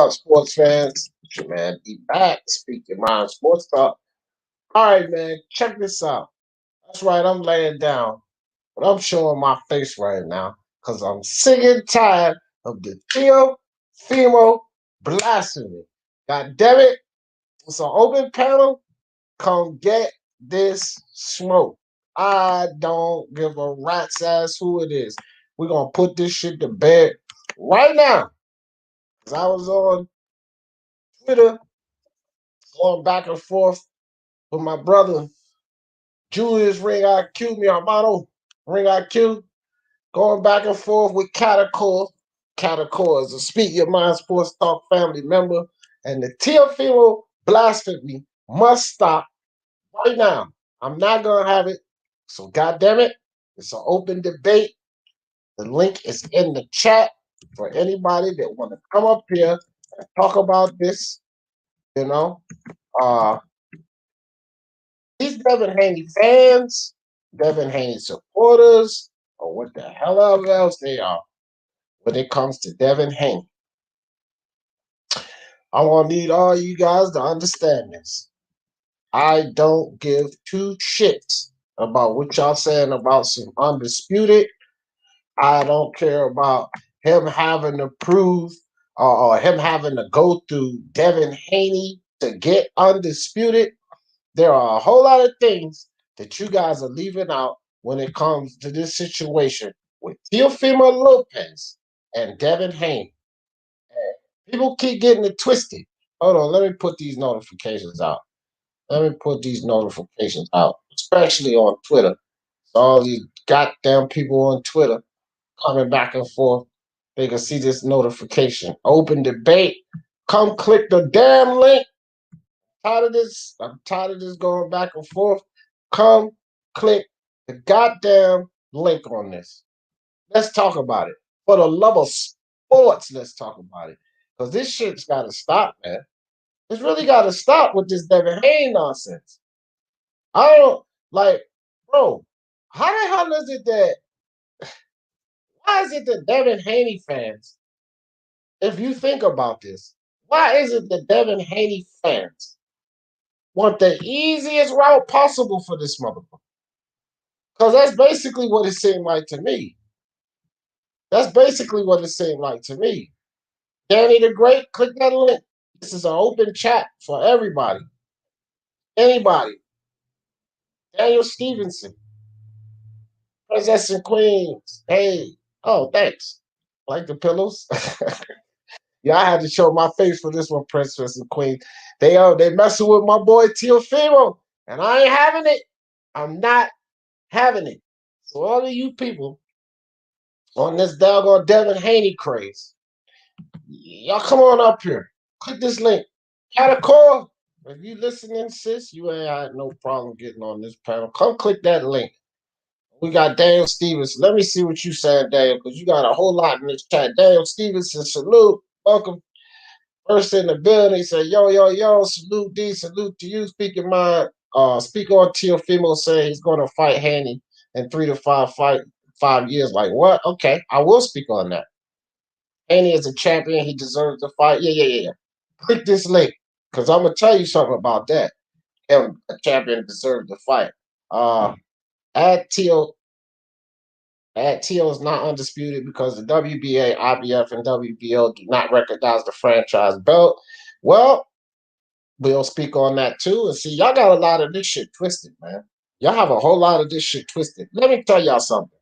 up, sports fans? It's your man, E back. Speak your mind, sports talk. All right, man, check this out. That's right, I'm laying down, but I'm showing my face right now because I'm sick and tired of the Teofimo blasphemy. God damn it, it's an open panel. Come get this smoke. I don't give a rat's ass who it is. We're going to put this shit to bed right now. Because I was on Twitter going back and forth with my brother Julius Ring IQ, mi hermano Ring IQ, going back and forth with Catacor. Catacor is a Speak Your Mind Sports Talk family member, and the Teofimo blasphemy must stop right now. I'm not gonna have it. So goddamn it, it's an open debate. The link is in the chat for anybody that want to come up here and talk about this. You know, uh, these Devin Haney fans, Devin Haney supporters, or what the hell else they are when it comes to Devin Haney. I want to need all you guys to understand this. I don't give two shits about what y'all saying about some undisputed. I don't care about him having to prove or him having to go through Devin Haney to get undisputed. There are a whole lot of things that you guys are leaving out when it comes to this situation with Teofimo Lopez and Devin Haney. People keep getting it twisted. Hold on, let me put these notifications out. Let me put these notifications out, especially on Twitter. So all these goddamn people on Twitter coming back and forth, they can see this notification. Open debate. Come click the damn link. Tired of this. I'm tired of this going back and forth. Come click the goddamn link on this. Let's talk about it. For the love of sports, let's talk about it. Because this shit's got to stop, man. It's really got to stop with this Devin Haney nonsense. I don't, like, bro, how the hell is it that, why is it that Devin Haney fans, if you think about this, why is it that Devin Haney fans want the easiest route possible for this motherfucker? Because that's basically what it seemed like to me. That's basically what it seemed like to me. Danny the Great, click that link. This is an open chat for everybody. Anybody. Daniel Stevenson. Princess and Queens. Hey. Oh, thanks. Like the pillows. Yeah, I had to show my face for this one, Princess and Queen. They messing with my boy Teofimo, and I ain't having it. I'm not having it. So all of you people on this doggone Devin Haney craze, y'all come on up here. Click this link. Catacor, if you listening, sis, you ain't had no problem getting on this panel. Come click that link. We got Daniel Stevenson. Let me see what you said, Daniel, because you got a whole lot in this chat. Daniel Stevenson, salute. Welcome. First in the building, he said, yo, salute D, salute to you. Speak your mind. Speak on Teofimo saying he's going to fight Haney in 3 to 5 years. Like, what? Okay, I will speak on that. Haney is a champion. He deserves to fight. Yeah. Click this link, because I'm going to tell you something about that. Him, a champion, deserves to fight. Add Teo is not undisputed because the WBA, IBF, and WBO do not recognize the franchise belt. Well, we'll speak on that too. And see, y'all got a lot of this shit twisted, man. Y'all have a whole lot of this shit twisted. Let me tell y'all something.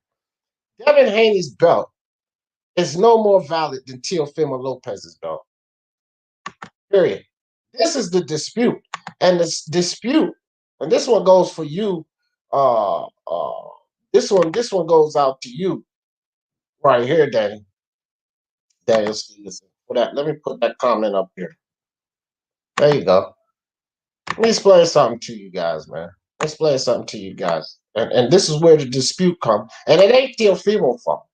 Devin Haney's belt is no more valid than Teofimo Lopez's belt. Period. This is the dispute. And this dispute, and this one goes for you. This one goes out to you right here, Daniel Stevenson. For that, let me put that comment up here. There you go. Let me explain something to you guys, man. Explain something to you guys. And this is where the dispute comes. And it ain't Teofimo's fault.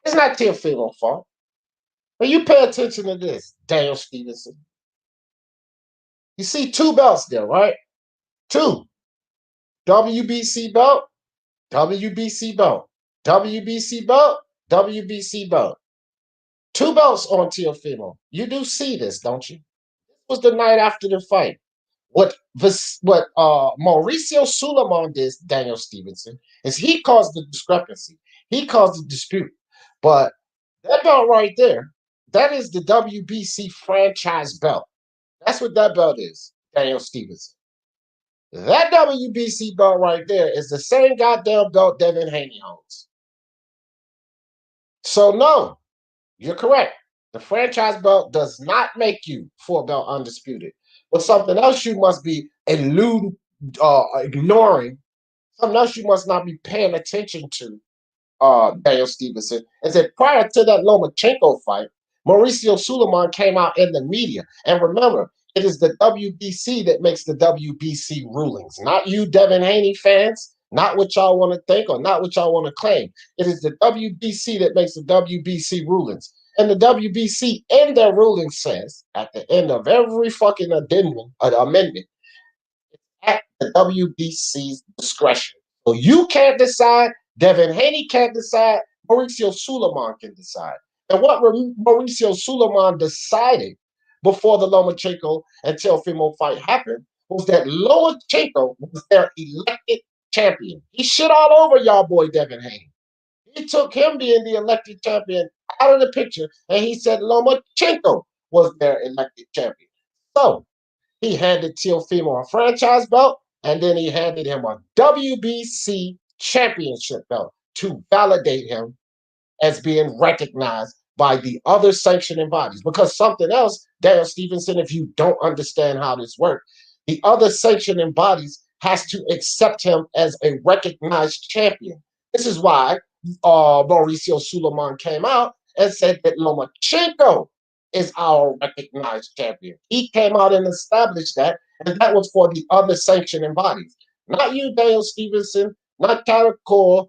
It's not Teofimo's fault. But you pay attention to this, Daniel Stevenson. You see 2 belts there, right? 2. WBC belt, WBC belt, WBC belt, WBC belt. 2 belts on Teofimo. You do see this, don't you? This was the night after the fight. What Mauricio Suleiman did, Daniel Stevenson, is he caused the discrepancy. He caused the dispute. But that belt right there, that is the WBC franchise belt. That's what that belt is, Daniel Stevenson. That WBC belt right there is the same goddamn belt Devin Haney owns. So no, you're correct. The franchise belt does not make you 4-belt undisputed. But something else you must be ignoring, something else you must not be paying attention to, Daniel Stevenson, is that prior to that Lomachenko fight, Mauricio Suleiman came out in the media. And remember, it is the WBC that makes the WBC rulings, not you, Devin Haney fans, not what y'all want to think or not what y'all want to claim. It is the WBC that makes the WBC rulings. And the WBC in their ruling says, at the end of every fucking amendment, at the WBC's discretion. So you can't decide, Devin Haney can't decide, Mauricio Suleiman can decide. And what Mauricio Suleiman decided before the Lomachenko and Teofimo fight happened was that Lomachenko was their elected champion. He shit all over y'all boy Devin Haney. He took him being the elected champion out of the picture, and he said Lomachenko was their elected champion. So he handed Teofimo a franchise belt, and then he handed him a WBC championship belt to validate him as being recognized by the other sanctioning bodies. Because something else, Daniel Stevenson, if you don't understand how this works, the other sanctioning bodies has to accept him as a recognized champion. This is why Mauricio Suleiman came out and said that Lomachenko is our recognized champion. He came out and established that, and that was for the other sanctioning bodies. Not you, Daniel Stevenson, not Tyler Core,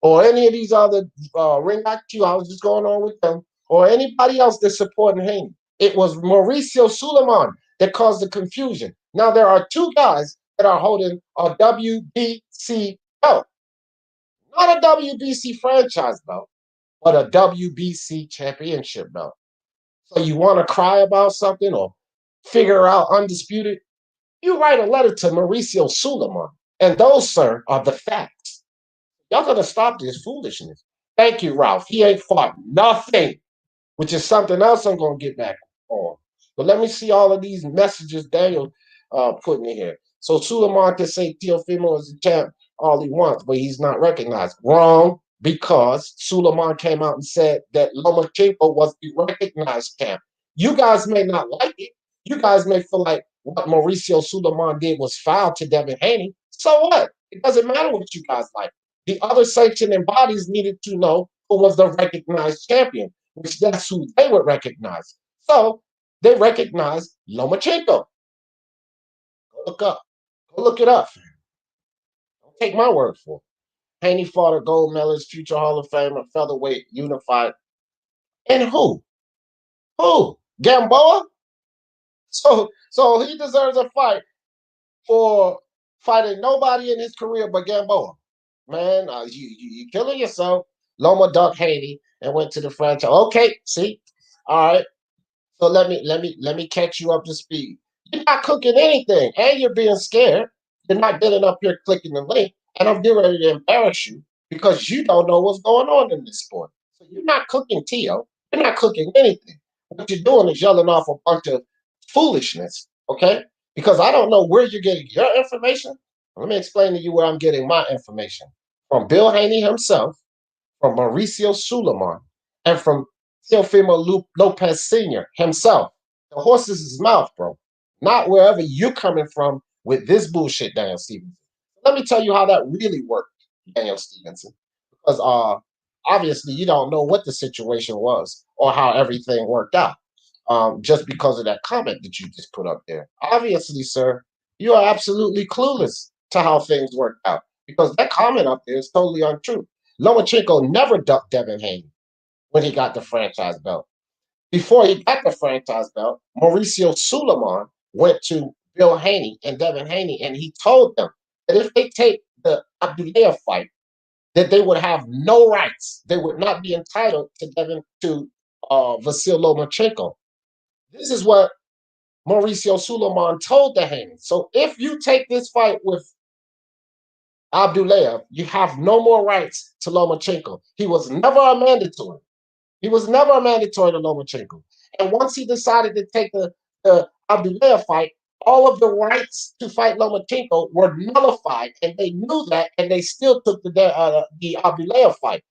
or any of these other Ring IQ, I was just going on with them, or anybody else that's supporting Haney. It was Mauricio Suleiman that caused the confusion. Now there are 2 guys that are holding a WBC belt. Not a WBC franchise belt, but a WBC championship belt. So you want to cry about something or figure out undisputed? You write a letter to Mauricio Suleiman. And those, sir, are the facts. Y'all gonna stop this foolishness. Thank you, Ralph. He ain't fought nothing, which is something else I'm gonna get back on. But let me see all of these messages Daniel putting in here. So Suleiman can say Teofimo is a champ all he wants, but he's not recognized. Wrong, because Suleiman came out and said that Lomachenko was the recognized champ. You guys may not like it. You guys may feel like what Mauricio Suleiman did was foul to Devin Haney. So what? It doesn't matter what you guys like. The other sanctioning bodies needed to know who was the recognized champion, which that's who they would recognize. So they recognized Lomachenko. Go look up. Go look it up. Don't take my word for it. Haney fought a gold medalist, future Hall of Famer, featherweight, unified. And who? Who? Gamboa? So he deserves a fight for fighting nobody in his career but Gamboa. Man, you killing yourself. Loma ducked Haney and went to the franchise. Okay, see, all right. So let me catch you up to speed. You're not cooking anything, and you're being scared. You're not getting up here clicking the link, and I'm getting ready to embarrass you because you don't know what's going on in this sport. So you're not cooking Tio. You're not cooking anything. What you're doing is yelling off a bunch of foolishness. Okay, because I don't know where you're getting your information. Let me explain to you where I'm getting my information from Bill Haney himself, from Mauricio Suleiman, and from Teofimo Lopez Sr. himself. The horse's his mouth, bro. Not wherever you're coming from with this bullshit, Daniel Stevenson. Let me tell you how that really worked, Daniel Stevenson. Because obviously you don't know what the situation was or how everything worked out. Just because of that comment that you just put up there. Obviously, sir, you are absolutely clueless to how things worked out because that comment up there is totally untrue. Lomachenko never ducked Devin Haney when he got the franchise belt. Before he got the franchise belt, Mauricio Suleiman went to Bill Haney and Devin Haney, and he told them that if they take the Abdullah fight, that they would have no rights. They would not be entitled to Vasyl Lomachenko. This is what Mauricio Sulaiman told the Haney. So if you take this fight with Abdulayev, you have no more rights to Lomachenko. He was never a mandatory. He was never a mandatory to Lomachenko. And once he decided to take the Abdulayev fight, all of the rights to fight Lomachenko were nullified, and they knew that, and they still took the Abdulayev fight.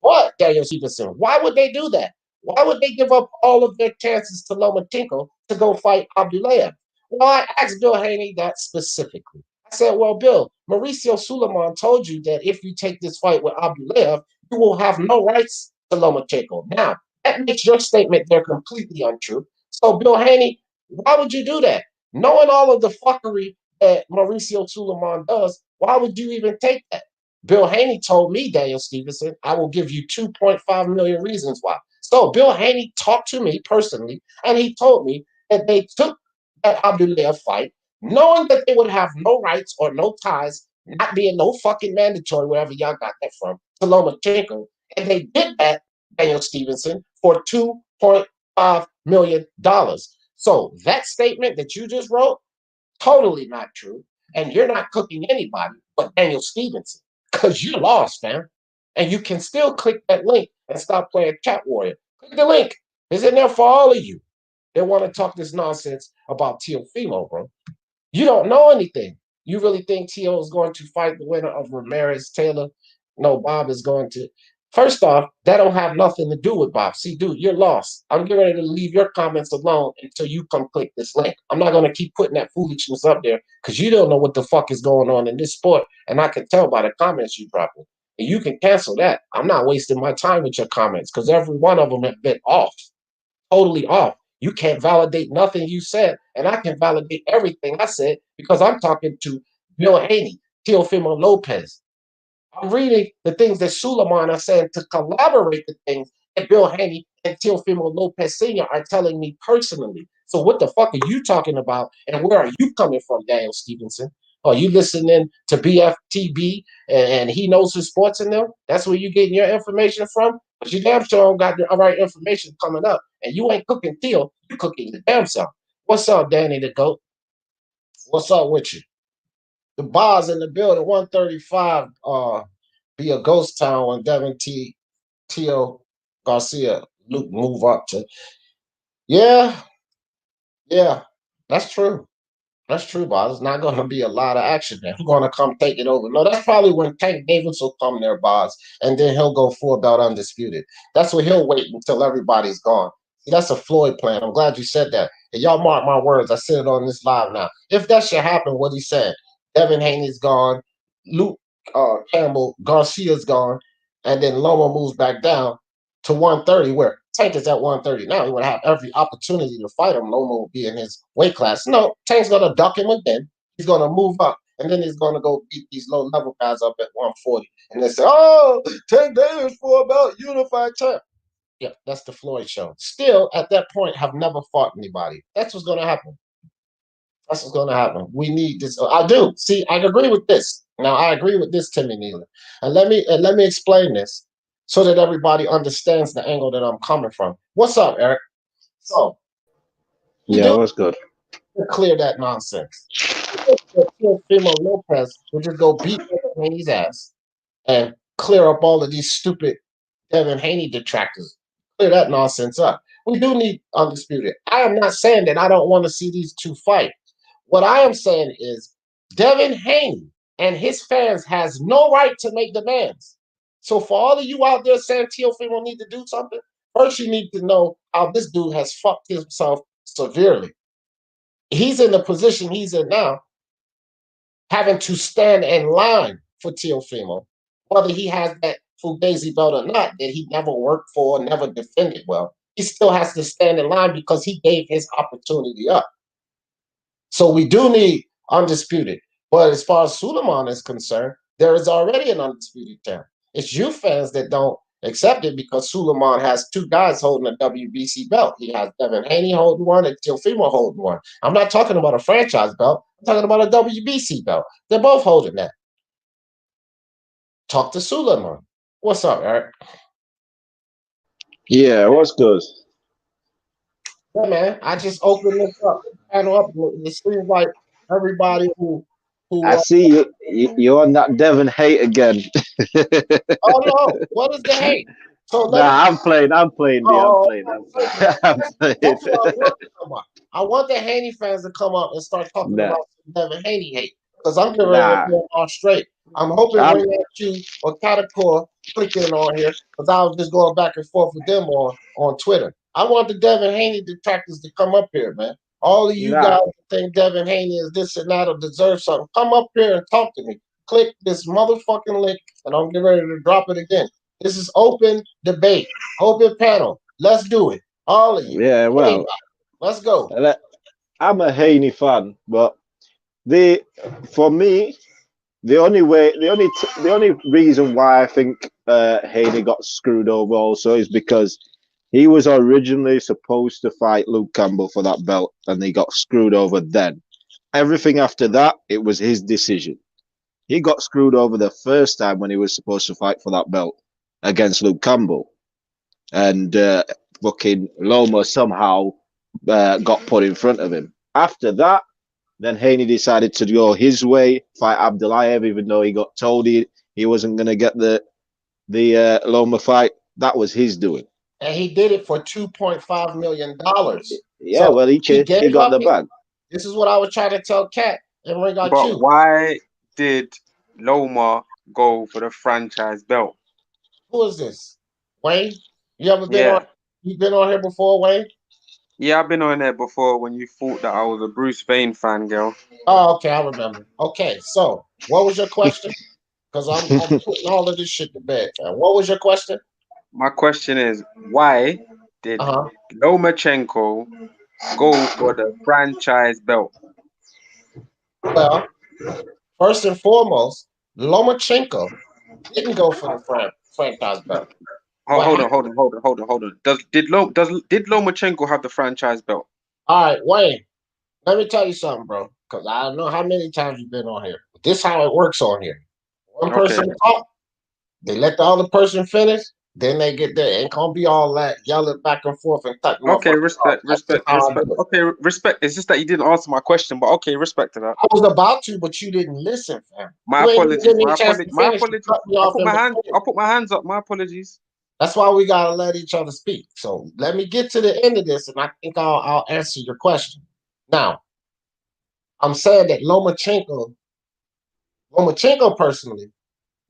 But Daniel Stevenson, why would they do that? Why would they give up all of their chances to Lomachenko to go fight Abdulayev? Well, I asked Bill Haney that specifically. I said, well, Bill, Mauricio Sulaiman told you that if you take this fight with Abdulayev, you will have no rights to Lomachenko. Now, that makes your statement there completely untrue. So, Bill Haney, why would you do that? Knowing all of the fuckery that Mauricio Sulaiman does, why would you even take that? Bill Haney told me, Daniel Stevenson, I will give you 2.5 million reasons why. So Bill Haney talked to me personally, and he told me that they took that Abdulayev fight, knowing that they would have no rights or no ties, not being no fucking mandatory, wherever y'all got that from, to Lomachenko. And they did that, Daniel Stevenson, for $2.5 million. So that statement that you just wrote, totally not true. And you're not cooking anybody but Daniel Stevenson, because you lost, fam. And you can still click that link and stop playing Chat Warrior. Click the link. It's in there for all of you that want to talk this nonsense about Teofimo, bro. You don't know anything. You really think Teo is going to fight the winner of Ramirez Taylor? No, Bob is going to. First off, that don't have nothing to do with Bob. See, dude, you're lost. I'm getting ready to leave your comments alone until you come click this link. I'm not going to keep putting that foolishness up there because you don't know what the fuck is going on in this sport. And I can tell by the comments you dropping. And you can cancel that. I'm not wasting my time with your comments because every one of them have been off, totally off. You can't validate nothing you said, and I can validate everything I said because I'm talking to Bill Haney, Teofimo Lopez. I'm reading the things that Sulaiman are saying to collaborate the things that Bill Haney and Teofimo Lopez Sr. are telling me personally. So what the fuck are you talking about, and where are you coming from, Daniel Stevenson? Are you listening to BFTB and he knows his sports in them? That's where you getting your information from? But you damn sure don't got the right information coming up. And you ain't cooking Theo, you cooking the damn self. What's up, Danny the GOAT? What's up with you? The bars in the building, 135 be a ghost town when Devin Teo Garcia Luke move up to. Yeah, yeah, that's true. That's true, boss. There's not going to be a lot of action there. Who's going to come take it over? No, that's probably when Tank Davis will come there, boss, and then he'll go full belt undisputed. That's what he'll wait until everybody's gone. See, that's a Floyd plan. I'm glad you said that. And y'all mark my words. I said it on this live now. If that should happen, what he said, Devin Haney's gone, Luke Campbell, Garcia's gone, and then Loma moves back down to 130, where Tank is at 130 now. He would have every opportunity to fight him. Loma will be in his weight class. No, Tank's going to duck him again. He's going to move up, and then he's going to go beat these low-level guys up at 140. And they say, oh, Tank Davis for about unified champ. Yeah, that's the Floyd show. Still, at that point, have never fought anybody. That's what's going to happen. That's what's going to happen. We need this. I do. See, I agree with this. Now, I agree with this, Timmy Nealon. And let me explain this so that everybody understands the angle that I'm coming from. What's up, Eric? So, yeah, what's good? Clear that nonsense. Teofimo Lopez will just go beat Haney's ass and clear up all of these stupid Devin Haney detractors. Clear that nonsense up. We do need undisputed. I am not saying that I don't want to see these two fight. What I am saying is Devin Haney and his fans has no right to make demands. So for all of you out there saying Teofimo need to do something, first you need to know how this dude has fucked himself severely. He's in the position he's in now, having to stand in line for Teofimo, whether he has that Fugazi belt or not, that he never worked for, never defended well. He still has to stand in line because he gave his opportunity up. So we do need undisputed. But as far as Sulaiman is concerned, there is already an undisputed champ. It's you fans that don't accept it because Sulaiman has two guys holding a WBC belt. He has Devin Haney holding one and Teofimo holding one. I'm not talking about a franchise belt. I'm talking about a WBC belt. They're both holding that. Talk to Sulaiman. What's up, Eric? Yeah, what's good? Yeah, man. I just opened this up, panel up. It seems like everybody who I see you're on that Devin hate again. oh no, what is the hate? So let me. Nah, I'm playing, B. I'm Oh, playing, I'm playing. I'm playing. that's what I want to come up. I want the Haney fans to come up and start talking Nah, about some Devin Haney hate because I'm getting ready to nah. go all straight. I'm hoping I'm Ring at you or Catacor click in on here because I was just going back and forth with them on Twitter. I want the Devin Haney detractors to come up here, man. All of you nah. guys think Devin Haney is this and that or deserve something, come up here and talk to me. Click this motherfucking link and I'm getting ready to drop it again. This is open debate, open panel. Let's do it. All of you. Yeah, Anybody. well, Let's go. I'm a Haney fan, but the for me, the only reason why I think Haney got screwed over also is because he was originally supposed to fight Luke Campbell for that belt, and he got screwed over then. Everything after that, it was his decision. He got screwed over the first time when he was supposed to fight for that belt against Luke Campbell, and fucking Loma somehow got put in front of him. After that, then Haney decided to go his way, fight Abdulayev, even though he got told he wasn't going to get the Loma fight. That was his doing. And he did it for $2.5 million. Yeah, So well, he he gave got up. the bag. This is what I was trying to tell Kat and Ring Out But You. why did Loma go for the franchise belt? Who is this? Wayne? You ever been on? Yeah. You been on here before, Wayne? Yeah, I've been on there before when you thought that I was a Bruce Wayne fan, girl. Oh, okay, I remember. Okay, so what was your question? Because I'm putting all of this shit to bed. What was your question? My question is, why did Uh-huh. Lomachenko go for the franchise belt? Well, first and foremost, Lomachenko didn't go for the franchise belt. What Hold on, happened? hold on, hold on, hold on, hold on. Did Lomachenko have the franchise belt? All right, Wayne, let me tell you something, bro. Because I don't know how many times you've been on here. But this is how it works on here. One Okay. person talk, they let the other person finish, then they get there. Ain't gonna be all that yelling back and forth and cut Okay, motherfuckers off. respect, That's just respect, how I respect. do it. Okay, respect. It's just that you didn't answer my question, but okay, respect to that. I was about to, but you didn't listen, fam. My You ain't even apologies. give me a chance to My finish. You apologies. cut me off in between. I put my hands up. My apologies. That's why we gotta let each other speak. So let me get to the end of this, and I think I'll answer your question. Now, I'm saying that Lomachenko personally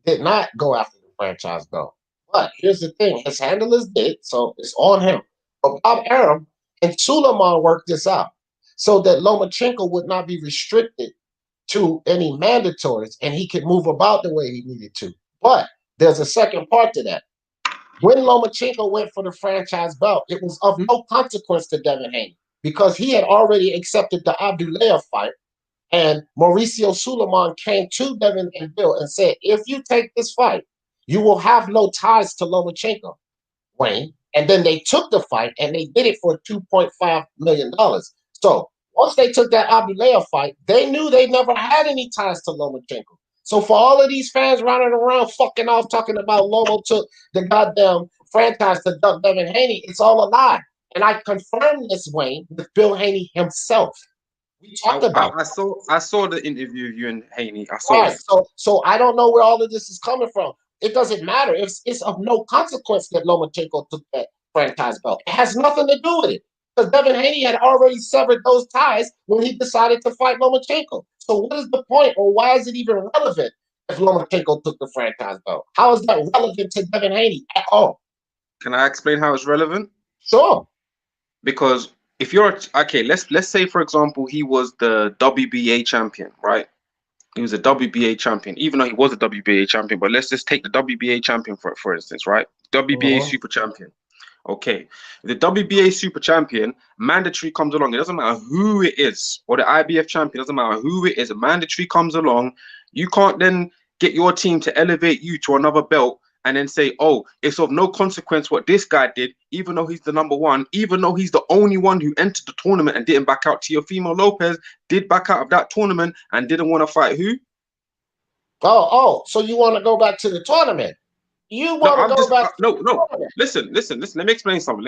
did not go after the franchise belt. But here's the thing: his handlers did, so it's on him. But Bob Arum and Suleiman worked this out so that Lomachenko would not be restricted to any mandatories, and he could move about the way he needed to. But there's a second part to that. When Lomachenko went for the franchise belt, it was of no consequence to Devin Haney because he had already accepted the Abdulayev fight. And Mauricio Suleiman came to Devin and Bill and said, if you take this fight, you will have no ties to Lomachenko, Wayne. And then they took the fight and they did it for $2.5 million. So once they took that Abdulayev fight, they knew they never had any ties to Lomachenko. So for all of these fans running around fucking off talking about Lomo took the goddamn franchise to duck Devin Haney, it's all a lie. And I confirmed this, Wayne, with Bill Haney himself. We talked about it. I saw the interview of you and Haney. I saw Right. it. So I don't know where all of this is coming from. It doesn't matter. It's of no consequence that Lomachenko took that franchise belt. It has nothing to do with it. Because Devin Haney had already severed those ties when he decided to fight Lomachenko. So what is the point, or why is it even relevant if Lomachenko took the franchise belt? How is that relevant to Devin Haney at all? Can I explain how it's relevant? Sure. Because if you're okay, let's say for example he was the WBA champion, right? He was a WBA champion, even though he was a WBA champion. But let's just take the WBA champion for instance, right? WBA Mhm. super champion. Okay, the WBA super champion mandatory comes along. It doesn't matter who it is, or the IBF champion, doesn't matter who it is. A mandatory comes along. You can't then get your team to elevate you to another belt and then say, oh, it's of no consequence what this guy did, even though he's the number one, even though he's the only one who entered the tournament and didn't back out. Teofimo Lopez did back out of that tournament and didn't want to fight who? Oh, so you want to go back to the tournament? You No, want to I'm go just back to no, the no. tournament. Listen. Let me explain something.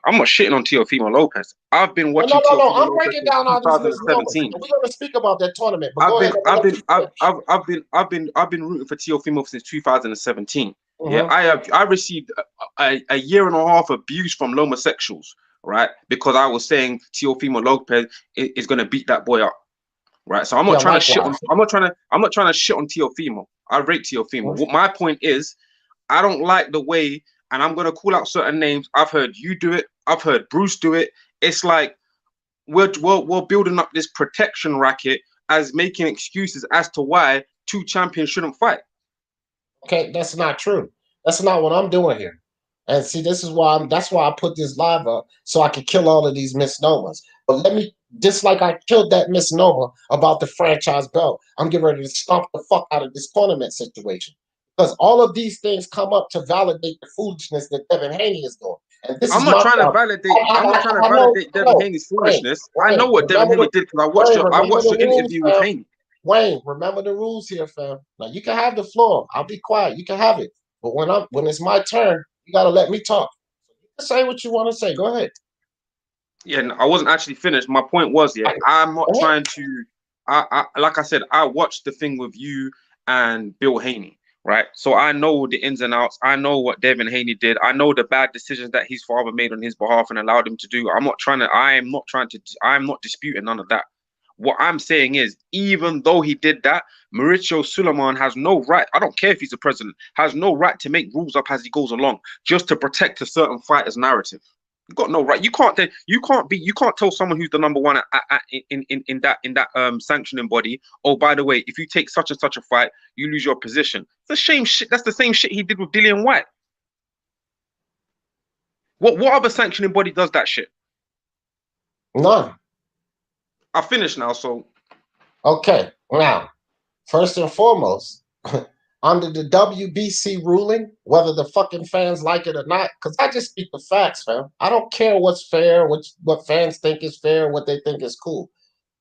I'm not shitting on Teofimo Lopez. I've been No, no, watching no, no. Teofimo I'm Lopez breaking since down all these misnomers. 2017. We're going to speak about that tournament, but I've go been ahead. I'm I've going to let been you I've finish. I've been rooting for Teofimo since 2017. Yeah, Mm-hmm. I received a year and a half abuse from homosexuals, right? Because I was saying Teofimo Lopez is going to beat that boy up, right? So I'm not Yeah, trying to shit likewise. on I'm not trying to shit on Teofimo. I rate Teofimo. Mhm. What my point is, I don't like the way, and I'm gonna call out certain names. I've heard you do it. I've heard Bruce do it. It's like we're building up this protection racket as making excuses as to why two champions shouldn't fight. Okay, that's not true. That's not what I'm doing here. And see, this is why that's why I put this live up so I can kill all of these misnomers. But let me, just like I killed that misnomer about the franchise belt, I'm getting ready to stomp the fuck out of this tournament situation. Because all of these things come up to validate the foolishness that Devin Haney is doing. And this I'm is not my trying to problem. validate. I'm not trying to validate Devin I know. Haney's Wayne, foolishness. I know Wayne, what Devin remember Haney the did because Wayne, I remember watched the the rules, interview with fam. Haney. Wayne, remember the rules here, fam. Now you can have the floor. I'll be quiet. You can have it. But when it's my turn, you gotta let me talk. You can say what you want to say. Go ahead. Yeah, I wasn't actually finished. My point was, yeah, I'm not Go ahead. trying to. Like I said, I watched the thing with you and Bill Haney, right? So I know the ins and outs. I know what Devin Haney did. I know the bad decisions that his father made on his behalf and allowed him to do. I'm not trying to. I am not trying to. I'm not disputing none of that. What I'm saying is, even though he did that, Mauricio Suleiman has no right. I don't care if he's the president. Has no right to make rules up as he goes along, just to protect a certain fighter's narrative. You've got no right. You can't tell someone who's the number one in that sanctioning body. Oh, by the way, if you take such and such a fight, you lose your position. It's the same shit. That's the same shit he did with Dillian White. What other sanctioning body does that shit? None. I finished now, so Okay. Now, first and foremost, under the WBC ruling, whether the fucking fans like it or not, because I just speak the facts, fam. I don't care what's fair, what fans think is fair, what they think is cool.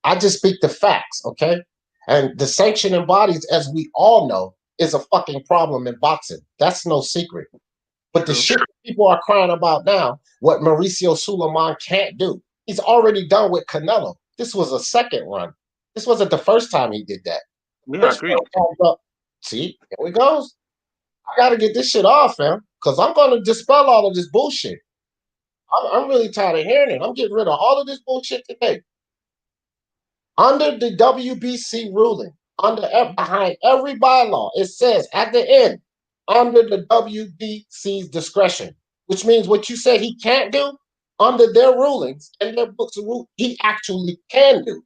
I just speak the facts, okay? And the sanctioning bodies, as we all know, is a fucking problem in boxing. That's no secret. But the true. shit people are crying about now, what Mauricio Suleiman can't do, he's already done with Canelo. This was a second run. This wasn't the first time he did that. Yeah, I First agree. time, see, here we goes. I got to get this shit off, fam, because I'm going to dispel all of this bullshit. I'm really tired of hearing it. I'm getting rid of all of this bullshit today. Under the WBC ruling, behind every bylaw, it says at the end, under the WBC's discretion, which means what you said he can't do, under their rulings and their books of rules, he actually can do.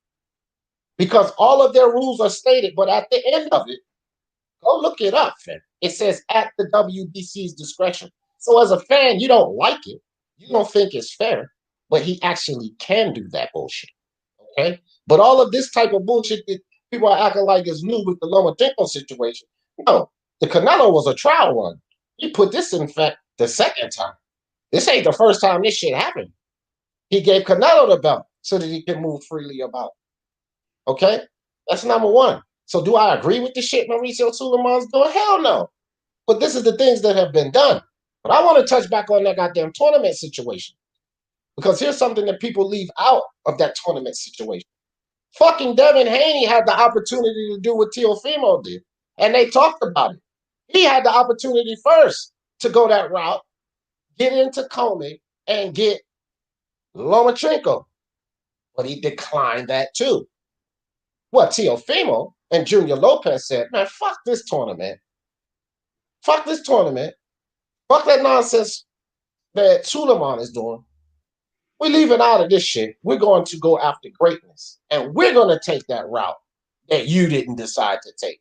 Because all of their rules are stated, but at the end of it, go look it up, fam. It says at the WBC's discretion. So as a fan, you don't like it. You don't think it's fair, but he actually can do that bullshit. Okay? But all of this type of bullshit that people are acting like is new with the Lomachenko situation. No, the Canelo was a trial run. He put this in fact the second time. This ain't the first time this shit happened. He gave Canelo the belt so that he can move freely about. Okay? That's number one. So do I agree with the shit Mauricio Suleiman's doing? Hell no. But this is the things that have been done. But I want to touch back on that goddamn tournament situation. Because here's something that people leave out of that tournament situation. Fucking Devin Haney had the opportunity to do what Teofimo did. And they talked about it. He had the opportunity first to go that route, get into Comey, and get Lomachenko. But he declined that too. Well, Teofimo and Junior Lopez said, man, fuck this tournament. Fuck this tournament. Fuck that nonsense that Suleiman is doing. We're leaving out of this shit. We're going to go after greatness. And we're going to take that route that you didn't decide to take.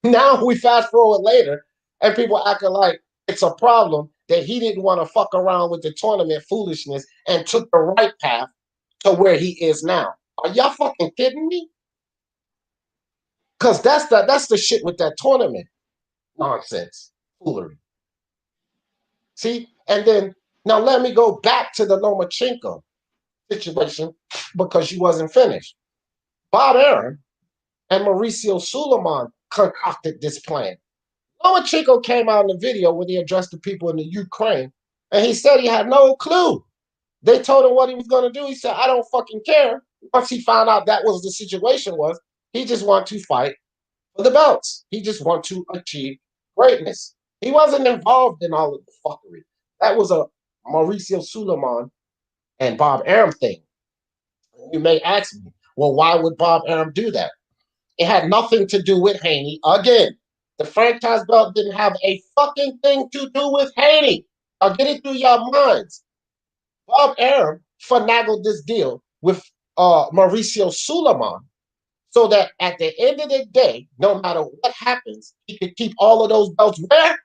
Now we fast forward later, and people acting like it's a problem that he didn't want to fuck around with the tournament foolishness and took the right path to where he is now. Are y'all fucking kidding me? Because that's the shit with that tournament nonsense, foolery. See, and then now let me go back to the Lomachenko situation because you wasn't finished. Bob Arum and Mauricio Suleiman concocted this plan Lomachenko came out in the video when he addressed the people in the Ukraine, and he said he had no clue. They told him what he was going to do. He said, I don't fucking care. Once he found out that was the situation was, he just wanted to fight for the belts. He just wanted to achieve greatness. He wasn't involved in all of the fuckery. That was a Mauricio Suleiman and Bob Arum thing. You may ask me, well, why would Bob Arum do that? It had nothing to do with Haney. Again, the franchise belt didn't have a fucking thing to do with Haney. I'll get it through your minds. Bob Arum finagled this deal with Mauricio Suleiman so that at the end of the day, no matter what happens, he could keep all of those belts where?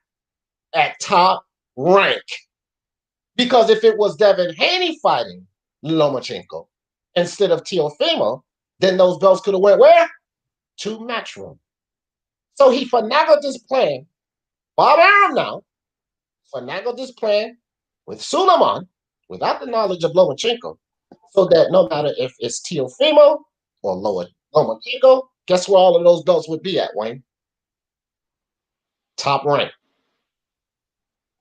At top rank. Because if it was Devin Haney fighting Lomachenko instead of Teofimo, then those belts could have went where? To Matchroom. So he finagled this plan. Bob Arum now finagled this plan with Suleiman without the knowledge of Lomachenko, so that no matter if it's Teofimo or Lomachenko, guess where all of those belts would be at, Wayne? Top rank.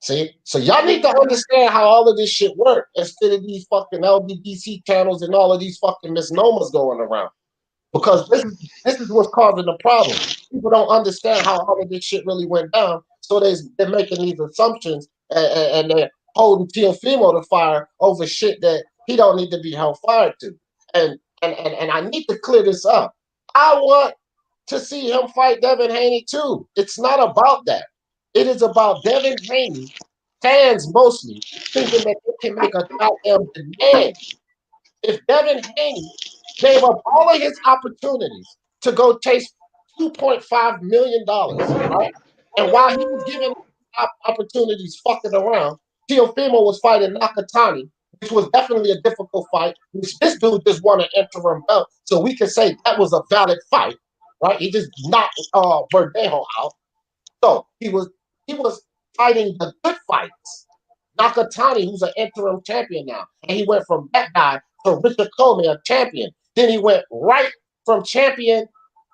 See? So y'all need to understand how all of this shit works instead of these fucking LBDC channels and all of these fucking misnomers going around. Because this is what's causing the problem. People don't understand how all of this shit really went down. So they're making these assumptions and they're holding Teofimo to fire over shit that he don't need to be held fired to. And I need to clear this up. I want to see him fight Devin Haney too. It's not about that. It is about Devin Haney, fans mostly, thinking that they can make a goddamn demand. If Devin Haney gave up all of his opportunities to go chase $2.5 million, right? And while he was giving opportunities fucking around, Teofimo was fighting Nakatani, which was definitely a difficult fight, which this dude just won an interim belt. So we can say that was a valid fight, right? He just knocked Verdejo out. So he was fighting the good fights. Nakatani, who's an interim champion now, and he went from that guy to Richard Coleman, a champion. Then he went right from champion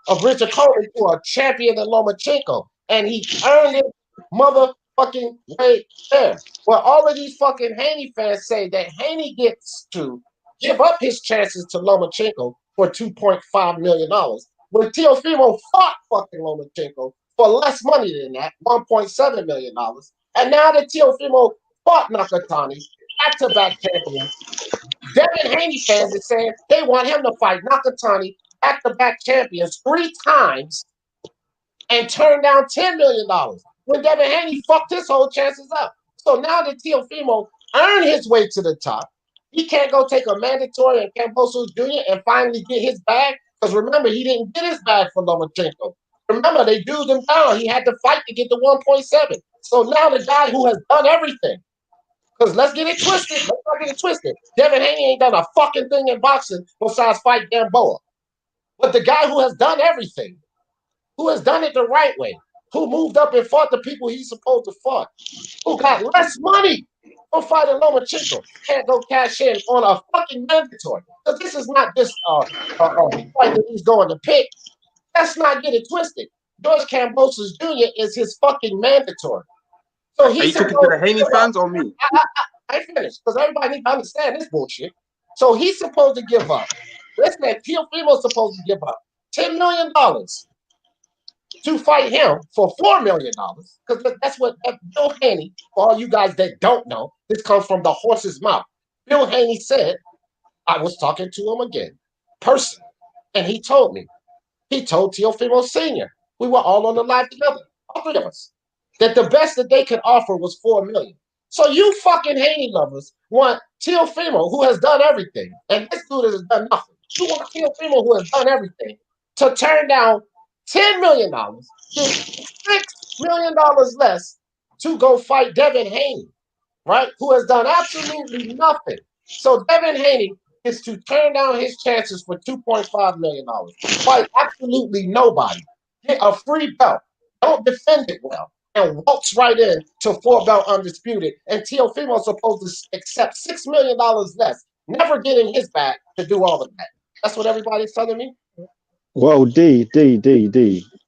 of Richard Coleman to a champion of Lomachenko, and he earned it motherfucking way there. Well, all of these fucking Haney fans say that Haney gets to give up his chances to Lomachenko for $2.5 million. When Teofimo fought fucking Lomachenko for less money than that, $1.7 million. And now that Teofimo fought Nakatani, back-to-back champion, Devin Haney fans are saying they want him to fight Nakatani, back-to-back champions 3 times, and turn down $10 million when Devin Haney fucked his whole chances up. So now that Teofimo earned his way to the top, he can't go take a mandatory in Camboso Jr. and finally get his bag. Because remember, he didn't get his bag for Lomachenko. Remember, they dude him down. He had to fight to get the 1.7. So now the guy who has done everything, because let's get it twisted. Let's not get it twisted. Devin Haney ain't done a fucking thing in boxing besides fight Gamboa. But the guy who has done everything, who has done it the right way, who moved up and fought the people he's supposed to fight, who got less money for fighting Lomachenko, can't go cash in on a fucking mandatory. Because this is not just a fight that he's going to pick. Let's not get it twisted. George Kambosos Jr. is his fucking mandatory. So Are you talking to the Haney fans or me? I finished because everybody needs to understand this bullshit. So he's supposed to give up. Listen, Teofimo's supposed to give up $10 million to fight him for $4 million. Because that's what Bill Haney, for all you guys that don't know, this comes from the horse's mouth. Bill Haney said, I was talking to him again, personally, and he told Teofimo Sr., we were all on the live together, all 3 of us, that the best that they could offer was $4 million. So you fucking Haney lovers want Teofimo, who has done everything, and this dude has done nothing. You want Teofimo, who has done everything, to turn down $10 million, get $6 million less to go fight Devin Haney, right? Who has done absolutely nothing. So Devin Haney is to turn down his chances for $2.5 million. Fight absolutely nobody. Get a free belt. Don't defend it well. And waltz right in to 4-belt undisputed. And Teofimo's supposed to accept $6 million less, never getting his back to do all of that. That's what everybody's telling me. Well, D.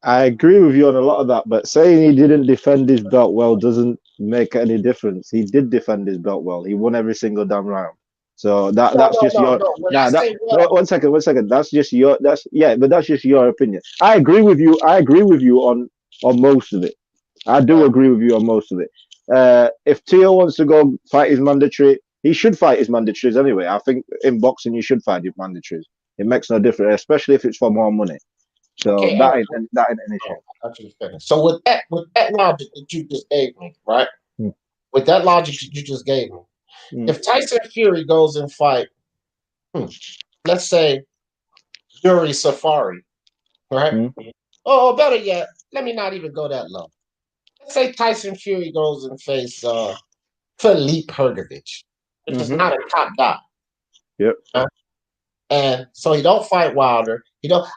I agree with you on a lot of that, but saying he didn't defend his belt well doesn't make any difference. He did defend his belt well. He won every single damn round. So that's just your No. When I nah. That say wait, well, 1 second. That's just your but that's just your opinion. I agree with you. I agree with you on most of it. I do right, agree with you on most of it. If Tio wants to go fight his mandatory, he should fight his mandatories anyway. I think in boxing you should fight your mandatories. It makes no difference, especially if it's for more money. So okay, that ain't an issue. I just finished. So with that logic that you just gave me, right? Hmm. With that logic that you just gave me, Hmm. if Tyson Fury goes and fight, let's say Yuri Safari, right? Hmm. Oh, better yet, let me not even go that low. Let's say Tyson Fury goes and face Philippe Hergovich, which is Hmm. not a top guy. Yep. And so he don't fight Wilder.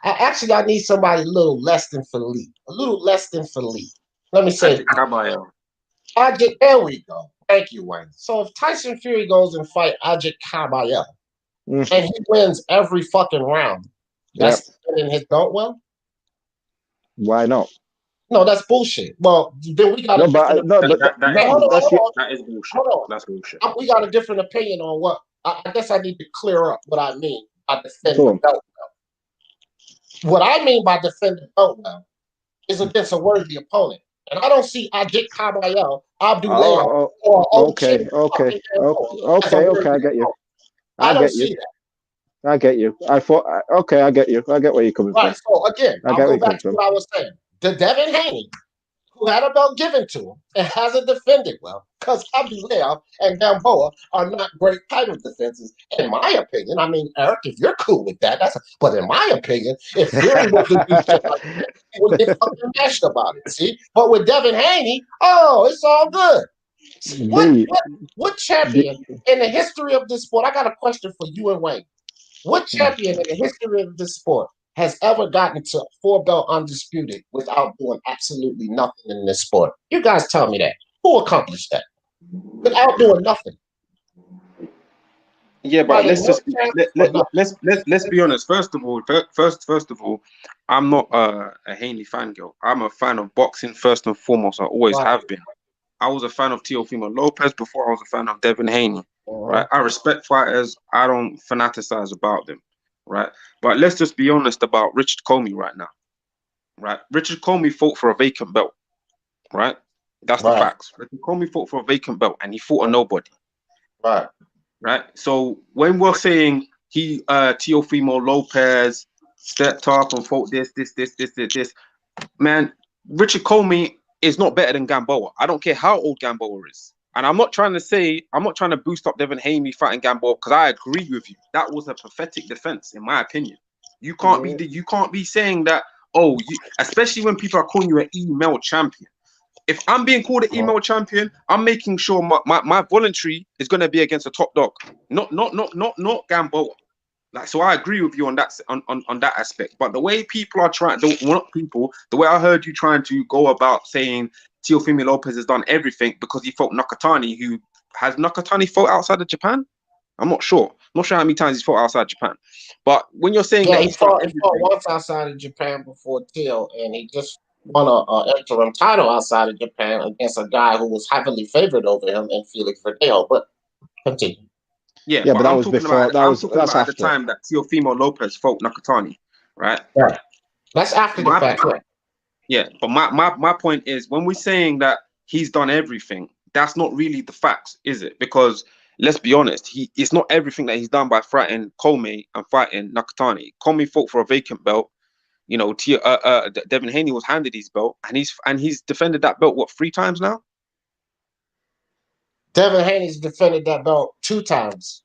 I need somebody a little less than Philippe. A little less than Philippe. Let me say Caballero. there we go. Thank you, Wayne. So if Tyson Fury goes and fight Ajit Caballero Mm. and he wins every fucking round, Yep. that's in his belt well? Why not? No, that's bullshit. Well, then we got No, but that's your, That is bullshit. hold on. That's bullshit. We got a different opinion on what I guess I need to clear up what I mean by defending Go the on. belt well. What I mean by defending the belt well is against a worthy opponent. And I don't see Ajit Caballero, Abdullah, or Okay. fucking as a worthy I get you. opponent. I I don't get you. see that. I get you. Okay, I get you. I get where you're coming from. Right. So again, I I'll get where go you're coming back to from. what I was saying. The Devin Haney, who had a belt given to him and hasn't defended well, because Abdullah and Gamboa are not great title defenses, in my opinion. I mean, Eric, if you're cool with that, but in my opinion, if Fury was to do shit like that, he would get fucking mashed about it. See? But with Devin Haney, it's all good. What D, what what D, champion in the history of this sport? I got a question for you and Wayne. What champion in the history of this sport has ever gotten to 4-belt undisputed without doing absolutely nothing in this sport? You guys tell me that. Who accomplished that without doing nothing? Yeah, but Fighting let's no just champ let, or let, nothing. let's be honest. First of all, I'm not a Haney fangirl. I'm a fan of boxing first and foremost. I always Right. have been. I was a fan of Teofimo Lopez before I was a fan of Devin Haney. Right. Uh-huh. I respect fighters. I don't fanaticize about them. Right. But let's just be honest about Richard Comey right now. Right. Richard Comey fought for a vacant belt. Right. That's the Right. facts. Richard Comey fought for a vacant belt and he fought a nobody. Right. Right. So when we're saying Teofimo Lopez stepped up and fought this, man, Richard Comey is not better than Gamboa. I don't care how old Gamboa is. And I'm not trying to boost up Devin Haney fighting Gamboa because I agree with you. That was a pathetic defense, in my opinion. You can't be saying that, especially when people are calling you an email champion. If I'm being called an email champion, I'm making sure my voluntary is going to be against a top dog, not Gamboa. Like, so I agree with you on that on that aspect. But the way people are trying, the way I heard you trying to go about saying Teofimo Lopez has done everything because he fought Nakatani, who has Nakatani fought outside of Japan? I'm not sure. I'm not sure how many times he's fought outside Japan. But when you're saying that He he's done fought everything, once outside of Japan before Teo, and he just won an interim title outside of Japan against a guy who was heavily favored over him in Felix Verdejo. But continue. yeah, Yeah, but but that I'm was talking before. about I'm talking That's about at the after. time that Teofimo Lopez fought Nakatani, right? Right. That's after the fact. Right. Yeah, but my point is when we're saying that he's done everything, that's not really the facts, is it? Because let's be honest, it's not everything that he's done by fighting Comey and fighting Nakatani. Comey fought for a vacant belt. You know, Devin Haney was handed his belt, and he's defended that belt 3 times now. Devin Haney's defended that belt 2 times.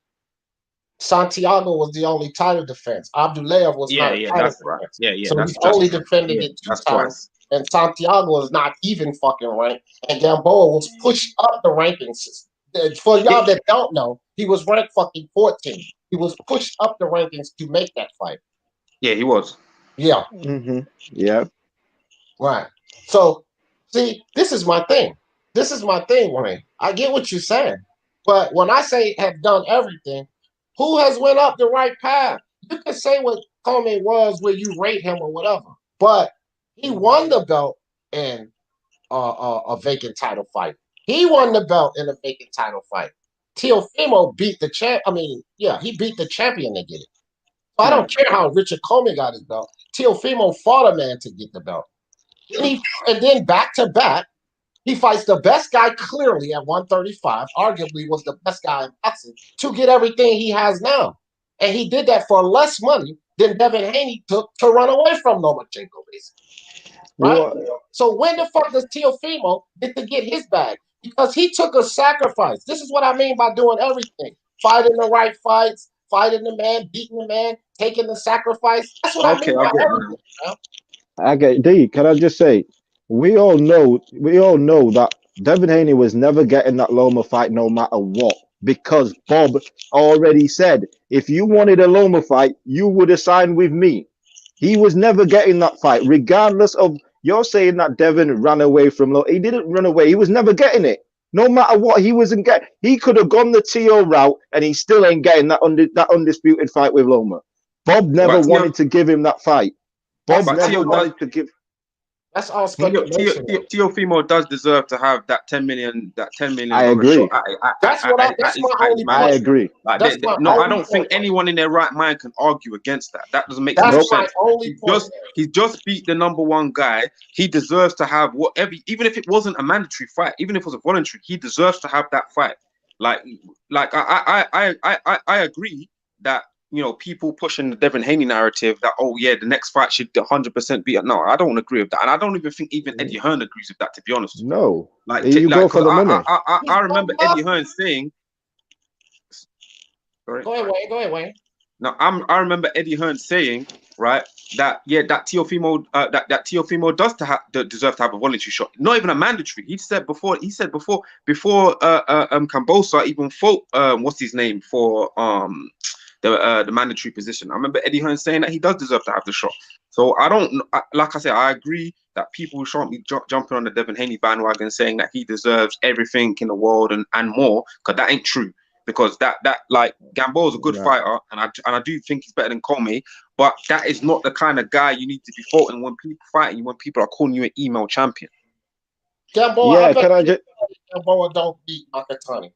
Santiago was the only title defense. Abdullah was not a title that's right. defense. Yeah, So that's he's only defended it 2 that's times. twice. And Santiago is not even fucking ranked. And Gamboa was pushed up the rankings. For y'all that don't know, he was ranked fucking 14. He was pushed up the rankings to make that fight. Yeah, he was. Yeah. Mm-hmm. Yeah. Right. So, see, this is my thing. This is my thing, Wayne. I get what you're saying. But when I say have done everything, who has went up the right path? You can say what Comey was where you rate him or whatever. But He won the belt in a vacant title fight. He won the belt in a vacant title fight. Teofimo beat the champ. I mean, yeah, he beat the champion to get it. So I don't care how Richard Coleman got his belt. Teofimo fought a man to get the belt. And then back to back, he fights the best guy clearly at 135, arguably was the best guy in boxing, to get everything he has now. And he did that for less money than Devin Haney took to run away from Lomachenko, basically. Right? Well, So when the fuck does Teofimo get to get his bag? Because he took a sacrifice. This is what I mean by doing everything. Fighting the right fights, fighting the man, beating the man, taking the sacrifice. That's what I mean by everything. I get D. Can I just say, we all know that Devin Haney was never getting that Loma fight no matter what, because Bob already said if you wanted a Loma fight, you would have signed with me. He was never getting that fight, regardless of you're saying that Devin ran away from Loma. He didn't run away. He was never getting it. No matter what, he wasn't getting. He could have gone the TO route, and he still ain't getting that undisputed fight with Loma. Bob never wanted to give him that fight. Bob never wanted to give. That's all speculation. Teofimo does deserve to have that 10 million. That 10 million. I agree. That's my only point. I agree. I don't think anyone in their right mind can argue against that. That doesn't make no sense. That's my only point. He just beat the #1 guy. He deserves to have whatever, even if it wasn't a mandatory fight, even if it was a voluntary, he deserves to have that fight. I agree that, you know, people pushing the Devin Haney narrative that, oh yeah, the next fight should 100% be. No, I don't agree with that, and I don't even think even Eddie Hearn agrees with that, to be honest. No, you go for the money. I remember Eddie Hearn saying. Sorry. Go ahead, Wayne. Now I remember Eddie Hearn saying, right, that Teofimo does deserve to have a voluntary shot, not even a mandatory. He said before Kambosa even fought what's his name for the mandatory position. I remember Eddie Hearn saying that he does deserve to have the shot. So like I said, I agree that people shouldn't be jumping on the Devin Haney bandwagon saying that he deserves everything in the world and more, because that ain't true. Because that like Gamboa is a good fighter, and I do think he's better than Comey, but that is not the kind of guy you need to be fighting when people fighting you, when people are calling you an email champion. Gamboa, Gamboa don't beat Nakatani.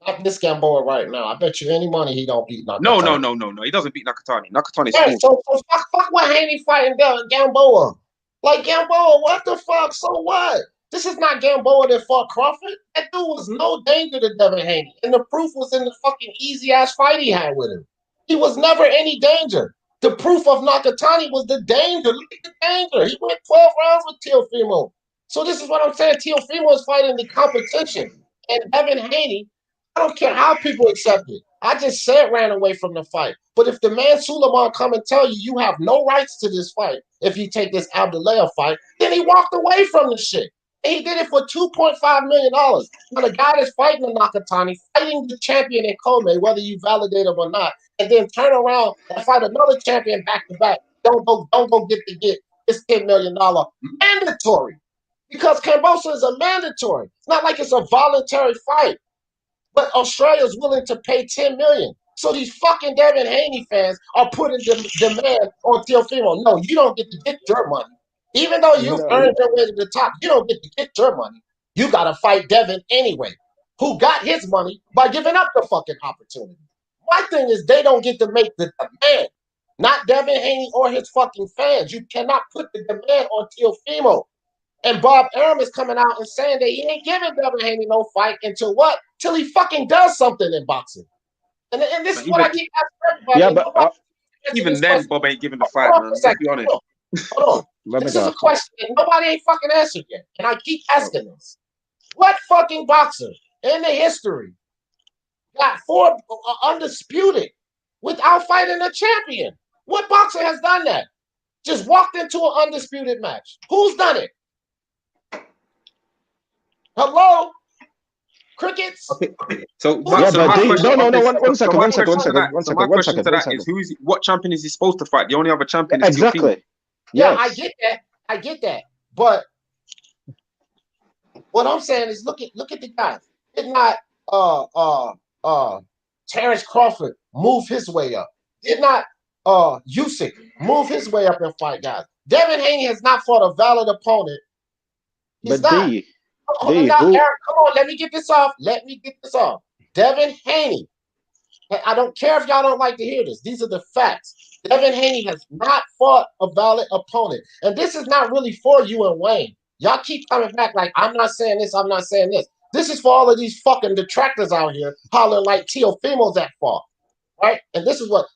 Not this Gamboa right now. I bet you any money he don't beat Nakatani. No. He doesn't beat Nakatani. Nakatani's smooth. So fuck what Haney fighting Gamboa. Like Gamboa, what the fuck? So what? This is not Gamboa that fought Crawford. That dude was no danger to Devin Haney. And the proof was in the fucking easy-ass fight he had with him. He was never any danger. The proof of Nakatani was the danger. Look at the danger. He went 12 rounds with Teofimo. So this is what I'm saying. Teofimo is fighting the competition. And Devin Haney, I don't care how people accept it. I just said ran away from the fight. But if the man Suleiman come and tell you you have no rights to this fight if you take this Abdullah fight, then he walked away from the shit. And he did it for $2.5 million. Now the guy that's fighting the Nakatani, fighting the champion in Kome, whether you validate him or not, and then turn around and fight another champion back to back. Don't go get this $10 million mandatory. Because Kambosa is a mandatory. It's not like it's a voluntary fight. But Australia's willing to pay $10 million. So these fucking Devin Haney fans are putting demand on Teofimo. No, you don't get to get your money. Even though you've earned your way to the top, you don't get to get your money. You got to fight Devin anyway, who got his money by giving up the fucking opportunity. My thing is they don't get to make the demand, not Devin Haney or his fucking fans. You cannot put the demand on Teofimo. And Bob Arum is coming out and saying that he ain't giving Devin Haney no fight until what? Till he fucking does something in boxing. And this is what I keep asking everybody. Yeah, but even then, Bob ain't giving the fight, man. Let's be honest. Hold on. This is a question that nobody ain't fucking answered yet. And I keep asking this. What fucking boxer in the history got 4 undisputed without fighting a champion? What boxer has done that? Just walked into an undisputed match. Who's done it? Hello? Crickets? Okay. So, one second. My question to that is, what champion is he supposed to fight? The only other champion is exactly. Yeah, yes. I get that. But what I'm saying is, look at the guys. Did not Terrence Crawford move his way up? Did not Usyk move his way up and fight guys? Devin Haney has not fought a valid opponent. He's But not. D, Now, who? Eric, come on, let me get this off. Let me get this off. Devin Haney. I don't care if y'all don't like to hear this. These are the facts. Devin Haney has not fought a valid opponent. And this is not really for you and Wayne. Y'all keep coming back like, I'm not saying this, I'm not saying this. This is for all of these fucking detractors out here hollering like Teofimo's at fault. Right? And this is what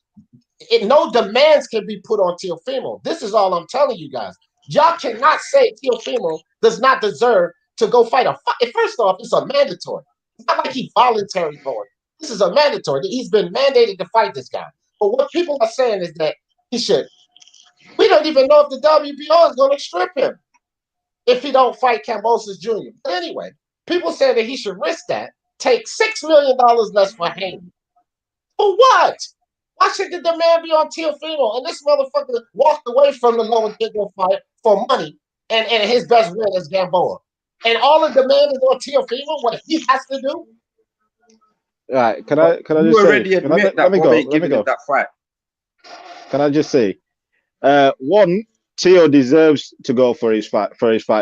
no demands can be put on Teofimo. This is all I'm telling you guys. Y'all cannot say Teofimo does not deserve to go fight a fight. First off, it's a mandatory. It's not like he voluntarily going. This is a mandatory. He's been mandated to fight this guy. But what people are saying is that he should. We don't even know if the WBO is going to strip him if he don't fight Kambosos Jr. But anyway, people say that he should risk that, take $6 million less for Haney. For what? Why should the demand be on Teofimo? And this motherfucker walked away from the lower kickball fight for money, and his best win is Gamboa. And all the demand is on Teofimo, what he has to do? All right, can I You just already say? admit Let me that go. Bob ain't Let me giving go. him that fight. Can I just say? One, Teo deserves to go for his fight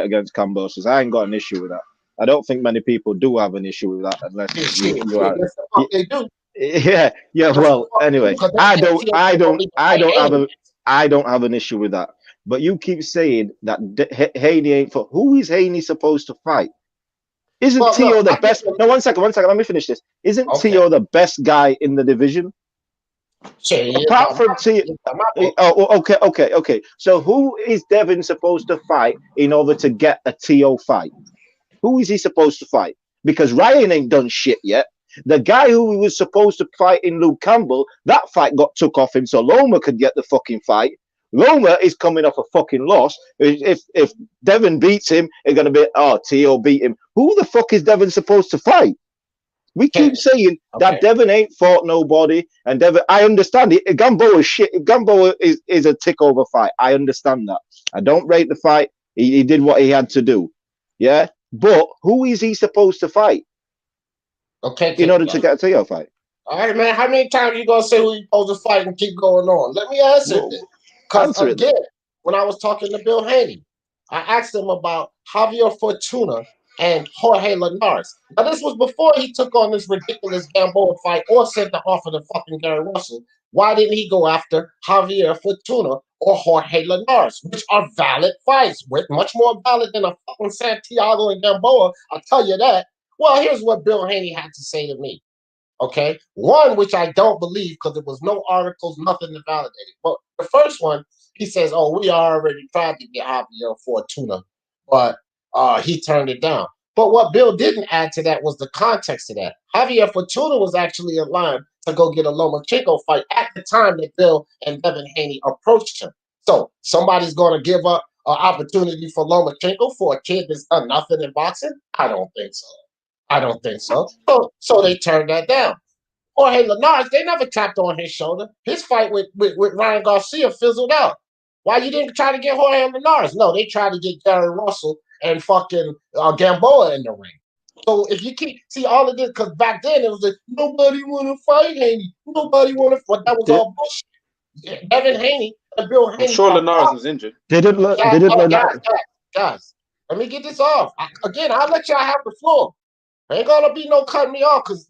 against Kambosos. I ain't got an issue with that. I don't think many people do have an issue with that unless you are. Yes, the fuck they do. Yeah. Yes, Well, the fuck they do, anyway, 'cause they I think don't Teofimo need to fight Haney. I don't have an issue with that. But you keep saying that Haney ain't for. Who is Haney supposed to fight? Isn't Well, Teo look, the best? No, one second. Let me finish this. Isn't okay. Teo the best guy in the division? Apart from Teo. Oh, okay. So who is Devin supposed to fight in order to get a Teo fight? Who is he supposed to fight? Because Ryan ain't done shit yet. The guy who was supposed to fight in Luke Campbell, that fight got took off him so Loma could get the fucking fight. Loma is coming off a fucking loss. If Devin beats him, it's gonna be Teo beat him. Who the fuck is Devin supposed to fight? We keep saying that Devin ain't fought nobody, and Devin. I understand it. Gamboa is shit. Gamboa is a tick over fight. I understand that. I don't rate the fight. He did what he had to do. Yeah, but who is he supposed to fight? In order to get a Teo fight. All right, man. How many times you gonna say who you supposed to fight and keep going on? Let me answer it. Because again, when I was talking to Bill Haney, I asked him about Javier Fortuna and Jorge Linares. Now, this was before he took on this ridiculous Gamboa fight or sent the offer to fucking Gary Russell. Why didn't he go after Javier Fortuna or Jorge Linares, which are valid fights, with much more valid than a fucking Santiago and Gamboa? I'll tell you that. Well, here's what Bill Haney had to say to me. Okay, one which I don't believe because there was no articles, nothing to validate it. But the first one, he says, "Oh, we already tried to get Javier Fortuna, but he turned it down." But what Bill didn't add to that was the context of that. Javier Fortuna was actually in line to go get a Lomachenko fight at the time that Bill and Devin Haney approached him. So somebody's going to give up an opportunity for Lomachenko for a kid that's done nothing in boxing? I don't think so. So they turned that down. Jorge Linares, they never tapped on his shoulder. His fight with Ryan Garcia fizzled out. Why you didn't try to get Jorge Linares? No, they tried to get Gary Russell and fucking Gamboa in the ring. So if you keep see all of this, because back then it was like nobody want to fight Haney, nobody want to. But that was all bullshit. Devin Haney and Bill Haney. I'm sure Linares was injured. Guys, let me get this off. Again, I'll let y'all have the floor. Ain't gonna be no cutting me off because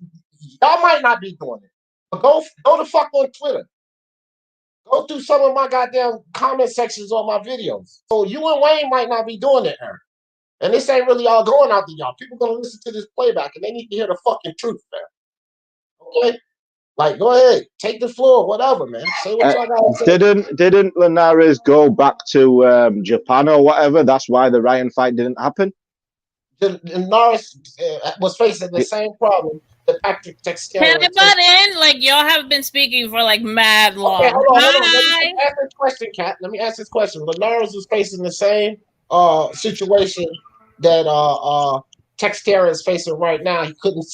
y'all might not be doing it. But go the fuck on Twitter. Go through some of my goddamn comment sections on my videos. So you and Wayne might not be doing it, Eric. And this ain't really all going out to y'all. People gonna listen to this playback and they need to hear the fucking truth, man. Okay? Like, go ahead, take the floor, whatever, man. Say what y'all gotta say. Didn't Linares go back to Japan or whatever? That's why the Ryan fight didn't happen. Linares was facing the same problem that Patrick Texera. Can I butt in? Like, y'all have been speaking for like mad long. Okay, hold on. Let me ask this question, Kat. Let me ask this question. Linares was facing the same situation that Texera is facing right now. He couldn't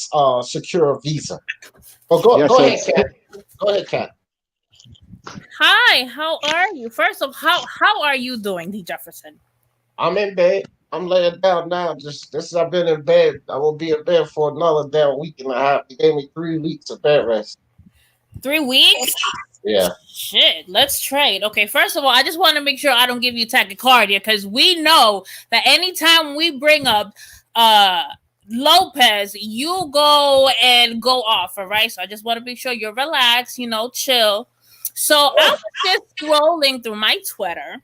secure a visa. Well, go ahead, Kat. Go ahead, Kat. Hi, how are you? First of all, how are you doing, D. Jefferson? I'm in bed. I'm laying down now. Just since I've been in bed, I will be in bed for another damn week and a half. They gave me 3 weeks of bed rest. 3 weeks? Yeah. Shit, let's trade. Okay, first of all, I just want to make sure I don't give you tachycardia because we know that anytime we bring up Lopez, you go and go off, all right? So I just want to make sure you're relaxed, chill. So I was just scrolling through my Twitter,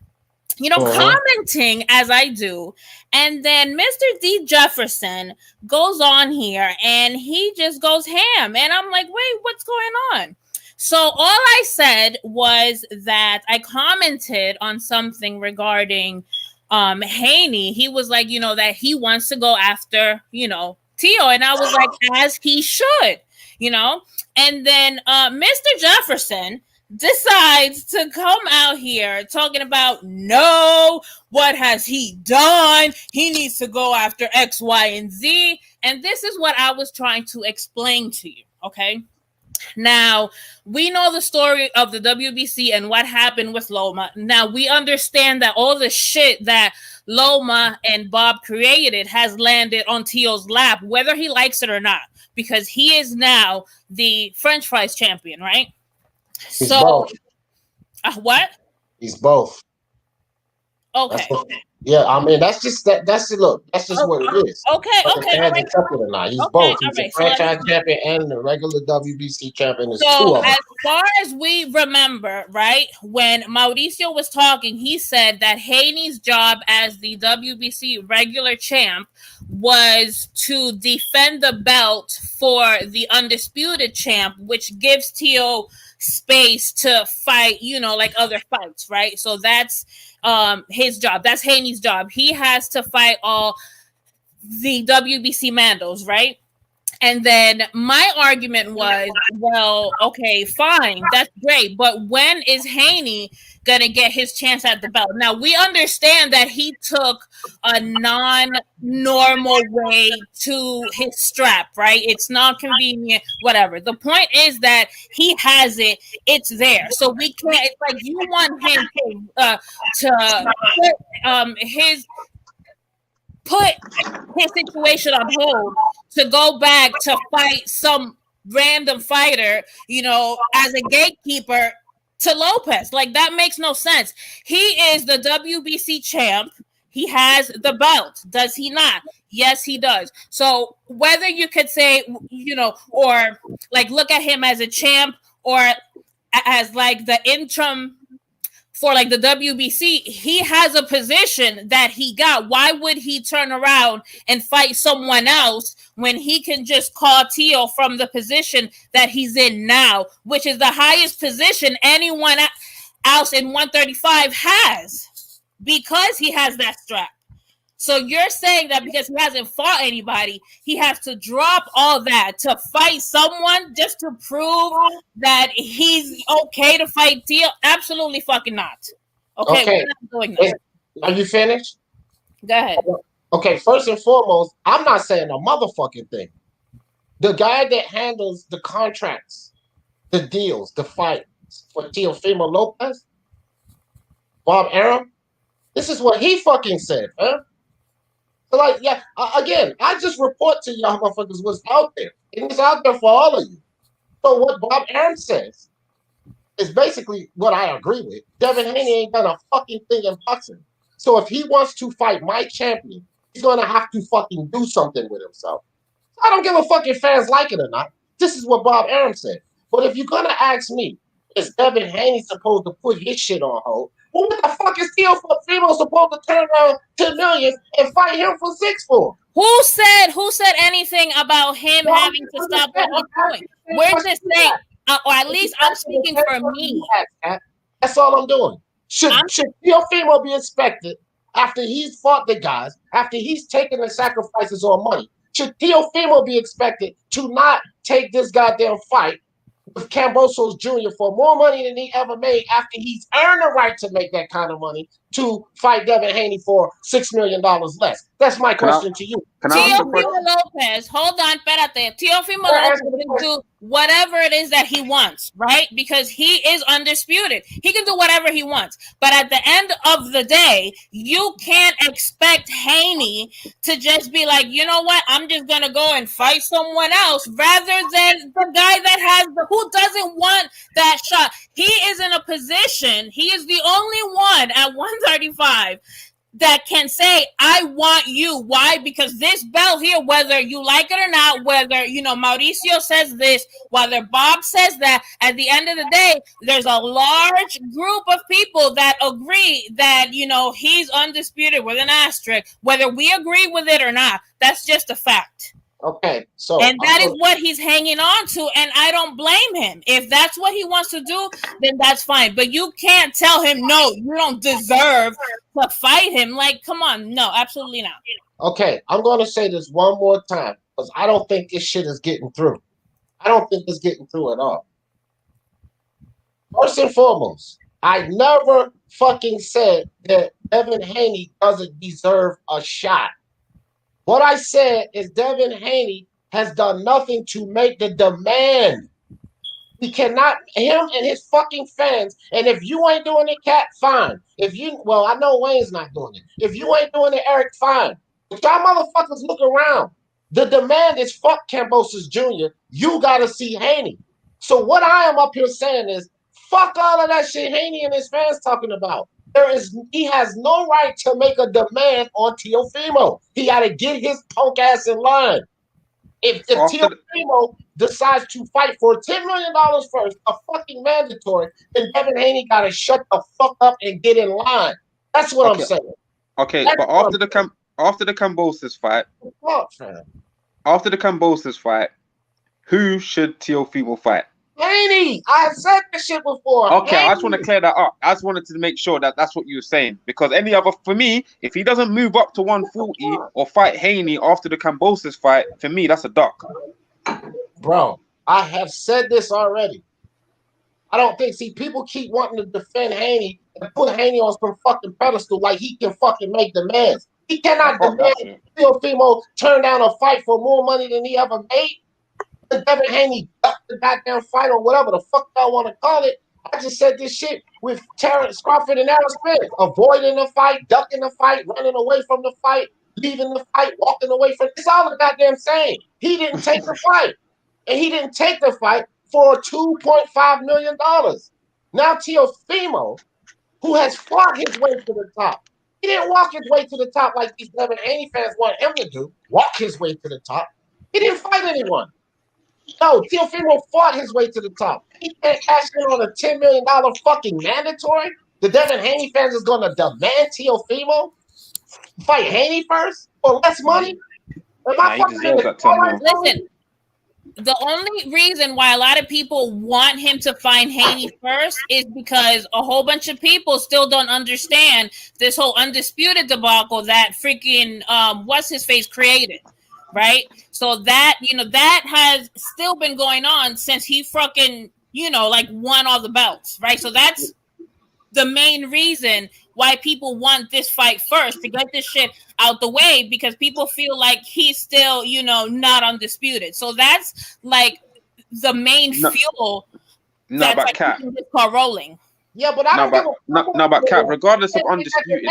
commenting as I do. And then Mr. D. Jefferson goes on here and he just goes ham. And I'm like, wait, what's going on? So all I said was that I commented on something regarding Haney. He was like, that he wants to go after, Tio. And I was like, as he should, And then Mr. Jefferson decides to come out here talking about, no, what has he done? He needs to go after X, Y, and Z. And this is what I was trying to explain to you, okay? Now, we know the story of the WBC and what happened with Loma. Now, we understand that all the shit that Loma and Bob created has landed on Tio's lap, whether he likes it or not, because he is now the French fries champion, right? He's both. What? He's both. Okay. Yeah, I mean that's just that's look. That's just what it is. Okay. Fans accept it or not. He's both. He's a franchise champion and the regular WBC champion. Is two of them. As far as we remember, right, when Mauricio was talking, he said that Haney's job as the WBC regular champ was to defend the belt for the undisputed champ, which gives Tio space to fight, like other fights, right? So that's his job. That's Haney's job. He has to fight all the WBC Mandos, right? And then my argument was, well, okay, fine, that's great, but when is Haney gonna get his chance at the belt? Now we understand that he took a non-normal way to his strap, right? It's not convenient, whatever. The point is that he has it; it's there, so we can't. It's like you want him to put his situation on hold to go back to fight some random fighter, as a gatekeeper to Lopez. Like, that makes no sense. He is the WBC champ. He has the belt. Does he not? Yes, he does. So whether you could say, or like look at him as a champ or as like the interim for like the WBC, he has a position that he got. Why would he turn around and fight someone else when he can just call Tio from the position that he's in now, which is the highest position anyone else in 135 has, because he has that strap. So you're saying that because he hasn't fought anybody, he has to drop all that to fight someone just to prove that he's okay to fight Tio? Absolutely fucking not. Okay. We're not doing that. Are you finished? Go ahead. Okay, first and foremost, I'm not saying a motherfucking thing. The guy that handles the contracts, the deals, the fights for Teofimo Lopez, Bob Arum, this is what he fucking said, huh? So, like, yeah, again, I just report to y'all motherfuckers what's out there. And it's out there for all of you. So what Bob Arum says is basically what I agree with. Devin Haney ain't done a fucking thing in boxing. So if he wants to fight my champion, he's going to have to fucking do something with himself. I don't give a fuck if fans like it or not. This is what Bob Arum said. But if you're going to ask me, is Devin Haney supposed to put his shit on hold? Well, what the fuck is Teofimo supposed to turn around 10 million and fight him for 6 for? Who said anything about him having to stop what he's doing? We're just saying, or at least I'm speaking for me. That's all I'm doing. Should Teofimo be expected after he's fought the guys, after he's taken the sacrifices on money? Should Teofimo be expected to not take this goddamn fight with Cambosos Jr. for more money than he ever made after he's earned the right to make that kind of money to fight Devin Haney for $6 million less? That's my question to you. Teofimo Lopez, hold on, espérate. Teofimo Lopez can do whatever it is that he wants, right? Because he is undisputed. He can do whatever he wants. But at the end of the day, you can't expect Haney to just be like, you know what? I'm just going to go and fight someone else rather than the guy that has who doesn't want that shot. he is in a position, he is the only one at 135 that can say, I want you. Why? Because this belt here, whether you like it or not, whether, Mauricio says this, whether Bob says that, at the end of the day, there's a large group of people that agree that, he's undisputed with an asterisk, whether we agree with it or not. That's just a fact. Okay, so and that is what he's hanging on to, and I don't blame him. If that's what he wants to do, then that's fine. But you can't tell him, no, you don't deserve to fight him. Like, come on, no, absolutely not. Okay, I'm going to say this one more time because I don't think this shit is getting through. I don't think it's getting through at all. First and foremost, I never fucking said that Devin Haney doesn't deserve a shot. What I said is Devin Haney has done nothing to make the demand. He cannot, him and his fucking fans, and if you ain't doing it, Cat, fine. I know Wayne's not doing it. If you ain't doing it, Eric, fine. But y'all motherfuckers look around. The demand is fuck Kambosos Jr. You gotta see Haney. So what I am up here saying is, fuck all of that shit Haney and his fans talking about. He has no right to make a demand on Teofimo. He got to get his punk ass in line. If Teofimo decides to fight for $10 million first, a fucking mandatory, then Devin Haney got to shut the fuck up and get in line. That's what I'm saying. Okay, but after the Kambosos fight, who should Teofimo fight? Haney, I said this shit before. Okay, Haney. I just want to clear that up. I just wanted to make sure that that's what you were saying. Because for me, if he doesn't move up to 140 or fight Haney after the Kambosos fight, for me, that's a duck. Bro, I have said this already. I don't think, people keep wanting to defend Haney and put Haney on some fucking pedestal like he can fucking make demands. He cannot demand Teofimo turn down a fight for more money than he ever made. Devin Haney ducked the goddamn fight or whatever the fuck y'all want to call it. I just said this shit with Terrence Crawford and Aaron Smith. Avoiding the fight, ducking the fight, running away from the fight, leaving the fight, walking away from it. It's all the goddamn same. He didn't take the fight. And he didn't take the fight for $2.5 million. Now Teofimo, who has fought his way to the top, he didn't walk his way to the top like these Devin Haney fans want him to do, walk his way to the top. He didn't fight anyone. No, Teofimo fought his way to the top. He can't cash in on a $10 million fucking mandatory. The Devin Haney fans is going to demand Teofimo fight Haney first for less money? Listen, the only reason why a lot of people want him to fight Haney first is because a whole bunch of people still don't understand this whole undisputed debacle that freaking what's his face created. Right, so that that has still been going on since he fucking won all the belts, right? So that's the main reason why people want this fight first, to get this shit out the way, because people feel like he's still not undisputed. So that's like the main fuel that's like keeping this car rolling. Yeah, but I don't but Cat, regardless of undisputed,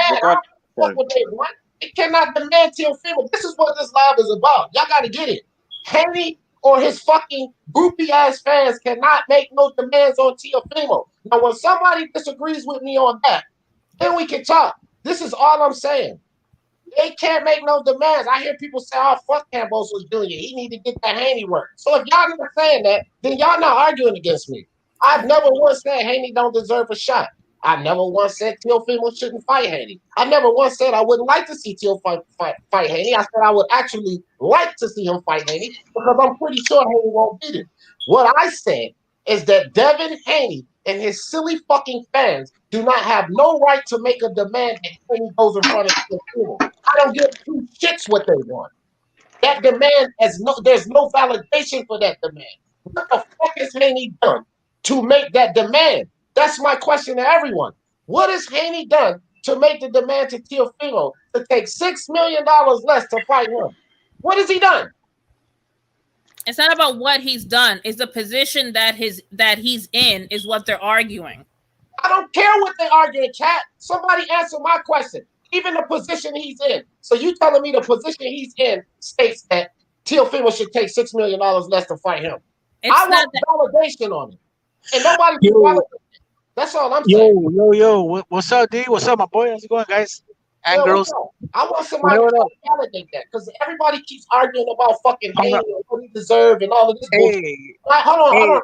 it cannot demand Teofimo. This is what this live is about. Y'all got to get it. Haney or his fucking groupie ass fans cannot make no demands on Teofimo. Now, when somebody disagrees with me on that, then we can talk. This is all I'm saying. They can't make no demands. I hear people say, "Oh, fuck Kambosos Jr. He need to get that Haney work." So if y'all not saying that, then y'all not arguing against me. I've never once said Haney don't deserve a shot. I never once said Teofimo shouldn't fight Haney. I never once said I wouldn't like to see Teofimo fight Haney. I said I would actually like to see him fight Haney because I'm pretty sure Haney won't beat him. What I said is that Devin Haney and his silly fucking fans do not have no right to make a demand that Haney goes in front of Teofimo. I don't give two shits what they want. That demand there's no validation for that demand. What the fuck has Haney done to make that demand? That's my question to everyone. What has Haney done to make the demand to Teofimo to take $6 million less to fight him? What has he done? It's not about what he's done. It's the position that he's in is what they're arguing. I don't care what they're arguing, Cat. Somebody answer my question. Even the position he's in. So you telling me the position he's in states that Teofimo should take $6 million less to fight him? I want validation on it. And nobody can validate it. That's all I'm saying. Yo. What's up, D? What's up, my boy? How's it going, guys and Yeah, girls? I want somebody What to up? validate that because everybody keeps arguing about fucking Hold Haney on. and what he deserved and all of this bullshit. Hey, Right, hold hey.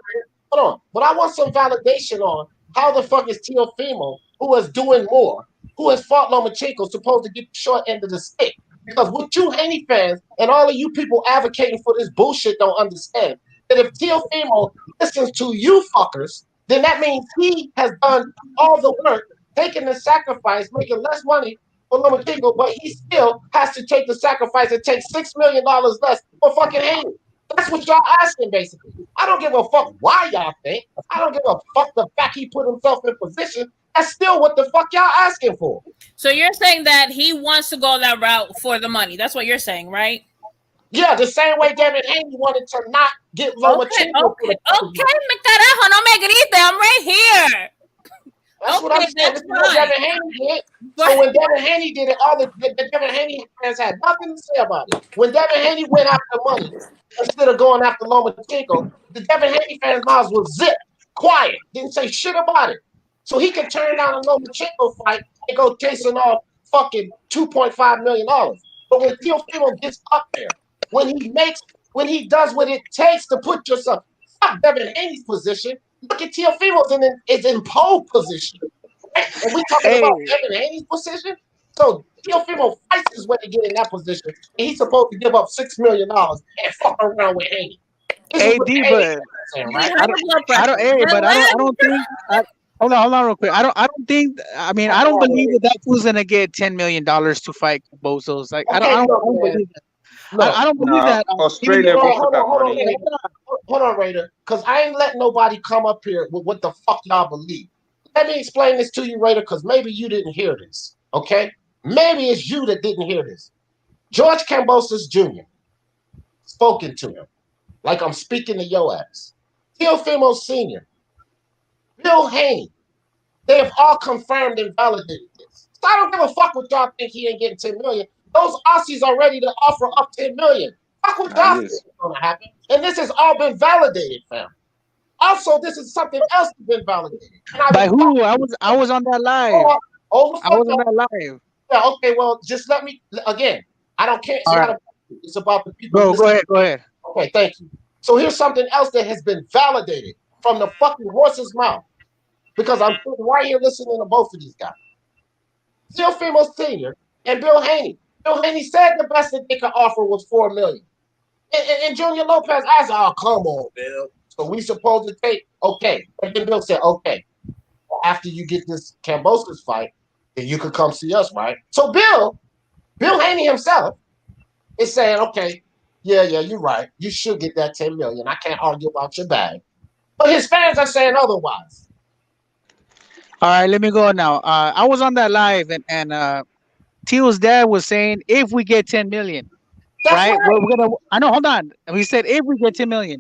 on. But I want some validation on how the fuck is Teofimo, who is doing more, who has fought Lomachenko, supposed to get the short end of the stick? Because what you Haney fans and all of you people advocating for this bullshit don't understand that if Teofimo listens to you fuckers, then that means he has done all the work, taking the sacrifice, making less money for Lomachenko, but he still has to take the sacrifice and take $6 million less for fucking Haney. That's what y'all asking, basically. I don't give a fuck why y'all think. I don't give a fuck the fact he put himself in position. That's still what the fuck y'all asking for. So you're saying that he wants to go that route for the money. That's what you're saying, right? Yeah, the same way Devin Haney wanted to not get Lomachenko. Okay, McCarajo, no me grite. I'm right here. That's what I'm saying. This is what Devin Haney did. So when Devin Haney did it, all the Devin Haney fans had nothing to say about it. When Devin Haney went after money instead of going after Lomachenko, the Devin Haney fans' mouths were zipped, quiet, didn't say shit about it. So he could turn down a Lomachenko fight and go chasing off fucking $2.5 million. But when Teofimo gets up there, when he does what it takes to put yourself, fuck Devin Haney's position. Look at Teofimo's is in pole position. Right? And we talking about Devin Haney's position. So Teofimo fights his way to get in that position, and he's supposed to give up $6 million and fuck around with Haney. Hey, D, but right? I don't think. Hold on, real quick. I don't think. I mean, I don't believe that fool's gonna get $10 million to fight Bozos. Like, I don't believe that. I don't believe that. Australia offered that money. Hold on, Raider, because I ain't letting nobody come up here with what the fuck y'all believe. Let me explain this to you, Raider, because maybe you didn't hear this. Okay, maybe it's you that didn't hear this. George Kambosos Jr. spoken to him like I'm speaking to your ass. Teofimo Sr., Bill Haney, they have all confirmed and validated this. So I don't give a fuck what y'all think he ain't getting 10 million. Those Aussies are ready to offer up 10 million. Fuck what y'all think is going to happen. And this has all been validated, fam. Also, this is something else that's been validated. By who? I was on that live. I was on that live. Yeah, okay, well, just let me, again, I don't care. It's about the people. Go ahead. Okay, thank you. So here's something else that has been validated from the fucking horse's mouth. Because I'm right here listening to both of these guys. Teofimo Sr. and Bill Haney. Bill Haney said the best that they could offer was $4 million. And Junior Lopez asked, oh, come on, Bill. So we supposed to take, okay. And then Bill said, okay, after you get this Kambosos fight, then you could come see us, right? So Bill Haney himself is saying, okay, yeah, you're right. You should get that 10 million. I can't argue about your bag. But his fans are saying otherwise. All right, let me go now. I was on that live, and Teal's dad was saying if we get 10 million, right? We're gonna. I know. Hold on. We said if we get 10 million,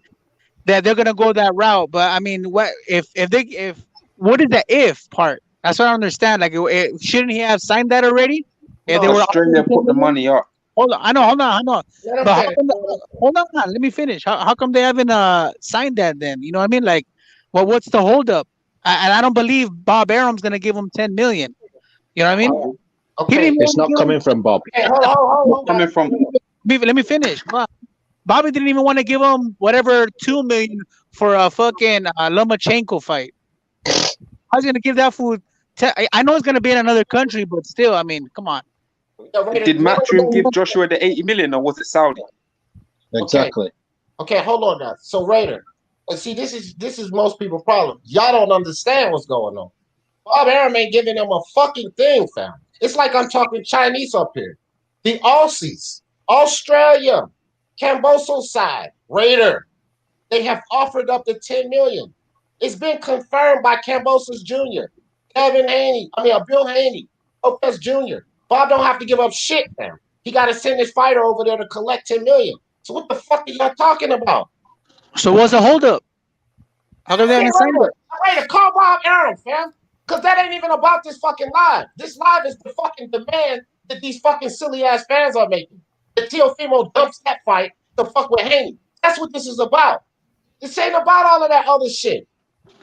that they're gonna go that route. But I mean, what if what is the if part? That's what I understand. Like, shouldn't he have signed that already? If they were Australia put the money up. Hold on. I know. Hold on. But hold on. Let me finish. How come they haven't signed that then? You know what I mean? Like, well, what's the holdup? And I don't believe Bob Arum's gonna give him 10 million. You know what I mean? Okay. It's not coming from Bob. Hey, hold coming from. Let me finish. Bobby didn't even want to give him whatever 2 million for a fucking Lomachenko fight. I was gonna give that food. I know it's gonna be in another country, but still, I mean, come on. Did Matchroom give Joshua the 80 million, or was it Saudi? Exactly. Okay, hold on now. So Raider, see, this is most people's problem. Y'all don't understand what's going on. Bob Arum ain't giving them a fucking thing, fam. It's like I'm talking Chinese up here. The Aussies, Australia, Kambosos side, Raider, they have offered up to 10 million. It's been confirmed by Kambosos Jr., Devin Haney, Bill Haney, Lopez Jr. Bob don't have to give up shit, fam. He got to send his fighter over there to collect 10 million. So what the fuck are y'all talking about? So what's the holdup? How come they haven't signed it? Wait, call Bob Arum, fam. Because that ain't even about this fucking live. This live is the fucking demand that these fucking silly ass fans are making. The Teofimo dumps that fight to fuck with Haney. That's what this is about. This ain't about all of that other shit.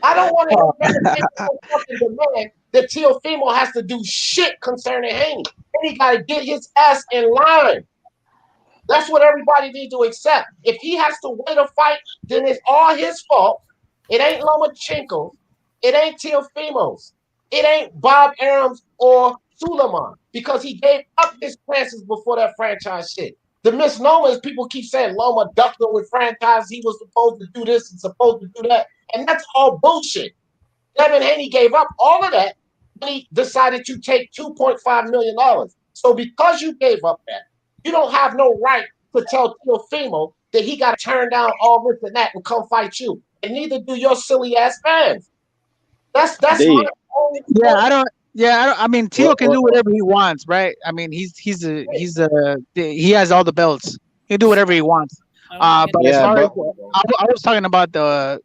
I don't want to hear Devin Haney fucking demand that Teofimo has to do shit concerning Haney. Haney got to get his ass in line. That's what everybody needs to accept. If he has to win a fight, then it's all his fault. It ain't Lomachenko. It ain't Teofimo's. It ain't Bob Arum's or Suleiman because he gave up his chances before that franchise shit. The misnomer is people keep saying Loma ducked him with franchise. He was supposed to do this and supposed to do that. And that's all bullshit. Devin Haney gave up all of that when he decided to take $2.5 million. So because you gave up that, you don't have no right to tell Teofimo that he got to turn down all this and that and come fight you. And neither do your silly ass fans. That's my only Yeah, I don't. Yeah, I don't. I mean, Teo can do what- whatever he wants, right? I mean, he has all the belts. He can do whatever he wants. But as Yeah, far as but I was talking about the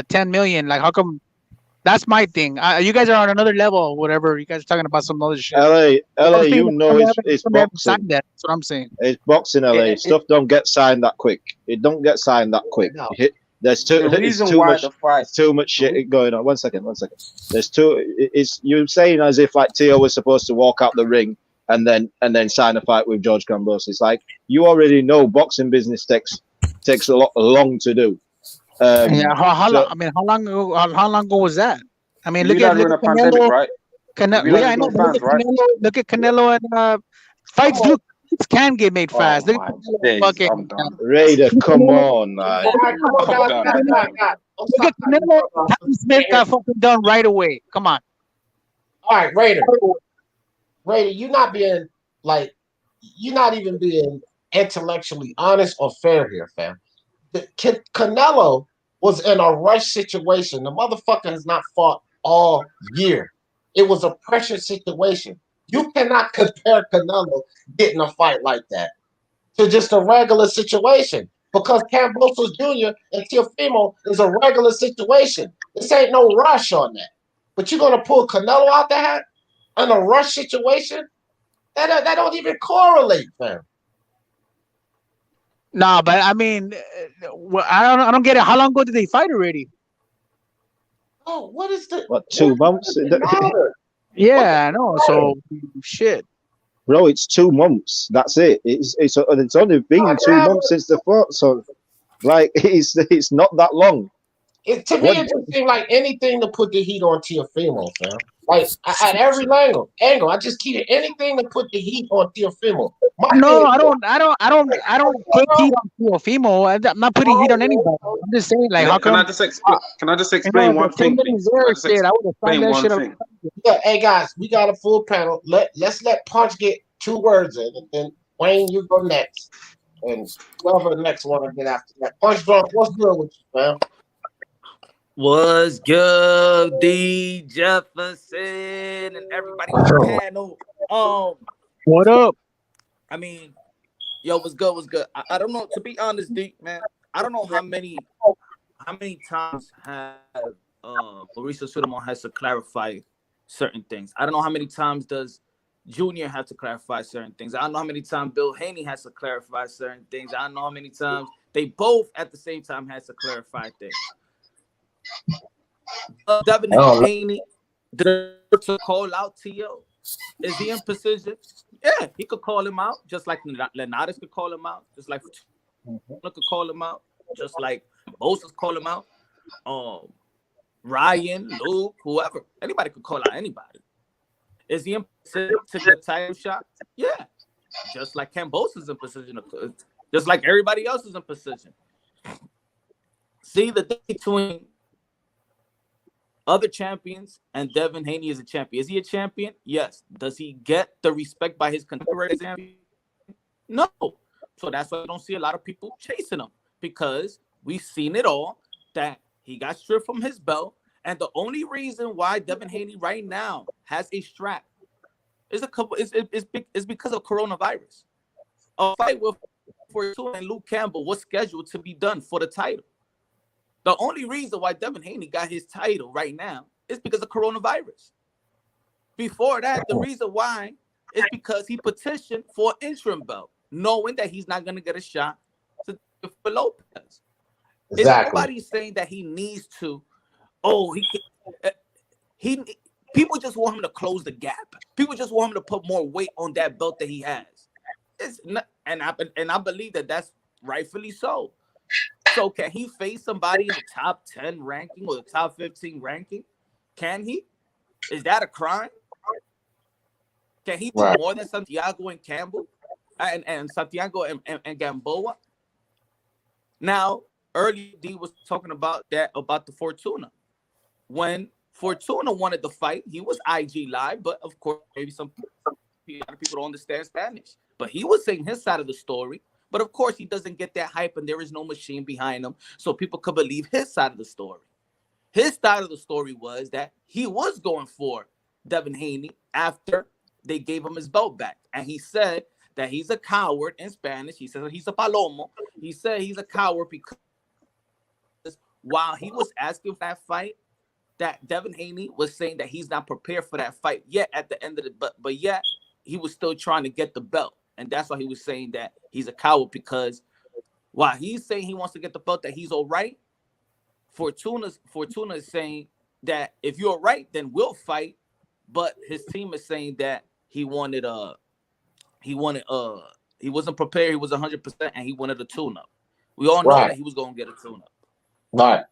10 million, like how come? That's my thing. You guys are on another level, whatever. You guys are talking about some other shit. LA, I'm saying you know it's some haven't boxing. signed that. That's what I'm saying. It's boxing, LA. Stuff don't get signed that quick. It don't get signed that quick. No. There's The it's reason too why much. the fight. It's too much shit going on. One second. There's too. It's you're saying as if like Teo was supposed to walk out the ring and then sign a fight with George Kambosos. It's like you already know boxing business takes a lot long to do. Yeah, how so- long? I mean, how long ago was that? I mean, You look realize we're in a at pandemic, Canelo. right? You Yeah, realize I there's know. no But fans, right? Look at Canelo and fights can get made fast. Look my at Canelo days, fucking. I'm done. Raider, come on, man. All right, come on, I'm guys. done. Guys. Look at Canelo. Tommy Smith got fucking done right away. Come on. All right, Raider, you're not being like, you're not even being intellectually honest or fair here, fam. Canelo was in a rush situation. The motherfucker has not fought all year. It was a pressure situation. You cannot compare Canelo getting a fight like that to just a regular situation because Kambosos Jr. and Teofimo is a regular situation. This ain't no rush on that. But you're gonna pull Canelo out the hat in a rush situation? That don't even correlate, fam. Nah, but I mean, I don't get it. How long ago did they fight already? Oh, what is the What 2 months? does it matter? Yeah, I know. So shit. Bro, it's 2 months. That's it. It's only been 2 months since the fought. So, like, it's not that long. To me, it just seemed like anything to put the heat on Teofimo, fam. Like at every angle, I just keep it anything to put the heat on Teofimo. No, I don't put heat on Teofimo. I'm not putting heat on anybody. I'm just saying, like, how Can come? I just explain one the thing, 10 please? million Can I there, just shit, I would have explain signed that one shit. thing? Yeah, hey guys, we got a full panel. Let's let Punch get 2 words in, and then Wayne, you go next, and whoever the next one will get after that. Punch drunk, what's good with you, fam? What's good, D Jefferson and everybody on the panel? What up? I mean, yo, what's good? What's good? I don't know. To be honest, D, man, I don't know how many times have Mauricio Sulaimon has to clarify certain things. I don't know how many times does Junior have to clarify certain things. I don't know how many times Bill Haney has to clarify certain things. I don't know how many times they both at the same time has to clarify things. Devin Haney to call out Tio. Is he in position? Yeah, he could call him out, just like Lenares could call him out, just like could call him out, just like Moses call him out. Ryan, Luke, whoever, anybody could call out anybody. Is he in position to get a title shot? Yeah, just like Kambosos is in position, just like everybody else is in position. See the thing between other champions and Devin Haney is a champion. Is he a champion? Yes. Does he get the respect by his contemporaries? No. So that's why I don't see a lot of people chasing him, because we've seen it all, that he got stripped from his belt. And the only reason why Devin Haney right now has a strap is because of coronavirus. A fight with Fortuna and Luke Campbell was scheduled to be done for the title. The only reason why Devin Haney got his title right now is because of coronavirus. Before that, the reason why is because he petitioned for an interim belt, knowing that he's not going to get a shot to Lopez. Exactly. Is nobody saying that he needs to oh, he people just want him to close the gap. People just want him to put more weight on that belt that he has. It's not, and I believe that that's rightfully so. So can he face somebody in the top 10 ranking or the top 15 ranking? Can he? Is that a crime? Can he do more than Santiago and Campbell and Santiago and Gamboa? Now, earlier D was talking about the Fortuna. When Fortuna wanted the fight, he was IG live, but of course, maybe a lot of people don't understand Spanish. But he was saying his side of the story. But of course, he doesn't get that hype, and there is no machine behind him, so people could believe his side of the story. His side of the story was that he was going for Devin Haney after they gave him his belt back. And he said that he's a coward in Spanish. He said he's a palomo. He said he's a coward because while he was asking for that fight, that Devin Haney was saying that he's not prepared for that fight yet at the end of the but yet he was still trying to get the belt. And that's why he was saying that he's a coward, because while he's saying he wants to get the belt, that he's all right, Fortuna is saying that if you're all right, then we'll fight. But his team is saying that he wasn't prepared, he was 100%, and he wanted a tune-up. We all know that he was going to get a tune-up. Right.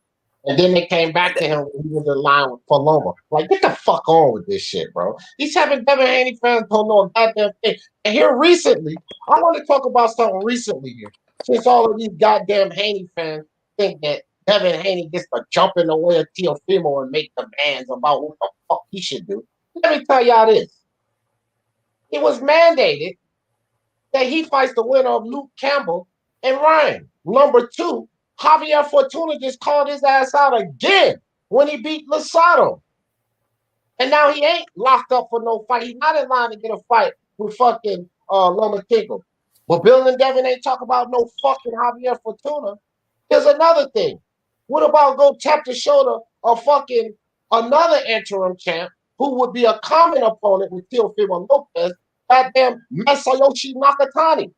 And then they came back to him when he was in line with Paloma. Like, get the fuck on with this shit, bro. These having Devin Haney fans don't know a goddamn thing. And here recently, I want to talk about something recently here. Since all of these goddamn Haney fans think that Devin Haney gets to jump in the way of Teofimo and make demands about what the fuck he should do. Let me tell y'all this. It was mandated that he fights the winner of Luke Campbell and Ryan. Number 2, Javier Fortuna just called his ass out again when he beat Losado. And now he ain't locked up for no fight. He's not in line to get a fight with fucking Lomachenko. But Bill and Devin ain't talk about no fucking Javier Fortuna. Here's another thing. What about go tap the shoulder of fucking another interim champ who would be a common opponent with Teofimo Lopez, goddamn Masayoshi Nakatani?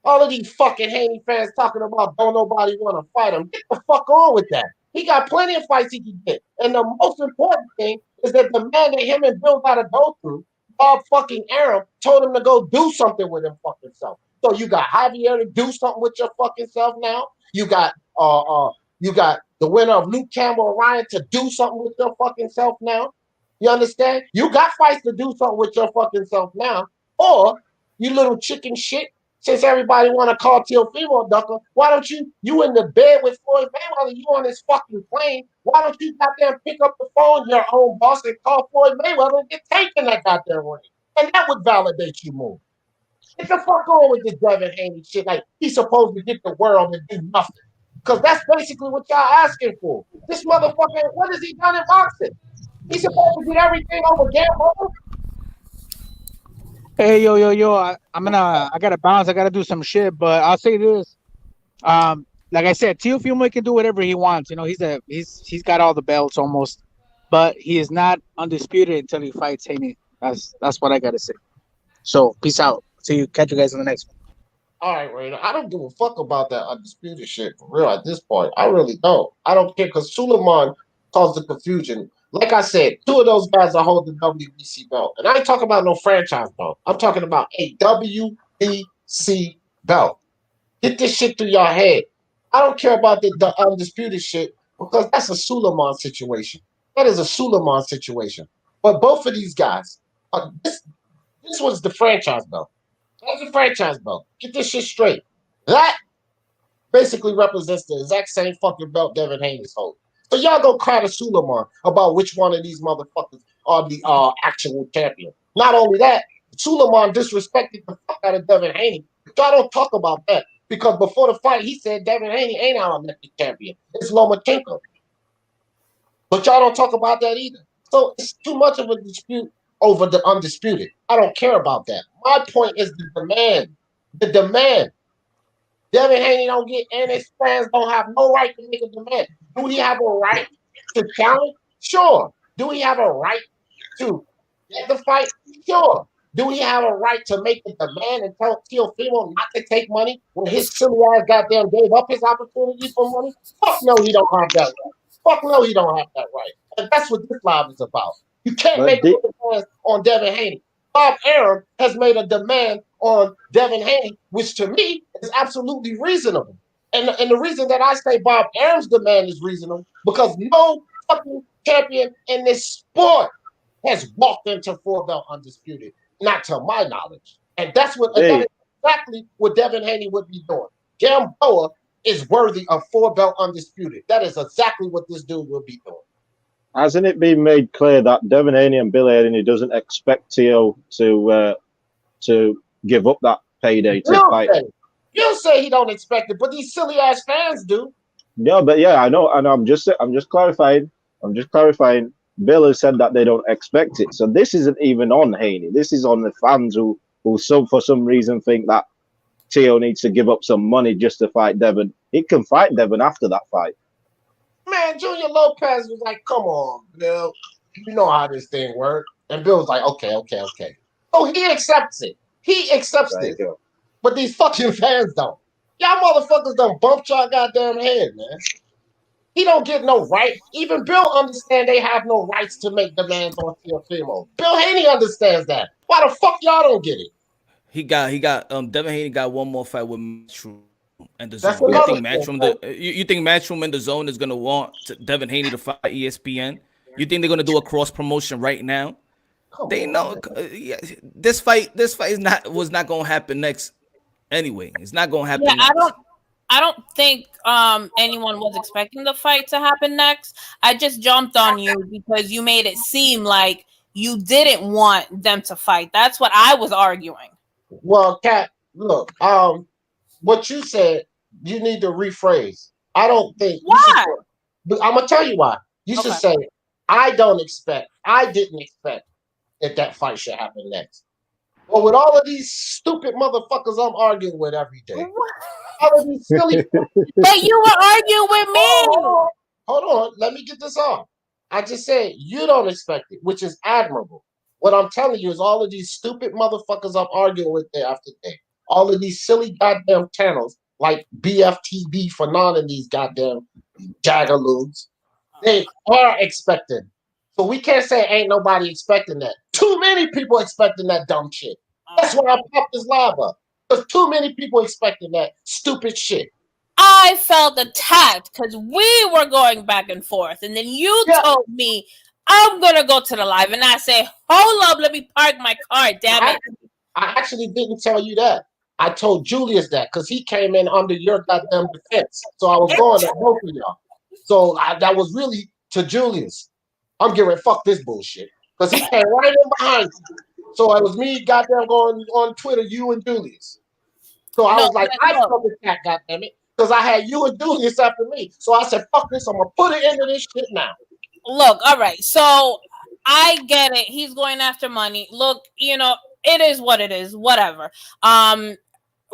All of these fucking Haney fans talking about don't nobody want to fight him. Get the fuck on with that. He got plenty of fights he can get. And the most important thing is that the man that him and Bill got to go through, Bob fucking Arum, told him to go do something with him fucking self. So you got Javier to do something with your fucking self now. You got the winner of Luke Campbell and Ryan to do something with your fucking self now. You understand? You got fights to do something with your fucking self now. Or you little chicken shit. Since everybody want to call Teofimo a ducker, why don't you in the bed with Floyd Mayweather, you on this fucking plane, why don't you goddamn pick up the phone, your own boss, and call Floyd Mayweather and get taken that goddamn ring? And that would validate you more. Get the fuck on with this Devin Haney shit. Like, he's supposed to get the world and do nothing. Because that's basically what y'all asking for. This motherfucker, what has he done in boxing? He's supposed to get everything over Gamboa. Hey, yo, I gotta bounce. I gotta do some shit, but I'll say this. Like I said, Teofimo can do whatever he wants. You know, he's got all the belts almost, but he is not undisputed until he fights Haney. That's what I gotta say. So peace out. Catch you guys on the next one. All right, Rainer. I don't give a fuck about that undisputed shit for real at this point. I really don't. I don't care because Suleiman caused the confusion. Like I said, 2 of those guys are holding the WBC belt. And I ain't talking about no franchise belt. I'm talking about a WBC belt. Get this shit through your head. I don't care about the undisputed shit because that's a Suleiman situation. That is a Suleiman situation. But both of these guys, this was the franchise belt. That's a franchise belt. Get this shit straight. That basically represents the exact same fucking belt Devin Haney's holding. So y'all go cry to Suleiman about which one of these motherfuckers are the actual champion. Not only that, Suleiman disrespected the fuck out of Devin Haney. But y'all don't talk about that because before the fight, he said Devin Haney ain't our elected champion. It's Lomachenko. But y'all don't talk about that either. So it's too much of a dispute over the undisputed. I don't care about that. My point is the demand. The demand. Devin Haney don't get, and his fans don't have no right to make a demand. Do he have a right to challenge? Sure. Do he have a right to get the fight? Sure. Do he have a right to make a demand and tell Teofimo not to take money when his silly ass goddamn gave up his opportunity for money? Fuck no, he don't have that right. Fuck no, he don't have that right. And that's what this live is about. You can't But make a demand on Devin Haney. Bob Arum has made a demand on Devin Haney, which to me is absolutely reasonable. And the reason that I say Bob Arum's demand is reasonable because no fucking champion in this sport has walked into 4-belt undisputed, not to my knowledge. And that's that is exactly what Devin Haney would be doing. Gamboa is worthy of 4-belt undisputed. That is exactly what this dude will be doing. Hasn't it been made clear that Devin Haney and Bill Haney doesn't expect Teo to give up that payday to fight? You'll say he don't expect it, but these silly ass fans do. No, but yeah, I know, and I'm just clarifying. I'm just clarifying. Bill has said that they don't expect it, so this isn't even on Haney. This is on the fans who for some reason think that Teo needs to give up some money just to fight Devin. He can fight Devin after that fight. Man, Junior Lopez was like, "Come on, Bill, you know how this thing works." And Bill was like, "Okay." So he accepts it. He accepts this. But these fucking fans don't. Y'all motherfuckers done bumped y'all goddamn head, man. He don't get no right. Even Bill understand they have no rights to make demands on Teofimo. Bill Haney understands that. Why the fuck y'all don't get it? He got Devin Haney got one more fight with Matchroom and the That's Zone. You another think you think Matchroom and the Zone is gonna want Devin Haney to fight ESPN? You think they're gonna do a cross promotion right now? They know this fight was not gonna happen next anyway. It's not gonna happen. Yeah, I don't think anyone was expecting the fight to happen next. I just jumped on you because you made it seem like you didn't want them to fight. That's what I was arguing. Well, Kat, look, what you said, you need to rephrase. I don't think. Why? I'm gonna tell you why. You should say, I didn't expect that fight should happen next. Well, with all of these stupid motherfuckers I'm arguing with every day. All of these silly. But you were arguing with me. Hold on, let me get this off. I just said you don't expect it, which is admirable. What I'm telling you is all of these stupid motherfuckers I'm arguing with day after day. All of these silly goddamn channels like BFTV for none of these goddamn jagaloons. They are expecting. So we can't say ain't nobody expecting that. Too many people expecting that dumb shit. That's why I popped this live up. There's too many people expecting that stupid shit. I felt attacked because we were going back and forth. And then you told me I'm going to go to the live. And I say, hold up, let me park my car, damn it. I actually didn't tell you that. I told Julius that because he came in under your goddamn defense. So I was going at both of y'all. So that was really to Julius. I'm getting ready to fuck this bullshit. Because he came right in behind you. So it was me goddamn going on Twitter, you and Julius. So I was like, I felt attack, goddammit. Because I had you and Julius after me. So I said, fuck this, I'm going to put it into this shit now. Look, all right. So I get it. He's going after money. Look, it is what it is. Whatever.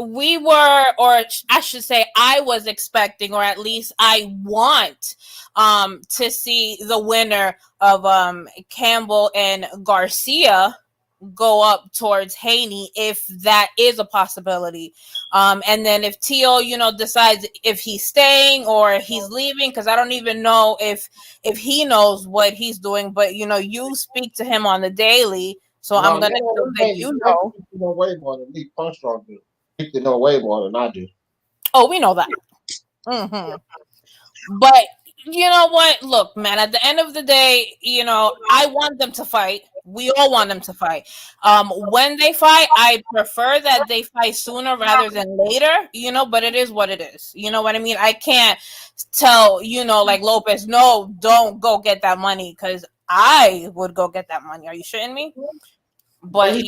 We were, or I should say, I was expecting, or at least I want to see the winner of Campbell and Garcia go up towards Haney if that is a possibility. And then if Teo, decides if he's staying or he's leaving, because I don't even know if he knows what he's doing, but you speak to him on the daily, so I'm gonna assume that you know. You know way more than me, Punch Strong do. You know way more than I do. Oh, we know that. Mm-hmm. But you know what? Look, man, at the end of the day, I want them to fight. We all want them to fight. When they fight, I prefer that they fight sooner rather than later, but it is what it is. You know what I mean? I can't tell, like Lopez, no, don't go get that money, because I would go get that money. Are you shitting me? But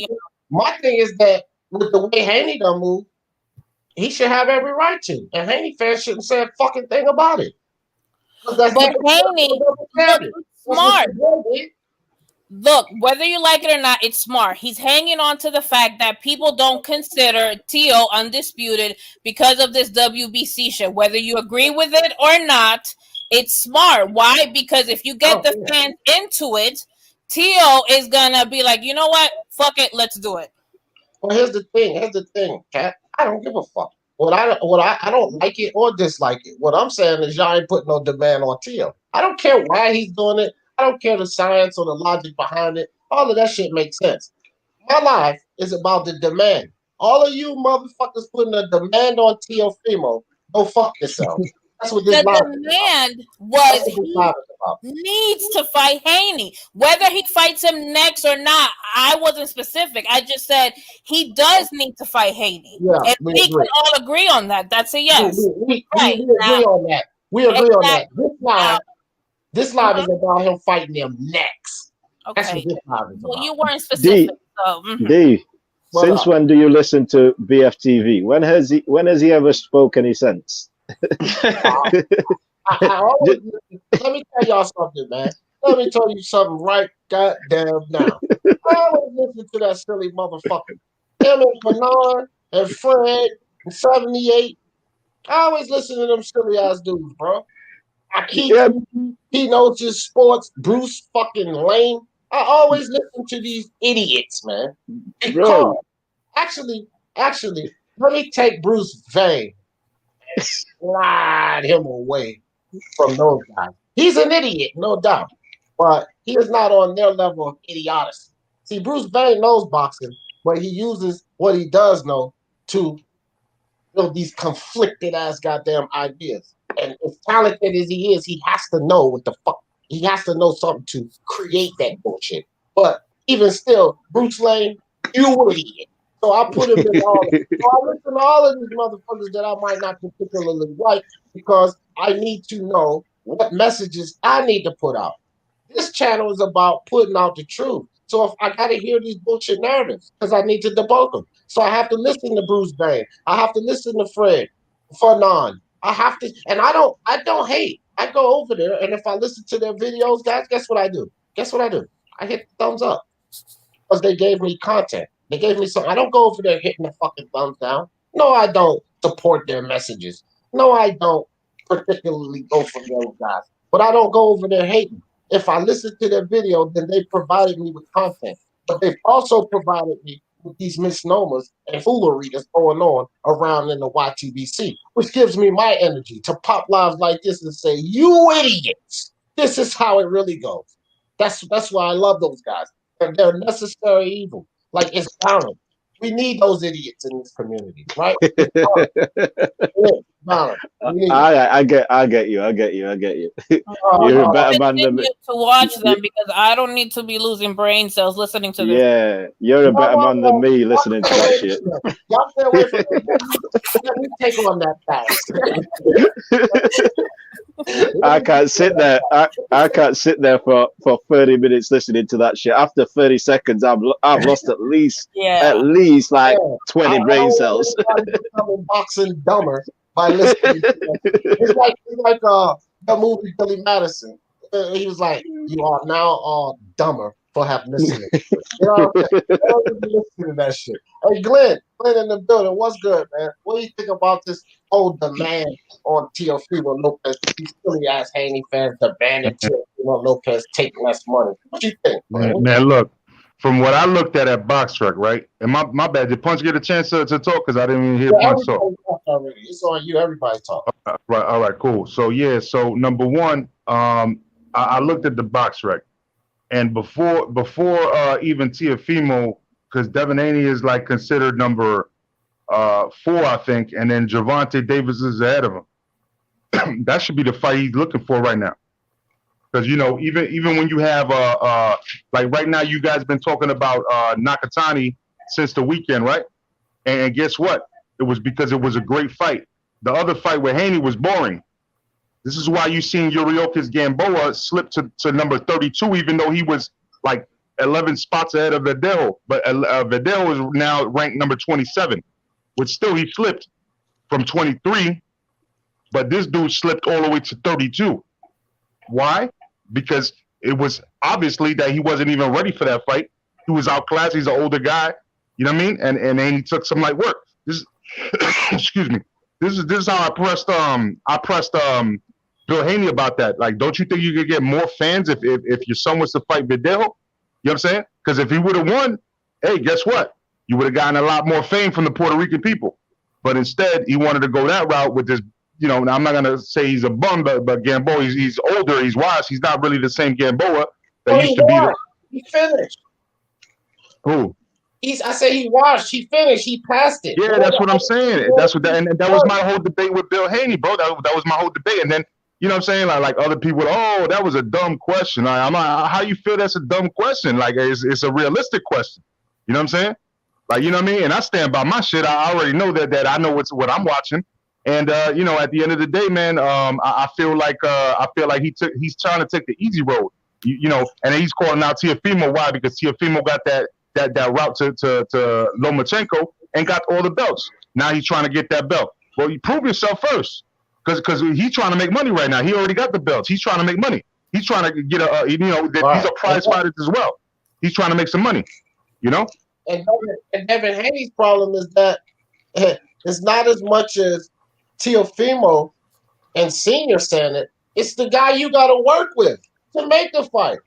my thing is that with the way Haney done move, he should have every right to. And Haney fans shouldn't say a fucking thing about it. But Haney, smart. Look, whether you like it or not, it's smart. He's hanging on to the fact that people don't consider Teo undisputed because of this WBC shit. Whether you agree with it or not, it's smart. Why? Because if you get the fans into it, Teo is gonna be like, you know what? Fuck it, let's do it. Well, here's the thing, Kat. I don't give a fuck. I don't like it or dislike it. What I'm saying is y'all ain't putting no demand on Tio. I don't care why he's doing it. I don't care the science or the logic behind it. All of that shit makes sense. My life is about the demand. All of you motherfuckers putting a demand on Teofimo, go fuck yourself. That's what this The live is demand about. was That's what this he live is about. needs to fight Haney. Whether he fights him next or not, I wasn't specific. I just said he does need to fight Haney. Yeah, and we we agree. can all agree on that. That's a yes. We Right. agree on that. We agree on that. Exactly. This live is about him fighting them next. That's Okay. what this live is Well, about. you weren't specific. So, D, What since up? when do you listen to BFTV? When has he ever spoke any sense? I always let me tell y'all something, man. Let me tell you something right goddamn now. I always listen to that silly motherfucker. Him and Bernard and Fred and 78. I always listen to them silly ass dudes, bro. I keep he knows his sports, Bruce fucking Lane. I always listen to these idiots, man. Because Bro. actually, let me take Bruce Vane and slide him away from those guys. He's an idiot, no doubt, but he is not on their level of idiocy. See, Bruce Vane knows boxing, but he uses what he does know to build these conflicted ass goddamn ideas. And as talented as he is, he has to know what the fuck. He has to know something to create that bullshit. But even still, Bruce Lane, you an idiot. So I put him in all. So I listen to all of these motherfuckers that I might not particularly like because I need to know what messages I need to put out. This channel is about putting out the truth. So if I gotta hear these bullshit narratives, because I need to debunk them. So I have to listen to Bruce Banner. I have to listen to Fred, Fanon. I have to, and I don't hate. I go over there, and if I listen to their videos, guys, guess what I do? Guess what I do? I hit the thumbs up because they gave me content. They gave me something. I don't go over there hitting the fucking thumbs down. No, I don't support their messages. No, I don't particularly go for those guys. But I don't go over there hating. If I listen to their video, then they provided me with content. But they've also provided me with these misnomers and foolery that's going on around in the YTBC, which gives me my energy to pop lives like this and say, you idiots, this is how it really goes. That's why I love those guys. They're necessary evil. Like, it's balance. We need those idiots in this community, right? I get you. You're a better man than me. To watch them because I don't need to be losing brain cells listening to this. Yeah, you're a better man than me listening to that shit. Y'all stay away from me. Let me take on that fast. I can't sit there. I can't sit there for 30 minutes listening to that shit. After 30 seconds, I've lost at least like 20 brain cells. Becoming boxing dumber by listening. It's like the movie Billy Madison. He was like, "You are now all dumber for having listened." You know, listening to that shit. Hey, Glenn in the building. What's good, man? What do you think about this whole demand on Teofimo Lopez? These silly ass Haney fans demanding Teofimo Lopez take less money. What do you think, man? Man, look, from what I looked at Box Truck, right? And my bad. Did Punch get a chance to talk? Because I didn't even hear Punch talk. Already. It's on you. Everybody talk. Right. All right. Cool. So yeah. So number one, I looked at the Box Rec, and before even Teofimo, because Devin Haney is like considered number 4, I think, and then Gervonta Davis is ahead of him. That should be the fight he's looking for right now. Because even when you have like right now, you guys been talking about Nakatani since the weekend, right? And guess what? It was because it was a great fight. The other fight with Haney was boring. This is why you seen Yuriokis Gamboa slip to number 32, even though he was like 11 spots ahead of Verdejo. But Verdejo is now ranked number 27, which still he slipped from 23. But this dude slipped all the way to 32. Why? Because it was obviously that he wasn't even ready for that fight. He was outclassed. He's an older guy. You know what I mean? And then he took some light work. This excuse me. This is how I pressed Bill Haney about that. Like, don't you think you could get more fans if your son was to fight Verdejo? You know what I'm saying? Because if he would have won, hey, guess what? You would have gotten a lot more fame from the Puerto Rican people. But instead, he wanted to go that route with this. Now I'm not gonna say he's a bum, but Gamboa, he's older, he's washed. He's not really the same Gamboa that used to be. He finished. Who? I say he washed. He finished. He passed it. Yeah, that's what I'm saying. That's what and that was my whole debate with Bill Haney, bro. That was my whole debate. And then what I'm saying, like other people, oh, that was a dumb question. I'm like, how you feel that's a dumb question? Like it's a realistic question. You know what I'm saying? Like, you know what I mean? And I stand by my shit. I already know that I know what I'm watching. And at the end of the day, man, I feel like he's trying to take the easy road. And he's calling out Teofimo. Why? Because Teofimo got that route to Lomachenko and got all the belts. Now he's trying to get that belt. Well, you prove yourself first, because he's trying to make money right now. He already got the belts. He's trying to make money. He's trying to get these are prize fighters as well. He's trying to make some money, And Devin Haney's problem is that it's not as much as Teofimo and Senior saying it. It's the guy you got to work with to make the fight.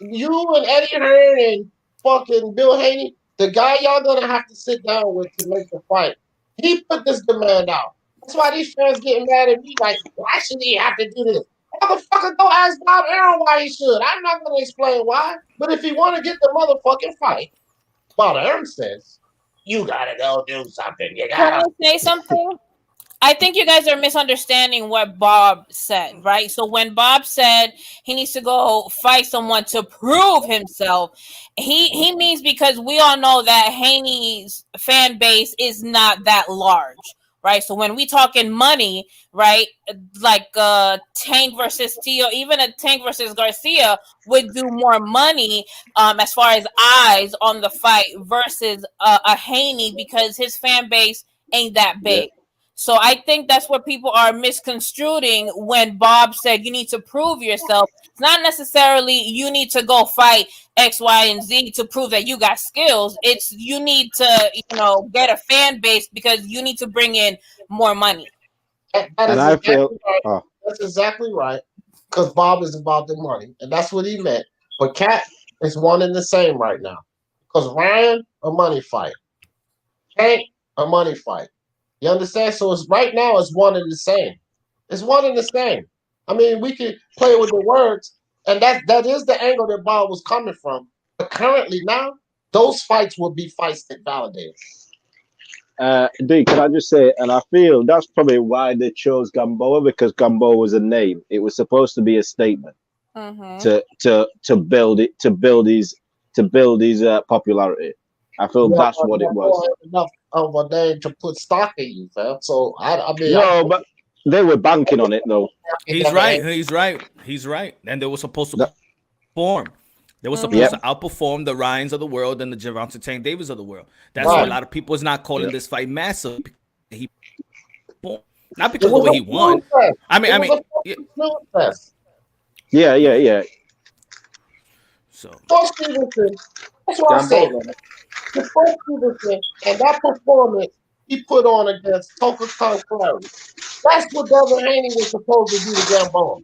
You and Eddie Hearn and fucking Bill Haney, the guy y'all gonna have to sit down with to make the fight. He put this demand out. That's why these fans getting mad at me. Like, why should he have to do this? Motherfucker, go ask Bob Arum why he should. I'm not gonna explain why. But if he want to get the motherfucking fight, Bob Arum says, you gotta go do something. Can I say something? I think you guys are misunderstanding what Bob said, right? So when Bob said he needs to go fight someone to prove himself, he means because we all know that Haney's fan base is not that large, right? So when we talking money, right, like Tank versus Tio, even a Tank versus Garcia would do more money as far as eyes on the fight versus a Haney, because his fan base ain't that big. Yeah. So I think that's what people are misconstruing when Bob said you need to prove yourself. It's not necessarily you need to go fight X, Y, and Z to prove that you got skills. It's you need to, get a fan base because you need to bring in more money. That's exactly right. Because Bob is about the money, and that's what he meant. But Cat is one and the same right now. Because Ryan, a money fight. Hank, a money fight. You understand? So it's right now it's one and the same. It's one and the same. I mean, we could play with the words, and that is the angle that Bob was coming from. But currently now, those fights will be fights that validate. D, can I just say, and I feel that's probably why they chose Gamboa, because Gamboa was a name. It was supposed to be a statement to build his popularity. I feel that's what it was. Enough of a name to put stock in you, fam. So I mean, but they were banking on it though. He's right. And they were supposed to perform. They were supposed to outperform the Ryans of the world and the Gervonta Tank Davis of the world. That's why a lot of people is not calling this fight massive. Not because of the way he won. Yeah. So that's what I'm saying. The first Stevenson and that performance he put on against Toka Clarity. That's what Devin Haney was supposed to do to Gamboa.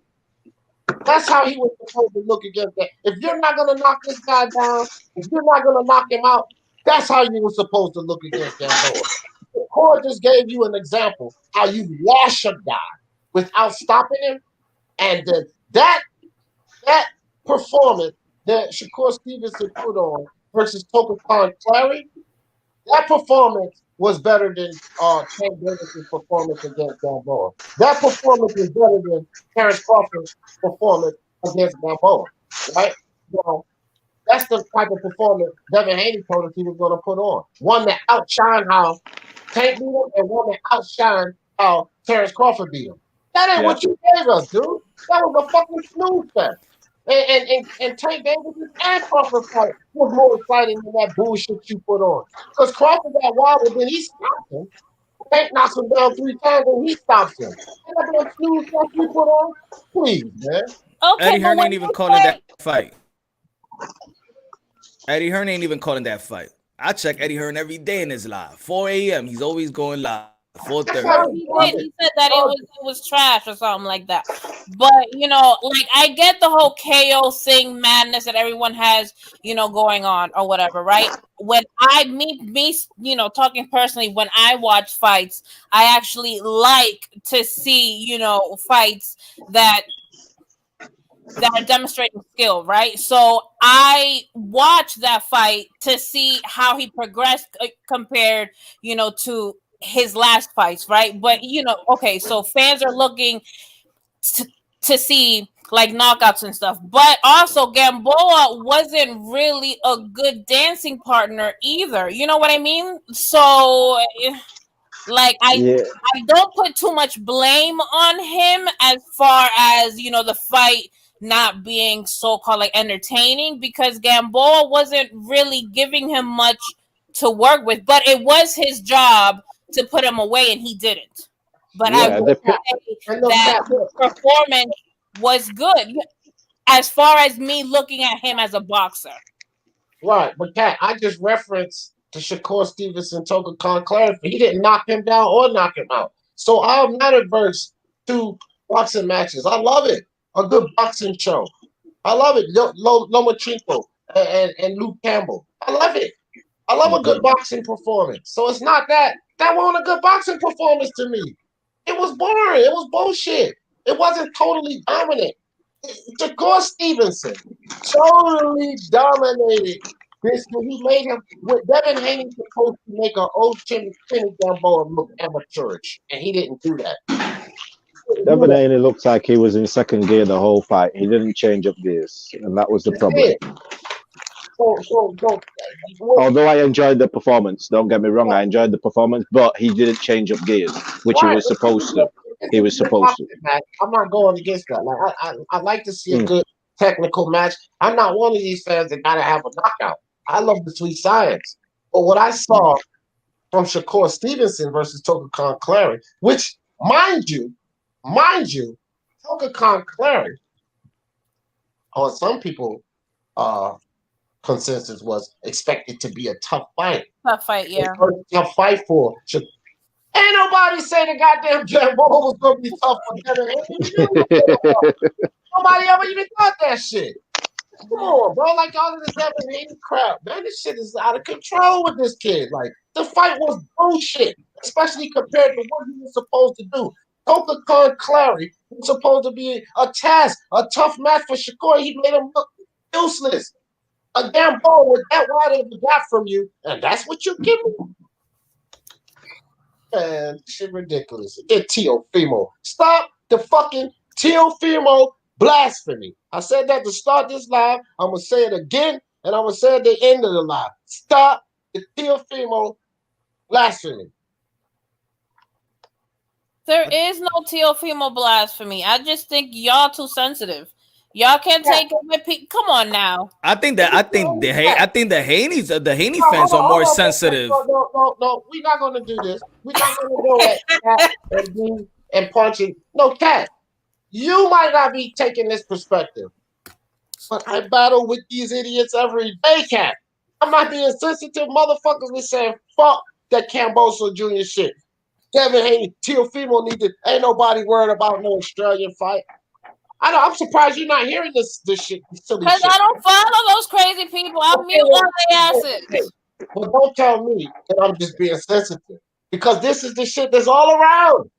That's how he was supposed to look against that. If you're not going to knock this guy down, if you're not going to knock him out, that's how you were supposed to look against Gamboa. The court just gave you an example how you wash a guy without stopping him, and that performance that Shakur Stevenson put on versus Toka Clarity, that performance was better than Tank Davis' performance against Gamboa. That performance was better than Terrence Crawford's performance against Gamboa, right? So that's the type of performance Devin Haney told us he was going to put on. One that outshined how Tank beat him, and one that outshined how Terrence Crawford beat him. That ain't what you gave us, dude. That was a fucking snooze fest. And Tank Davis and Crawford fight was more exciting than that bullshit you put on. Because Crawford got wilder, then he stopped him. Tank knocks him down 3 times, and he stops him. And that snooze fest you put on? Please, man. Okay, Eddie Hearn ain't even calling that fight. Eddie Hearn ain't even calling that fight. I check Eddie Hearn every day in his live. 4 a.m. He's always going live. Full third. No, he did. He said that it was trash or something like that. But like I get the whole KO thing, madness that everyone has, going on or whatever, right? When me, talking personally, when I watch fights, I actually like to see, fights that are demonstrating skill, right? So I watched that fight to see how he progressed compared, to his last fights, right? But okay, so fans are looking to see like knockouts and stuff, but also Gamboa wasn't really a good dancing partner either. You know what I mean? So like I don't put too much blame on him as far as the fight not being so-called like entertaining, because Gamboa wasn't really giving him much to work with, but it was his job to put him away and he didn't. But I would say that his performance was good as far as me looking at him as a boxer. Right, but Kat, I just referenced to Shakur Stevenson, Toka Khan Clarify. He didn't knock him down or knock him out. So I'm not adverse to boxing matches. I love it. A good boxing show. I love it. Lomachenko and Luke Campbell. I love it. I love a good boxing performance. So it's not that wasn't a good boxing performance to me. It was boring. It was bullshit. It wasn't totally dominant. Shakur Stevenson totally dominated this. He made him with Devin Haney supposed to make an old Kenny Gamboa look amateurish, and he didn't do that. Devin Haney looked like he was in second gear the whole fight. He didn't change up gears, and that was the problem. Although I enjoyed the performance, don't get me wrong, I enjoyed the performance, but he didn't change up gears, which he was supposed to. He was supposed to. I'm not going against that. Like I like to see a good technical match. I'm not one of these fans that gotta have a knockout. I love the sweet science. But what I saw from Shakur Stevenson versus Toka Khan Clary, which mind you, Toka Khan Clary, or some people consensus was expected to be a tough fight. Tough fight, yeah. Tough fight for Shakur. Ain't nobody say the goddamn Gamboa was gonna be tough for Devin Haney. Nobody ever even thought that shit. Come on, bro. Like all of this Devin Haney crap, man. This shit is out of control with this kid. Like the fight was bullshit, especially compared to what he was supposed to do. Toka Khan Clary was supposed to be a task, a tough match for Shakur. He made him look useless. A Gamboa with that wide of a gap from you, and that's what you give me. Man, shit ridiculous. Get Teofimo. Stop the fucking Teofimo blasphemy. I said that to start this live. I'm going to say it again, and I'm going to say it at the end of the live. Stop the Teofimo blasphemy. There is no Teofimo blasphemy. I just think y'all too sensitive. Y'all can't take it with people. Come on now. I think the Haney fans are more sensitive. No. We're not gonna do this. We're not gonna go at Cat and punching. No, Cat. You might not be taking this perspective, but I battle with these idiots every day, Cat. I'm not being sensitive. Motherfuckers be saying fuck that Camboso Jr. shit. Devin Haney, Teofimo need to. Ain't nobody worried about no Australian fight. I know. I'm surprised you're not hearing this shit. Because I don't follow those crazy people. I'll mute all their asses. Well, don't tell me that I'm just being sensitive. Because this is the shit that's all around.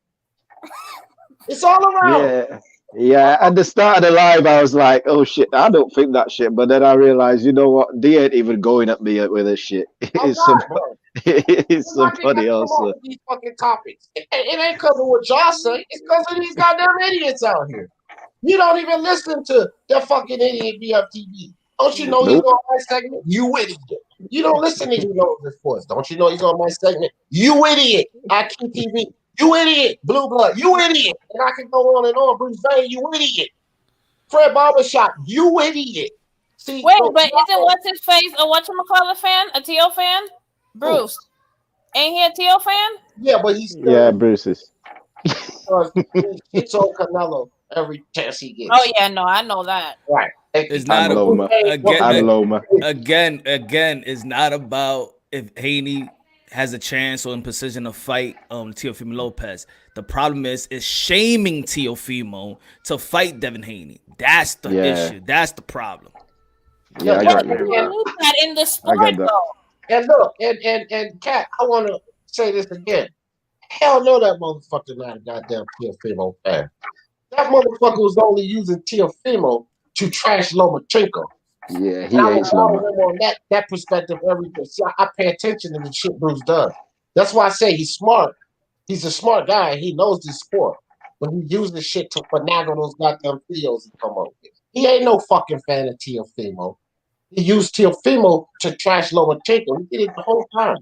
It's all around. Yeah. At the start of the live, I was like, "Oh shit, I don't think that shit." But then I realized, you know what? They ain't even going at me with this shit. It's somebody else. These fucking topics. It ain't because of what y'all say. It's because of these goddamn idiots out here. You don't even listen to that fucking idiot BFTV. Don't you know he's on my segment? You idiot. You don't listen to He Knows His Sports. Don't you know he's on my segment? You idiot. IQTV. You idiot. Blue Blood. You idiot. And I can go on and on. Bruce Wayne. You idiot. Fred Barbershop. You idiot. See, wait, but isn't what's his face a whatchamacallit fan? A T.O. fan? Bruce. Ain't he a T.O. fan? Yeah, but he's Bruce is. It's on Canelo every chance he gets. Oh yeah, no, I know that. Right. It's not Loma. again. It's not about if Haney has a chance or in position to fight Teofimo Lopez. The problem is shaming Teofimo to fight Devin Haney. That's the issue. That's the problem. Yeah, I got that in the I sport got that. though. And look, and Kat, I want to say this again. Hell no, that motherfucker not a goddamn Teofimo fan. That motherfucker was only using Teofimo to trash Lomachenko. Yeah, he And I hates was Loma. on that perspective everything. See, I pay attention to the shit Bruce does. That's why I say he's smart. He's a smart guy. He knows this sport. But he uses shit to finagle those goddamn videos he come up with. He ain't no fucking fan of Teofimo. He used Teofimo to trash Lomachenko. He did it the whole time.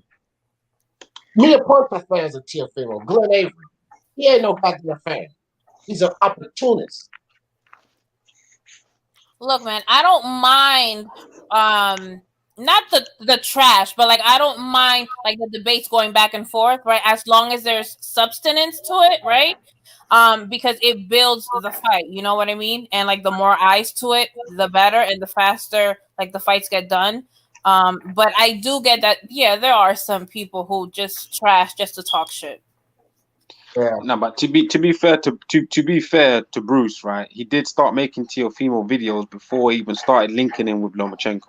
Me and Punch are fans of Teofimo. Glenn Avery. He ain't no goddamn fan. He's an opportunist. Look, man, I don't mind not the trash, but like I don't mind like the debates going back and forth, right? As long as there's substance to it, right? Because it builds the fight, you know what I mean? And like the more eyes to it, the better and the faster like the fights get done. But I do get that, yeah, there are some people who just trash just to talk shit. Yeah. No, but to be fair to Bruce, right? He did start making Teofimo videos before he even started linking in with Lomachenko.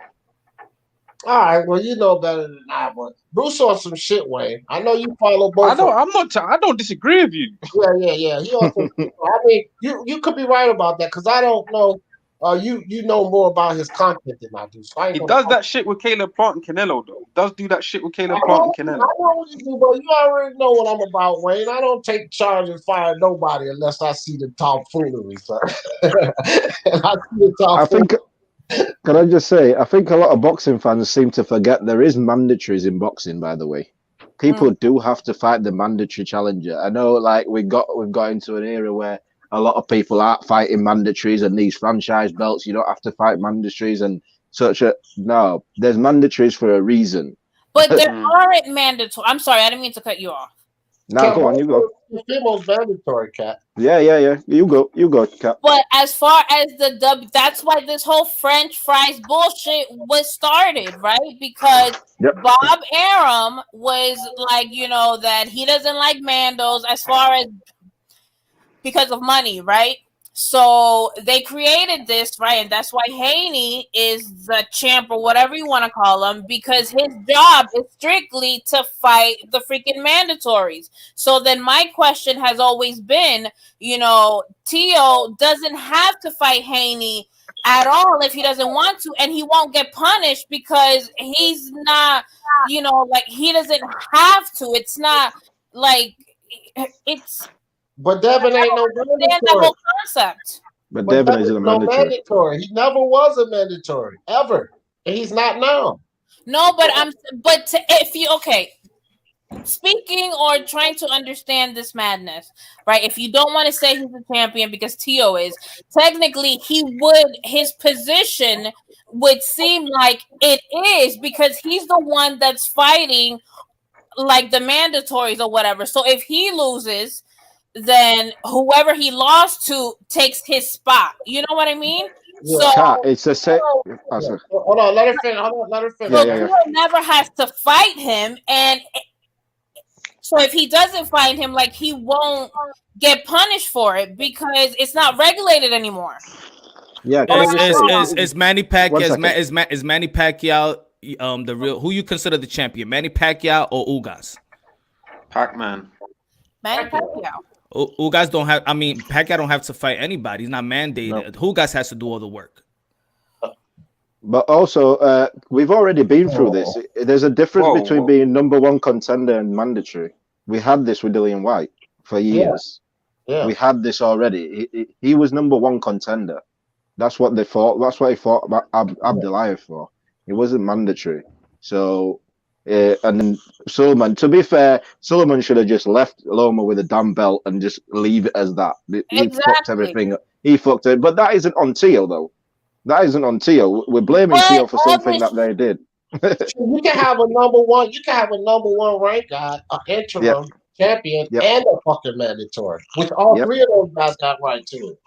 All right, well, you know better than I, but Bruce on some shit, Wayne. I know you follow both. I don't disagree with you. Yeah. He on some shit. I mean, you could be right about that because I don't know. You know more about his content than I do. So He does that shit with Caleb Plant and Canelo, though. He does do that shit with Caleb I Plant and know Canelo. what you do, but you already know what I'm about, Wayne. I don't take charge and fire nobody unless I see the top foolery, sir. And I see the top I think. Can I just say, I think a lot of boxing fans seem to forget there is mandatories in boxing, by the way. People do have to fight the mandatory challenger. I know, like, we've got into an era where a lot of people aren't fighting mandatories and these franchise belts, you don't have to fight mandatories and such a... No, there's mandatories for a reason. But there aren't mandatory. I'm sorry, I didn't mean to cut you off. No, go on, you go. Teofimo's mandatory, Kat. Yeah. You go, Kat. But as far as that's why this whole French fries bullshit was started, right? Because Bob Arum was like, you know, that he doesn't like Mandos as far as because of money, right? So they created this, right? And that's why Haney is the champ or whatever you want to call him, because his job is strictly to fight the freaking mandatories. So then my question has always been, you know, Teo doesn't have to fight Haney at all if he doesn't want to, and he won't get punished because he's not, you know, like he doesn't have to. It's not like it's. But Devin ain't no mandatory. That whole concept. But Devin isn't a mandatory. He never was a mandatory ever, and he's not now. No, but if you speaking or trying to understand this madness, right? If you don't want to say he's a champion because Teo is, technically his position would seem like it is because he's the one that's fighting like the mandatories or whatever. So if he loses, then whoever he lost to takes his spot. You know what I mean? Yeah. So it's a set. Hold on, let her finish. So Teo never has to fight him, and so if he doesn't fight him, like he won't get punished for it because it's not regulated anymore. Yeah, is Manny Pacquiao is Manny Pacquiao the real? Who you consider the champion, Manny Pacquiao or Ugas? Pac-Man. Manny Pacquiao. Ugas don't have. I mean, Pacquiao don't have to fight anybody. He's not mandated. No. Ugas has to do all the work. But also, we've already been through this. There's a difference between being number one contender and mandatory. We had this with Dillian White for years. Yeah. We had this already. He was number one contender. That's what they fought. That's what he fought about Abdulayev for. He wasn't mandatory. So, and then Sullivan, to be fair, Sullivan should have just left Loma with a damn belt and just leave it as that. He fucked everything up. He fucked it. But that isn't on Teo, though. That isn't on Teo. We're blaming Teo for something that they did. You can have a number one. You can have a number one rank guy, an interim champion, and a fucking mandatory. Which all three of those guys got right too.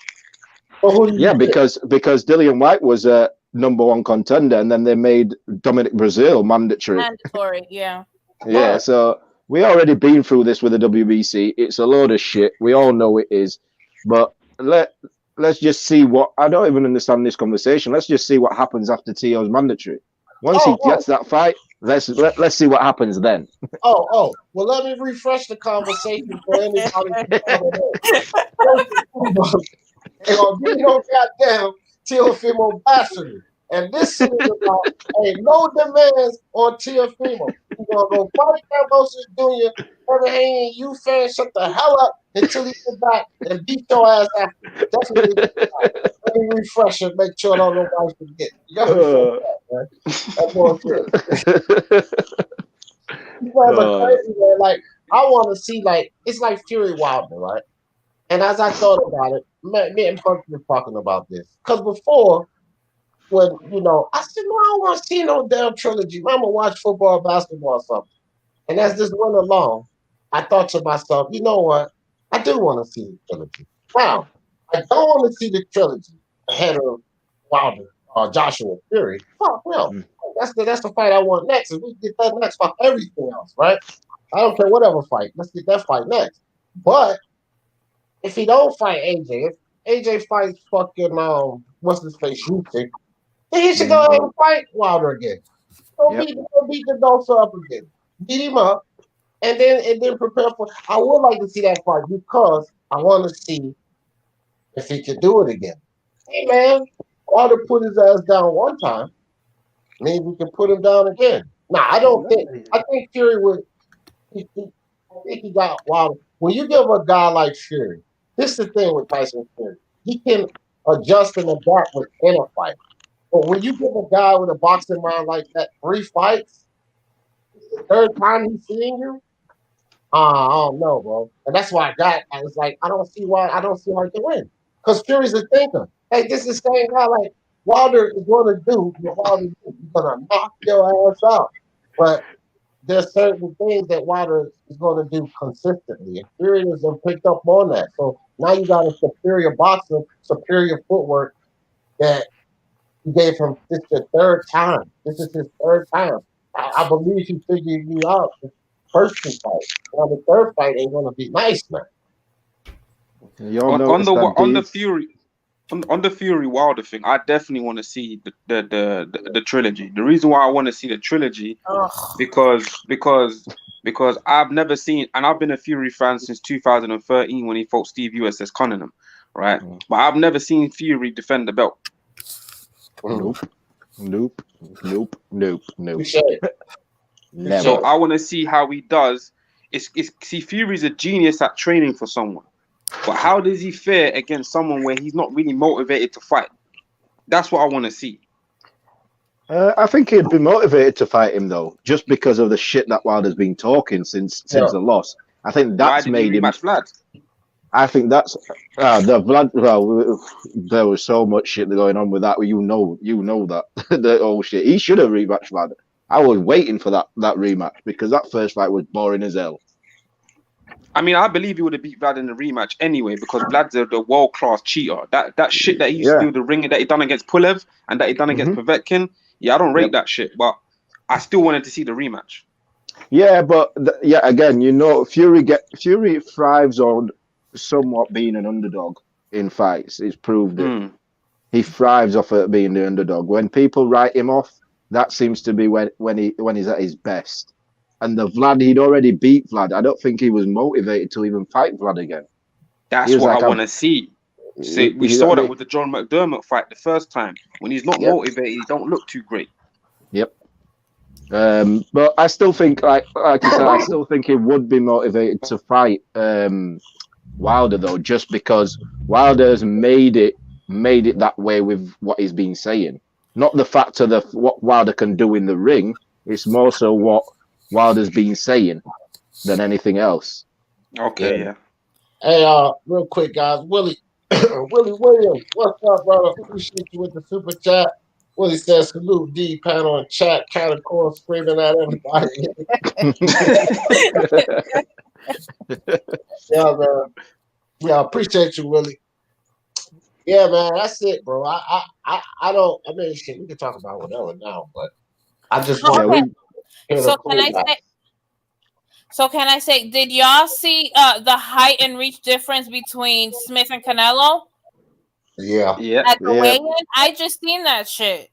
Because Dillian White was a number one contender, and then they made Dominic Brazil mandatory. Mandatory, yeah. Yeah, so we already been through this with the WBC. It's a load of shit. We all know it is. But let's just see what I don't even understand this conversation. Let's just see what happens after Tio's mandatory. Once he gets that fight, let's see what happens then. Well, let me refresh the conversation for anybody. They're gonna give me no goddamn Teofimo blasphemy. And this is about ain't no demands on Teofimo. He's gonna go fight Cambosis Jr. Devin Haney, you fans, shut the hell up until he get back and beat your ass after. That's what he did. Let me refresh it, make sure nobody forget. You gotta that, man. That's bullshit. You guys are crazy, man. Like, I want to see, like, it's like Fury Wilder, right? And as I thought about it, me and Buck were talking about this. Because before, when, I said, no, I don't want to see no damn trilogy. I'm going to watch football, basketball, or something. And as this went along, I thought to myself, you know what? I do want to see the trilogy. Now, I don't want to see the trilogy ahead of Wilder or Joshua Fury. Fuck, no. That's the fight I want next. If we get that next, fuck everything else, right? I don't care whatever fight. Let's get that fight next. But if he don't fight AJ, if AJ fights fucking what's his face, Usyk, then he should go ahead and fight Wilder again. Go beat the Dulce up again. Beat him up, and then prepare for. I would like to see that fight because I want to see if he can do it again. Hey man, Wilder put his ass down one time. Maybe we can put him down again. Nah, I don't think. I think Fury would. I think he got Wilder. When you give a guy like Fury, this is the thing with Tyson Fury. He can adjust and adapt within a fight. But when you give a guy with a boxing mind like that 3 fights, the third time he's seeing you, I don't know, bro. And that's why I was like, I don't see why he can win. Because Fury's a thinker. Hey, this is the same guy like Wilder is going to do what Wilder do. He's going to knock your ass out. But there's certain things that Wilder is going to do consistently. And Fury hasn't picked up on that. So now you got a superior boxer, superior footwork that you gave him. This is the third time. This is his third time. I believe he figured you out the first 2 fights. Now the third fight ain't going to be nice, man. On the Fury Wilder thing, I definitely want to see the trilogy. The reason why I want to see the trilogy because I've never seen, and I've been a Fury fan since 2013 when he fought Steve USS Cunningham, right? But I've never seen Fury defend the belt. Nope. Never. So I want to see how he does. See, Fury's a genius at training for someone. But how does he fare against someone where he's not really motivated to fight? That's what I want to see. I think he'd be motivated to fight him though, just because of the shit that Wilder's been talking since the loss. I think that's made him. Vlad? I think that's the Vlad. Well, there was so much shit going on with that. You know that the old shit. He should have rematched Vlad. I was waiting for that rematch because that first fight was boring as hell. I mean, I believe he would have beat Vlad in the rematch anyway because Vlad's the world-class cheater. That shit that he used to do, the ring that he done against Pulev and that he done against Povetkin, I don't rate that shit, but I still wanted to see the rematch. Yeah, but again, Fury thrives on somewhat being an underdog in fights. He's proved it. He thrives off of being the underdog. When people write him off, that seems to be when he's at his best. And the Vlad, he'd already beat Vlad. I don't think he was motivated to even fight Vlad again. That's what I want to see. See, we saw that with the John McDermott fight the first time. When he's not motivated, he don't look too great. Yep. But I still think, like you said, I still think he would be motivated to fight Wilder though, just because Wilder's made it that way with what he's been saying. Not the fact of what Wilder can do in the ring. It's more so what Wilder's been saying than anything else. Okay, yeah. Hey, real quick, guys. Willie Williams, what's up, brother? Appreciate you with the super chat. Willie says, salute D panel and chat, Catacomb screaming at everybody. Yeah, man. Yeah, appreciate you, Willie. Yeah, man, that's it, bro. I mean, shit, we can talk about whatever now, but I just want So can I say? So can I say, did y'all see the height and reach difference between Smith and Canelo Yeah, Yeah. at the Yeah, weigh-in? I just seen that shit.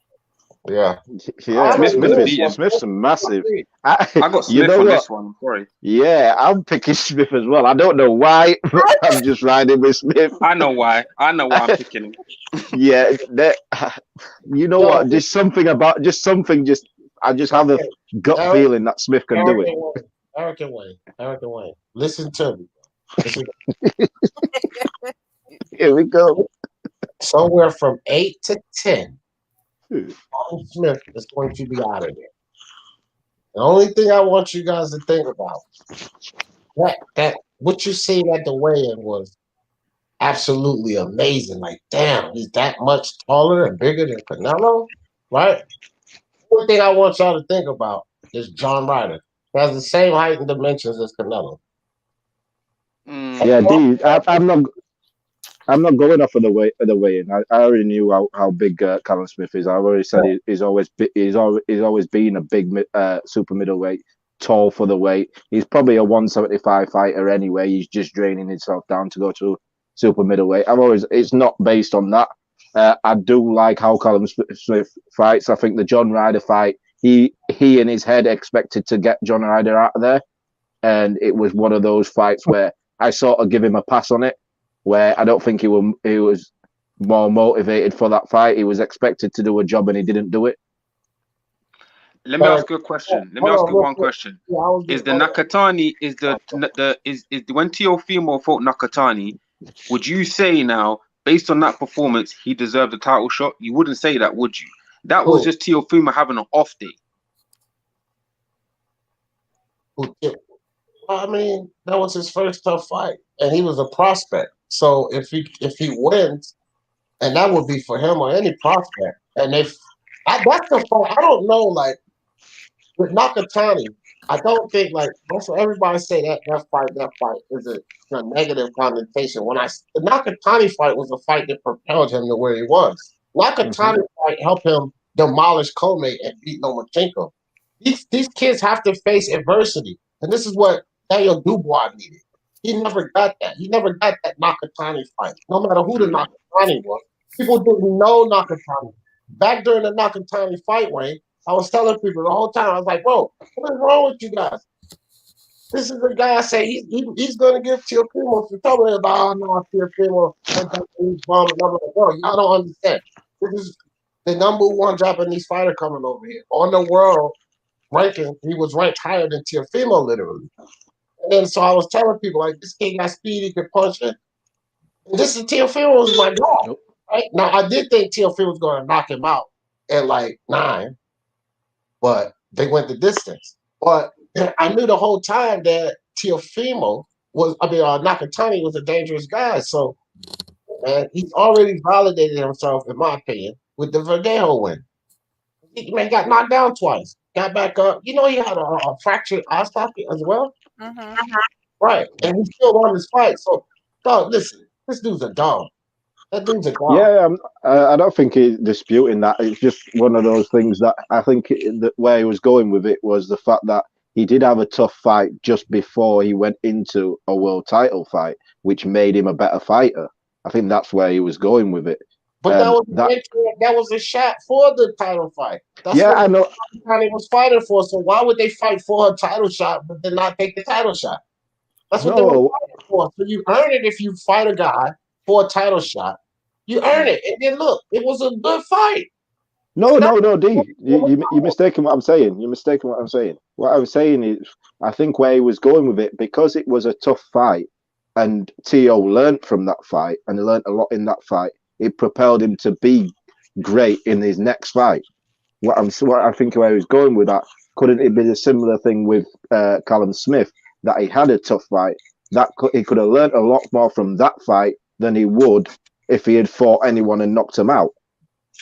yeah. yeah. Smith could have beat him. Smith's massive. I got You Smith know on what? this one. Sorry. Yeah, I'm picking Smith as well. I don't know why, but I'm just riding with Smith. I know why. I know why I'm picking him. Yeah, that. You know Yo, what? Just something about, just something. Just I just have a gut Eric, feeling that Smith can do Eric it. and Wayne, Eric and Wayne, Eric and Wayne. Listen to me. Listen, Here we go. somewhere from 8 to 10, Martin Smith is going to be out of there. The only thing I want you guys to think about that what you seen at the weigh-in was absolutely amazing. Like, damn, he's that much taller and bigger than Canelo, right? One thing I want y'all to think about is John Ryder. He has the same height and dimensions as Canelo. Yeah, D. I'm not going off of the weigh in. I already knew how big Callum Smith is. I've already said he's always been a big super middleweight, tall for the weight. He's probably a 175 fighter anyway. He's just draining himself down to go to super middleweight. It's not based on that. I do like how Callum Smith fights. I think the John Ryder fight, he in his head expected to get John Ryder out of there, and it was one of those fights where I sort of give him a pass on it, where I don't think he was more motivated for that fight. He was expected to do a job and he didn't do it. Let me ask you a question. Let me ask you one question. Is the Nakatani is when Teofimo fought Nakatani, would you say now, based on that performance, he deserved a title shot? You wouldn't say that, would you? That was just Teofimo having an off day. I mean, that was his first tough fight, and he was a prospect. So if he wins, and that would be for him or any prospect, and that's the fight. I don't know, like with Nakatani, I don't think like most everybody say that fight is a negative connotation. The Nakatani fight was a fight that propelled him to where he was. Nakatani fight helped him demolish Comey and beat Lomachenko. These kids have to face adversity, and this is what Daniel Dubois needed. He never got that. He never got that Nakatani fight. No matter who the Nakatani was, people didn't know Nakatani. Back during the Nakatani fight, Wayne, I was telling people the whole time, I was like, bro, what is wrong with you guys? This is the guy I say he's going to give Teofimo some trouble about, oh, no, Teofimo, blah, blah, blah. Bro, y'all don't understand. This is the number one Japanese fighter coming over here. On the world ranking, he was ranked higher than Teofimo, literally. And then so I was telling people, like, this kid got speed, he could punch it. And this is Teofimo was my guy. Right? Now, I did think Teofimo was going to knock him out at like 9. But they went the distance. But I knew the whole time that Teofimo Nakatani was a dangerous guy. So, man, he's already validated himself, in my opinion, with the Verdejo win. He got knocked down twice, got back up. You know, he had a fractured eye socket as well. Right. And he still won this fight. So, dog, listen, this dude's a dog. That dude's a dog. Yeah, I don't think he's disputing that. It's just one of those things that I think where he was going with it was the fact that he did have a tough fight just before he went into a world title fight, which made him a better fighter. I think that's where he was going with it. But that was a shot for the title fight. That's what I know. He was fighting for. So why would they fight for a title shot but then not take the title shot? That's what they were fighting for. So you earn it if you fight a guy for a title shot. You earn it, and then look, it was a good fight. No, D. You're mistaken what I'm saying. You're mistaken what I'm saying. What I'm saying is, I think where he was going with it, because it was a tough fight, and Teo learned from that fight, and he learned a lot in that fight. It propelled him to be great in his next fight. What I think where he was going with that, couldn't it be a similar thing with Callum Smith, that he had a tough fight, that he could have learned a lot more from that fight than he would if he had fought anyone and knocked him out.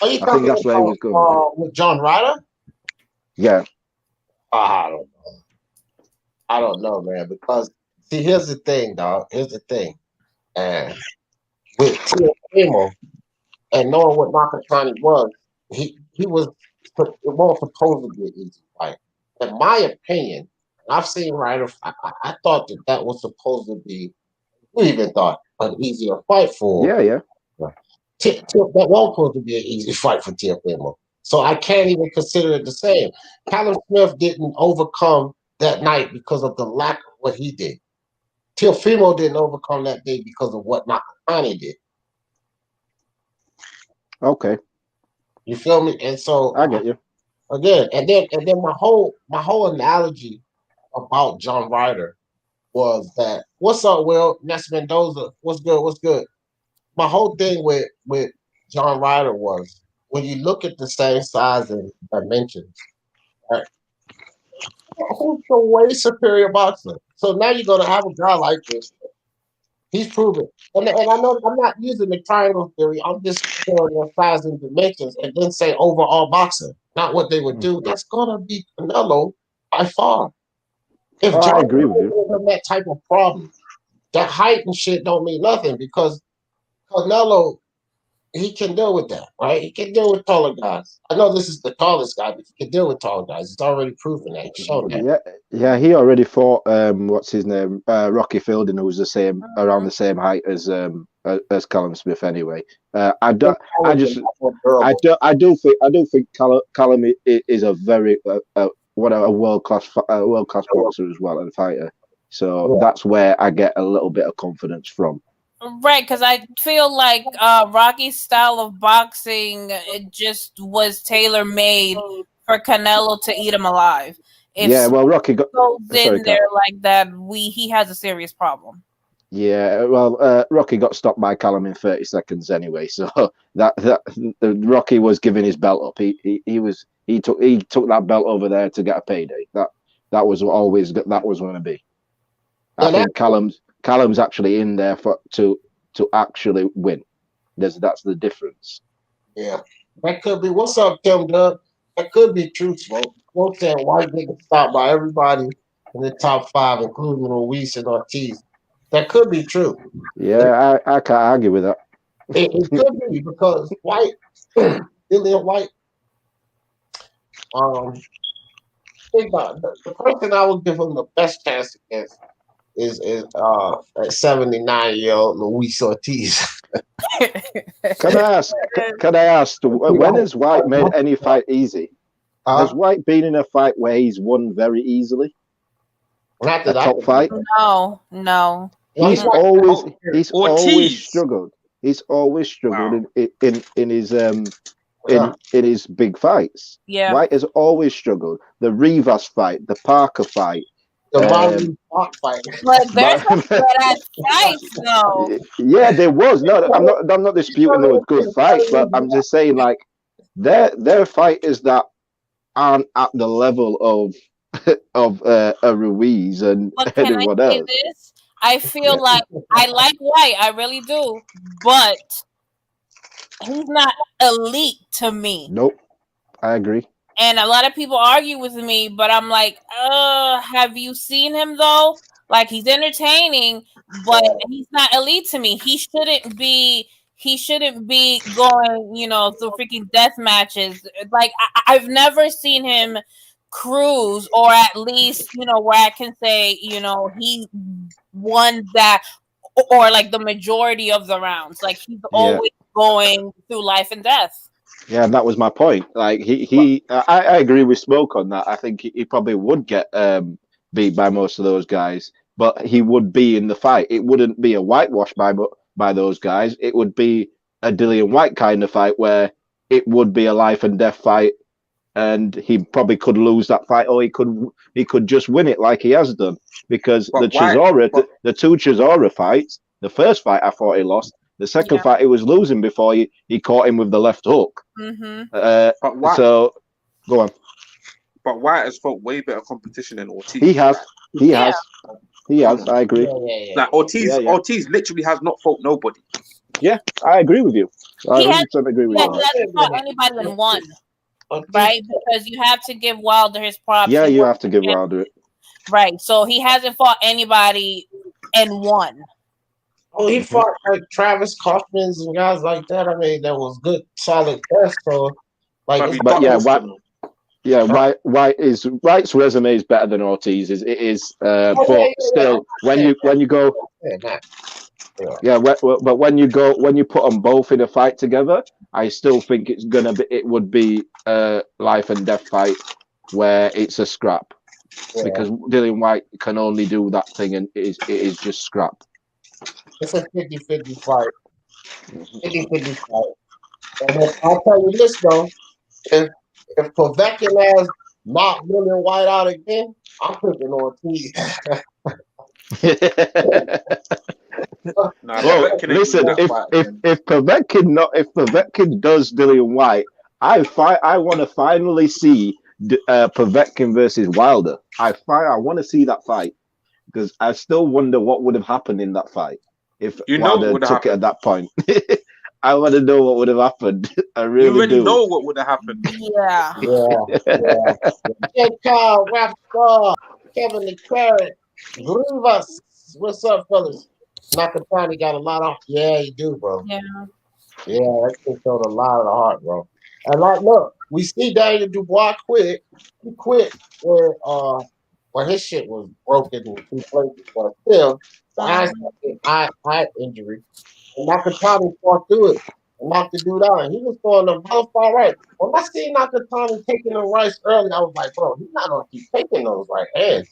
Are you talking about where he was going with John Ryder? Yeah. I don't know, man. Because see, here's the thing, dog. Here's the thing, and with Teofimo and knowing what Nakatani was, it wasn't supposed to be an easy fight. In my opinion, I've seen Ryder. I thought that was supposed to be. We even thought an easier fight for. Yeah. That was supposed to be an easy fight for Teofimo. So I can't even consider it the same. Callum Smith didn't overcome that night because of the lack of what he did. Teofimo didn't overcome that day because of what Nakatani did. Okay. You feel me? And so I get you. Again, and then my whole analogy about John Ryder was that what's up, Will? Ness Mendoza, what's good? My whole thing with John Ryder was when you look at the same size and dimensions, right? Who's the way superior boxer? So now you're gonna have a guy like this. He's proven, and I know I'm not using the triangle theory. I'm just comparing their size and dimensions, and then say overall boxer, not what they would do. That's gonna be Canelo by far. If I John agree with you. has that type of problem, that height and shit don't mean nothing because Canelo, he can deal with that, right? He can deal with taller guys. I know this is the tallest guy, but he can deal with taller guys. It's already proven that. He's shown that. Yeah. He already fought. What's his name? Rocky Fielding, who was the same around the same height as Callum Smith. Anyway, I do think Callum is a very world class boxer as well and fighter. So that's where I get a little bit of confidence from. Right, because I feel like Rocky's style of boxing it just was tailor made for Canelo to eat him alive. If Rocky goes in there like that, he has a serious problem. Yeah, well, Rocky got stopped by Callum in 30 seconds anyway, so that Rocky was giving his belt up. He took that belt over there to get a payday. That was always going to be. I think Callum's actually in there to actually win. That's the difference. Yeah, that could be. What's up, Tim Doug? That could be true, Smoke. Smoke said White getting stopped by everybody in the top 5, including Ruiz and Ortiz. That could be true. Yeah, I can't argue with that. It could be because White, Dillian White. Think about it. The person I would give him the best chance against is 79-year-old Luis Ortiz. Can I ask? When has White made any fight easy? Has White been in a fight where he's won very easily? Not that a top fight? No. He's always struggled. He's always struggled in his big fights. Yeah. White has always struggled. The Rivas fight, the Parker fight. The Park fight. But there's some good fights though. Yeah, there was. No, I'm not disputing there were good fights, but I'm just saying like their fighters that aren't at the level of a Ruiz and anyone else. This? I feel like I like White, I really do, but he's not elite to me. Nope, I agree. And a lot of people argue with me, but I'm like, have you seen him though? Like he's entertaining, but he's not elite to me. He shouldn't be going, through freaking death matches. Like I've never seen him cruise, or at least, where I can say, he won that, or like the majority of the rounds. Like he's always going through life and death. Yeah, that was my point. Like I agree with Smoke on that. I think he probably would get beat by most of those guys, but he would be in the fight. It wouldn't be a whitewash by those guys. It would be a Dillian White kind of fight where it would be a life and death fight, and he probably could lose that fight, or he could just win it like he has done. Because the two Chisora fights, the first fight I thought he lost. The second fight he was losing before he caught him with the left hook. Mm-hmm. So go on. But White has fought way better competition than Ortiz. He has. I agree. Yeah. Like Ortiz literally has not fought nobody. Yeah, I agree with you. I 100% agree with you. He hasn't fought anybody in one, right? Because you have to give Wilder his props. Yeah, you have to give Wilder it. Right. So he hasn't fought anybody in one. Oh, he fought like Travis Kaufman's and guys like that. I mean, that was good, solid test. So, like, Yeah, White's resume is better than Ortiz's. It is, but still, when you go, but when you put them both in a fight together, I still think it would be a life and death fight where it's a scrap, because Dillian White can only do that thing, and it is just scrap. It's a 50-50 fight. 50-50 fight. And I'll tell you this though, if Povetkin has not Dillian White out again, I'm picking Ortiz. Well, listen, if Povetkin does Dillian White, I want to finally see Povetkin versus Wilder. I want to see that fight, because I still wonder what would have happened in that fight if Wilder took it at that point. I want to know what would have happened. I really you already do. know what would have happened. Yeah. Jake Kyle, Rap Star, Kevin the Carrot, Rivas. What's up, fellas? Nakatani got a lot of. Yeah, you do, bro. Yeah. Yeah, that kid showed a lot of the heart, bro. And like, look, we see Daniel Dubois quit. He quit where his shit was broken in 2 places, but still, the eye injury. And Nakatani fought through it and knocked the dude out. And he was throwing them both far right. When I see Nakatani taking the rights early, I was like, bro, he's not gonna keep taking those right hands.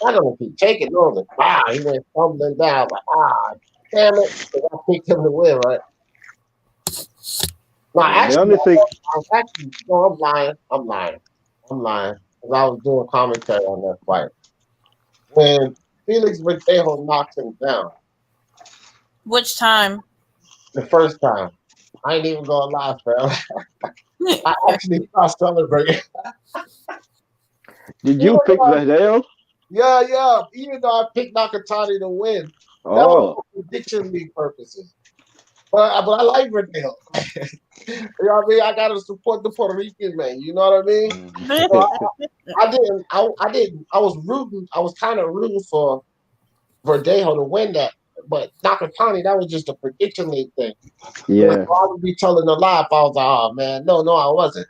I don't keep taking those. And, he went stumbling down. Like, damn it. I picked him to win, right? No, actually, I'm lying. Because I was doing commentary on that fight. When Felix Verdejo knocked him down. Which time? The first time. I ain't even gonna lie, fam. I actually started celebrating. Did you pick Verdejo? Yeah. Even though I picked Nakatani to win. That was for prediction league purposes. But I like Verdejo. You know what I mean? I gotta support the Puerto Rican man. You know what I mean? So I was kind of rooting for Verdejo to win that. But Nakatani, that was just a prediction league thing. Yeah. So I would be telling a lie if I was like, oh man, no, I wasn't.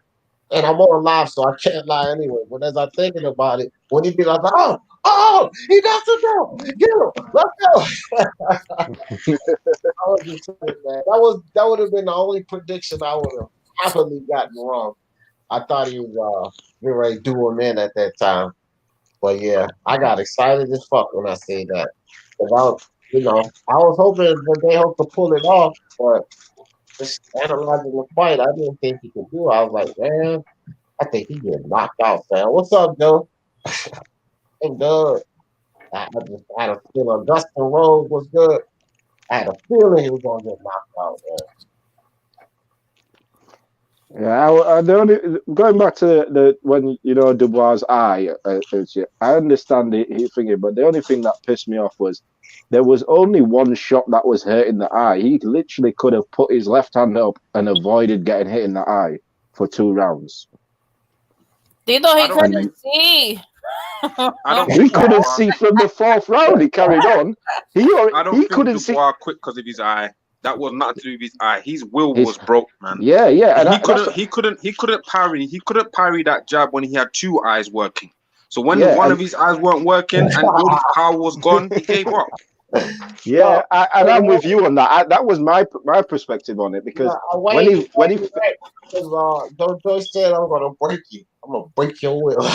And I'm on live, so I can't lie anyway. But as I'm thinking about it, when he be like, oh, he got to go. Get him. Let's go. I was just saying, man. That would have been the only prediction I would have happily gotten wrong. I thought he was getting ready to do him in at that time. But yeah, I got excited as fuck when I seen that. Because I was hoping that they hope to pull it off, but just analyzing the fight, I didn't think he could do it. I was like, man, I think he get knocked out, fam. What's up, Joe? Hey, good. I just had a feeling Dustin Rhodes was good. I had a feeling he was gonna get knocked out, man. Yeah, going back to when Dubois' eye, I understand he thinking, but the only thing that pissed me off was there was only one shot that was hurting the eye. He literally could have put his left hand up and avoided getting hit in the eye for 2 rounds. They thought he couldn't see. He couldn't see from the 4th round. He carried on. I don't think Dubois quit because of his eye. That was nothing to do with his eye. His will was broke, man. Yeah. And he couldn't parry. He couldn't parry that jab when he had 2 eyes working. So when one of his eyes weren't working and all his power was gone, he gave up. Yeah, I'm with you on that. That was my perspective on it, because when he don't say I'm gonna break you. I'm gonna break your will.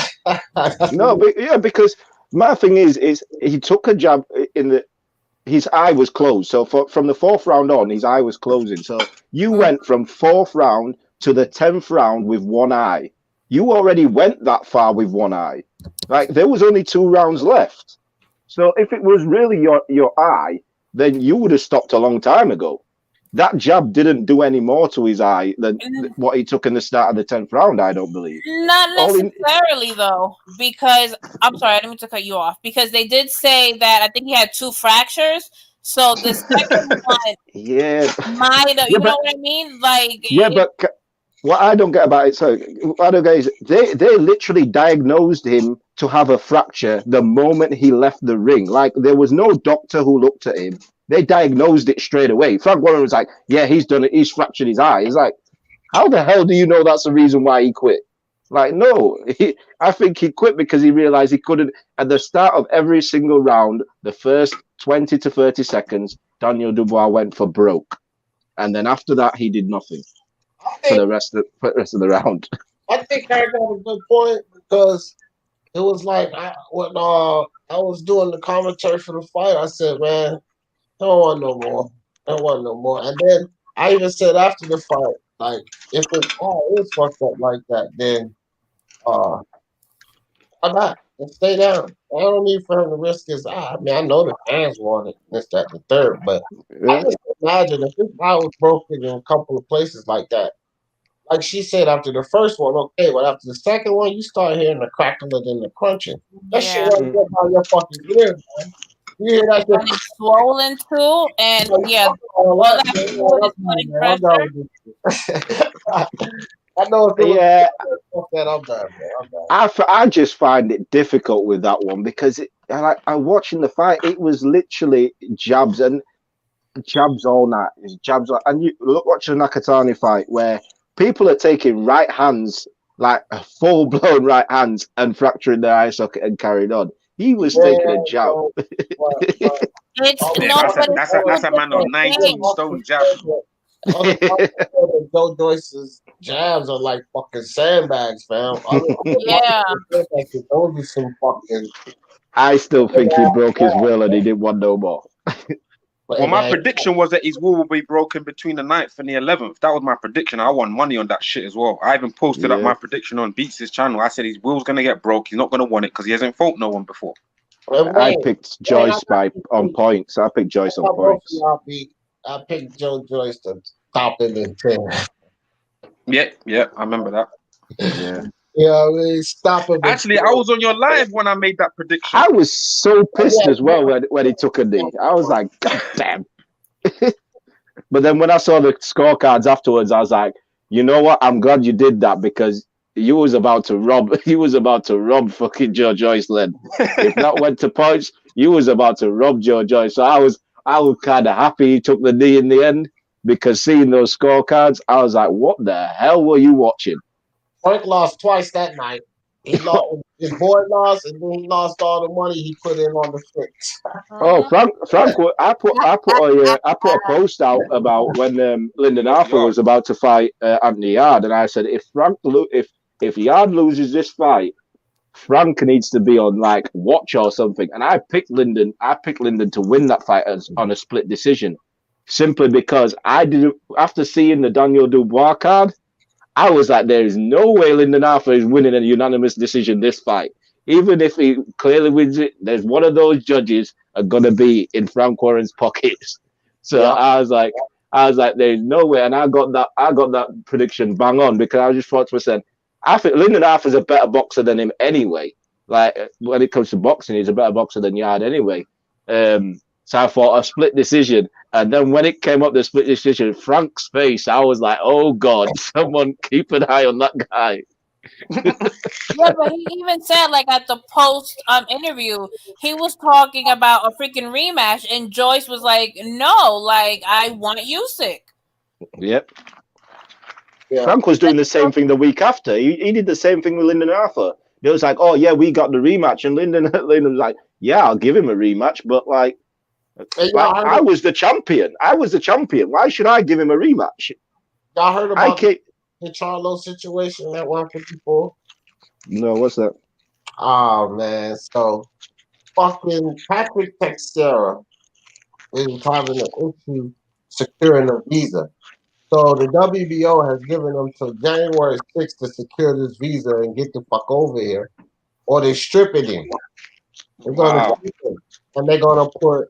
No, but because my thing is he took a jab his eye was closed. So from the 4th round on, his eye was closing. So you went from 4th round to the 10th round with 1 eye. You already went that far with 1 eye. Like, there was only 2 rounds left. So if it was really your eye, then you would have stopped a long time ago. That jab didn't do any more to his eye than what he took in the start of the 10th round, I don't believe. Not necessarily, though, because I'm sorry, I didn't mean to cut you off. Because they did say that I think he had 2 fractures. So the second one might have, you know what I mean? Like, but what I don't get about it, what I don't get is they literally diagnosed him to have a fracture the moment he left the ring. Like, there was no doctor who looked at him. They diagnosed it straight away. Frank Warren was like, yeah, he's done it. He's fractured his eye. He's like, how the hell do you know that's the reason why he quit? Like, no, I think he quit because he realized he couldn't. At the start of every single round, the first 20 to 30 seconds, Daniel Dubois went for broke. And then after that, he did nothing for the rest of the round. I think Harry got a good point because it was like when I was doing the commentary for the fight, I said, man, I don't want no more. I don't want no more. And then I even said after the fight, like, if it is fucked up like that, then why not? Just stay down. I don't need for him to risk his eye. I mean, I know the fans want it, this, that, and the third, but I Yeah. just imagine if his eye was broken in a couple of places like that. Like she said, after the first one, okay, but after the second one, you start hearing the crackling and the crunching. That shit Yeah. won't get by your fucking ears, man. You hear that And shit? it's swollen too, and yeah, All all that, that man, fluid is I'm done, putting man. I'm pressure. done with this. I know if it was Yeah, fuck that, I'm done, man. I'm done. I just find it difficult with that one because I watching the fight. It was literally jabs and jabs all night. It's jabs, and you look watch the Nakatani fight where people are taking right hands, like full blown right hands, and fracturing their eye socket and carried on. He was taking a jab. But, It's Yeah, no, but that's a man on 19 stone jab. other Joe Joyce's jabs are like fucking sandbags, fam. Yeah. Those are some fucking. I still think he broke his will and he didn't want no more. Well, my prediction was that his will be broken between the 9th and the 11th. That was my prediction. I won money on that shit as well. I even posted up Yeah. my prediction on Beats' channel. I said his will's going to get broke. He's not going to want it because he hasn't fought no one before. I picked Joyce on points. I picked Joyce on points. I picked Joe Joyce to top it in 10. Yeah, I remember that. Yeah. Yeah, I mean, stop it. Actually, I was on your live when I made that prediction. I was so pissed as well when he took a knee. I was like, God damn. But then when I saw the scorecards afterwards, I was like, you know what? I'm glad you did that because you was about to rob fucking Joe Joyce then. If that went to points, you was about to rob Joe Joyce. So I was kind of happy he took the knee in the end because seeing those scorecards, I was like, what the hell were you watching? Frank lost twice that night. He lost, his boy lost, and then he lost all the money he put in on the fix. Oh, Frank! I put a post out about when Lyndon Arthur was about to fight Anthony Yard, and I said if Yard loses this fight, Frank needs to be on like watch or something. And I picked Lyndon to win that fight on a split decision, simply because I didn't. After seeing the Daniel Dubois card, I was like, there is no way Lyndon Arthur is winning a unanimous decision this fight. Even if he clearly wins it, there's one of those judges are gonna be in Frank Warren's pockets. So yeah. I was like, there's no way. And I got that prediction bang on because I just thought to myself, I think Lyndon Arthur's a better boxer than him anyway. Like when it comes to boxing, he's a better boxer than Yard anyway. So I thought a split decision. And then when it came up the split decision, Frank's face, I was like, oh God, someone keep an eye on that guy. Yeah, but he even said, like, at the post interview, he was talking about a freaking rematch, and Joyce was like, no, like, I want Usyk. Yep. Yeah. Frank was doing the same thing the week after. He did the same thing with Lyndon Arthur. It was like, oh yeah, we got the rematch. And Lyndon was like, yeah, I'll give him a rematch, but like, I was the champion. Why should I give him a rematch? Y'all heard about the Charlo situation at 154? No, what's that? Oh man, so fucking Patrick Teixeira is having an issue securing a visa. So the WBO has given them till January 6th to secure this visa and get the fuck over here, or they stripping him. And they're gonna put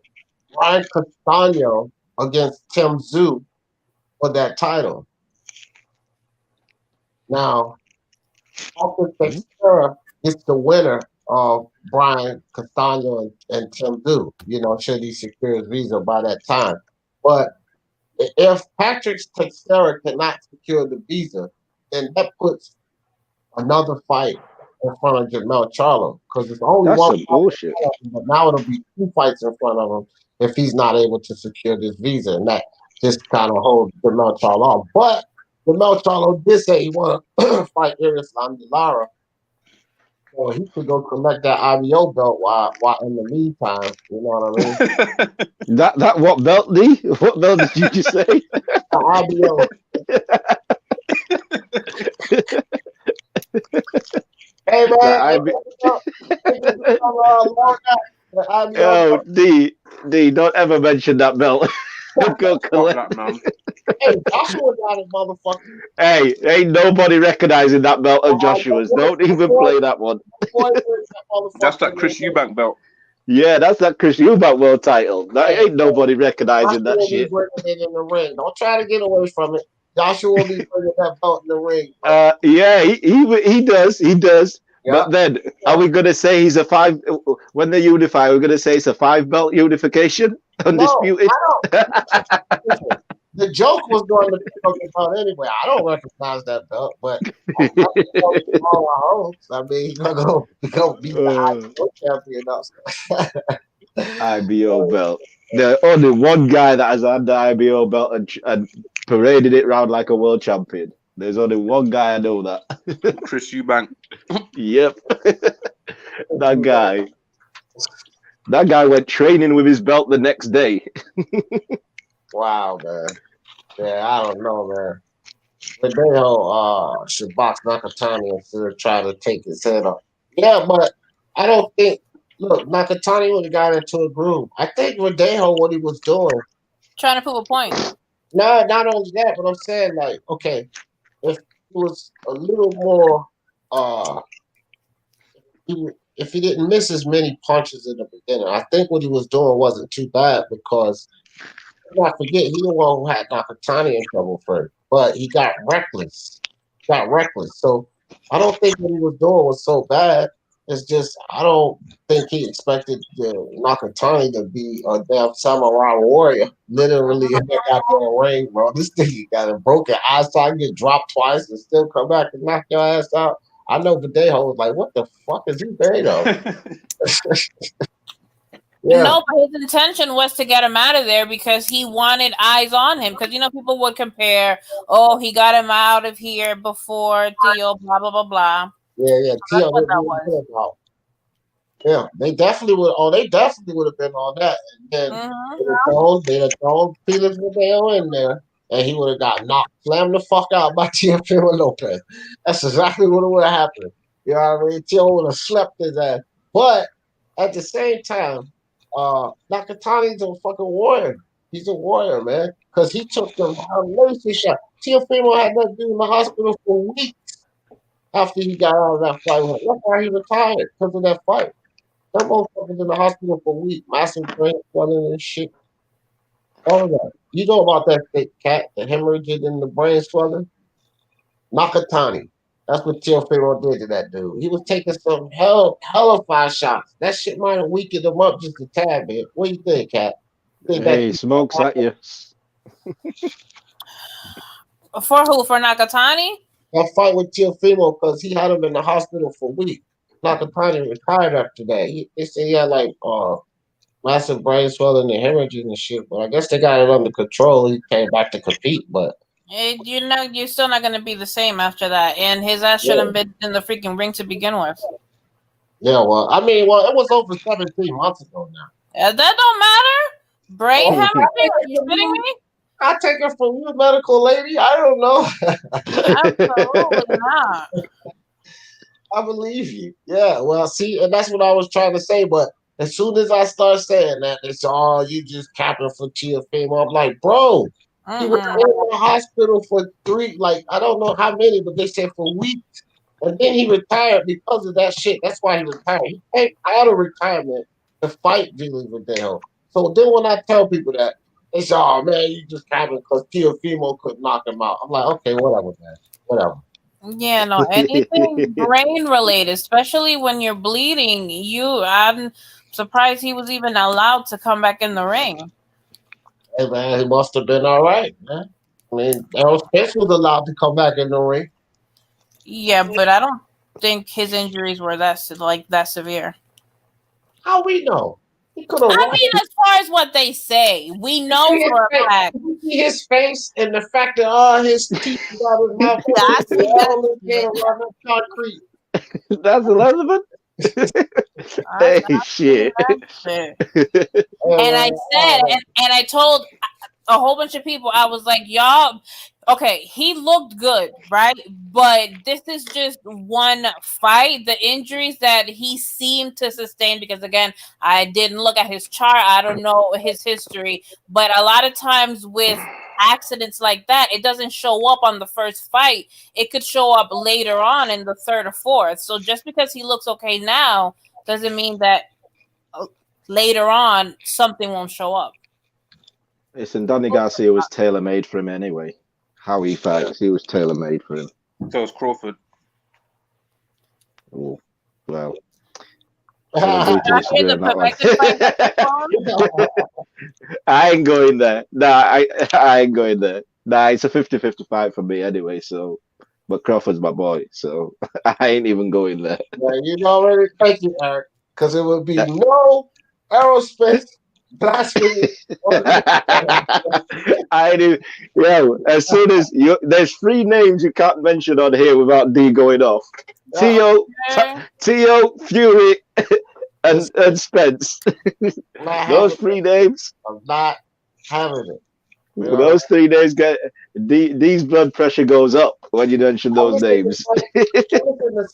Brian Castano against Tim Tszyu for that title. Now, Patrick Teixeira is the winner of Brian Castano and Tim Tszyu. You know, should he secure his visa by that time? But if Patrick Teixeira cannot secure the visa, then that puts another fight in front of Jermell Charlo because it's only one fight. Bullshit. But now it'll be two fights in front of him if he's not able to secure this visa, and that just kind of holds Jermell Charlo off. But Lamel Charlo did say he want to fight Irislan Lara. So he could go collect that IBO belt while in the meantime. You know what I mean? That what belt, D? What belt did you just say? The IBO. Hey man, Yo, D, don't ever mention that belt. Go collect that, man. Hey, Joshua got it, motherfucker. Hey, ain't nobody recognizing that belt of Joshua's. Don't even play that one. That's that Chris Eubank belt. Yeah, that's that Chris Eubank world title. That ain't nobody recognizing that Joshua shit. will be bringing it in the ring. Don't try to get away from it. Joshua will be bringing that belt in the ring. Yeah, he does. Yeah. But then, are we gonna say he's a 5? When they unify, we're gonna say it's a 5-belt unification, undisputed. No, I don't. The joke was going to be talking about anyway. I don't recognize that belt, but I mean, he's gonna go beat the IBO champion up. IBO belt. There's only one guy that has had the IBO belt and paraded it around like a world champion. There's only one guy I know that. Chris Eubank. Yep. That guy. That guy went training with his belt the next day. Wow, man. Yeah, I don't know, man. But they should box Nakatani instead of trying to take his head off. Yeah, but I don't think. Look, Nakatani would have got into a groove. I think Verdejo, what he was doing, Trying to prove a point. no, not only that, but I'm saying like, okay, if he was a little more, if he didn't miss as many punches in the beginning, I think what he was doing wasn't too bad because. Not forget, he the one who had Nakatani in trouble first, but he got reckless. So I don't think what he was doing was so bad. It's just I don't think he expected Nakatani to be a damn samurai warrior. Literally in that goddamn ring, bro. This thing got a broken eyesight, get dropped twice, and still come back and knock your ass out. I know Verdejo was like, "What the fuck is he made of?" Yeah. No, but his intention was to get him out of there because he wanted eyes on him. Because, people would compare, oh, he got him out of here before Theo, blah, blah, blah, blah. Yeah. So that's what that was. Yeah, they definitely would. Oh, they definitely would have been on that. And then they'd have thrown Felix Rodeo in there, and he would have got slammed the fuck out by Teofimo Lopez. That's exactly what would have happened. You know what I mean? Teo would have slept his ass. But at the same time, Nakatani's a fucking warrior. He's a warrior, man. Because he took them lazy shot. Teofimo had that dude in the hospital for weeks after he got out of that fight. That's why he retired, because of that fight. That motherfucker's in the hospital for weeks. Massive brain swelling and shit. All of that. You know about that thick cat, the hemorrhages in the brain swelling? Nakatani. That's what Teofimo did to that dude. He was taking some hella shots. That shit might have weakened him up just a tad bit. What do you think, Cat? Hey, smokes at you. For who? For Nakatani? That fight with Teofimo because he had him in the hospital for weeks. Nakatani retired after that. They say he had like massive brain swelling and hemorrhaging and shit. But I guess they got it under control. He came back to compete, but. You're still not going to be the same after that. And his ass shouldn't have been in the freaking ring to begin with. Yeah, it was over 17 months ago now. That don't matter. Brain hemorrhage? Are you kidding me? I take it from you, medical lady. I don't know. Absolutely not. I believe you. Yeah, well, see, and that's what I was trying to say. But as soon as I start saying that, it's you just capping for Teofimo. I'm like, bro. He was in the hospital for I don't know how many, but they said for weeks. And then he retired because of that shit. That's why he retired. He came out of retirement to fight Julie Verdejo. So then when I tell people that, they say, oh, man, you just capping because Teofimo could knock him out. I'm like, okay, whatever, man. Whatever. Yeah, no, anything brain related, especially when you're bleeding, I'm surprised he was even allowed to come back in the ring. Hey, man, he must have been all right, man. I mean, Errol Spence was allowed to come back in the ring. Yeah, but I don't think his injuries were that severe. How we know? He He could have I lost. mean, as far as what they say, we know for a fact. You see his face and the fact that all his teeth out his mouth. Yeah, I see that. All his hair around that concrete. That's irrelevant. Hey, shit. And I said, and I told a whole bunch of people, I was like, y'all, okay, he looked good, right? But this is just one fight. The injuries that he seemed to sustain, because again, I didn't look at his chart, I don't know his history, but a lot of times with accidents like that, it doesn't show up on the first fight. It could show up later on in the third or fourth. So just because he looks okay now doesn't mean that later on something won't show up. Listen, Donny Garcia was tailor-made for him anyway. How he fights, he was tailor-made for him. So is Crawford. Oh, well. I ain't going there. Nah, I ain't going there. Nah, it's a 50-50 fight for me anyway, so. But Crawford's my boy, so I ain't even going there. Yeah, you already thank you, Eric, because it would be no aerospace blasphemy. I do. Yo, as soon as there's 3 names you can't mention on here without D going off. Teo, Fury, and Spence. Those 3 names. I'm not having it. Those 3 days D's blood pressure goes up when you mention those names.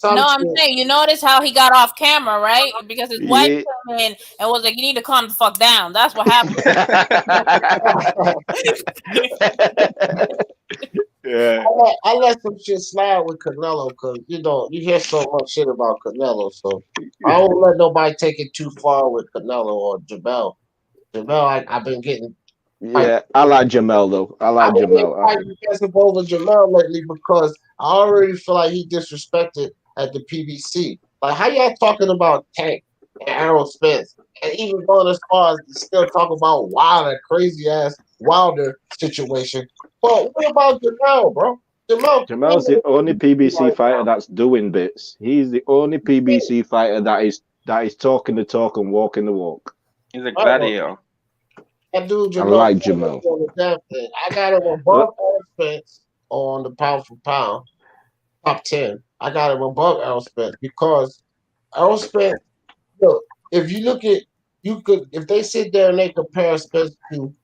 No, I'm saying, you notice how he got off camera, right? Because his wife came in and was like, "You need to calm the fuck down." That's what happened. Yeah. I let some shit slide with Canelo because you hear so much shit about Canelo, so I don't let nobody take it too far with Canelo or Jamel. Jamel, I've been getting. Yeah, I like Jamel though. I like Jamel. I'm over Jamel lately because I already feel like he disrespected at the PBC. Like, how y'all talking about Tank and Arum Spence, and even going as far as to still talk about Wilder, crazy ass Wilder situation? But what about Jamel, bro? Jamel's the only PBC fighter that's doing bits. He's the only PBC fighter that is talking the talk and walking the walk. He's a gladiator. That dude, I like Jamel. I got him above Arum Spence on the pound for pound, top 10. I got him above Arum Spence because Arum Spence, look, if you look at, if they sit there and they compare Spence to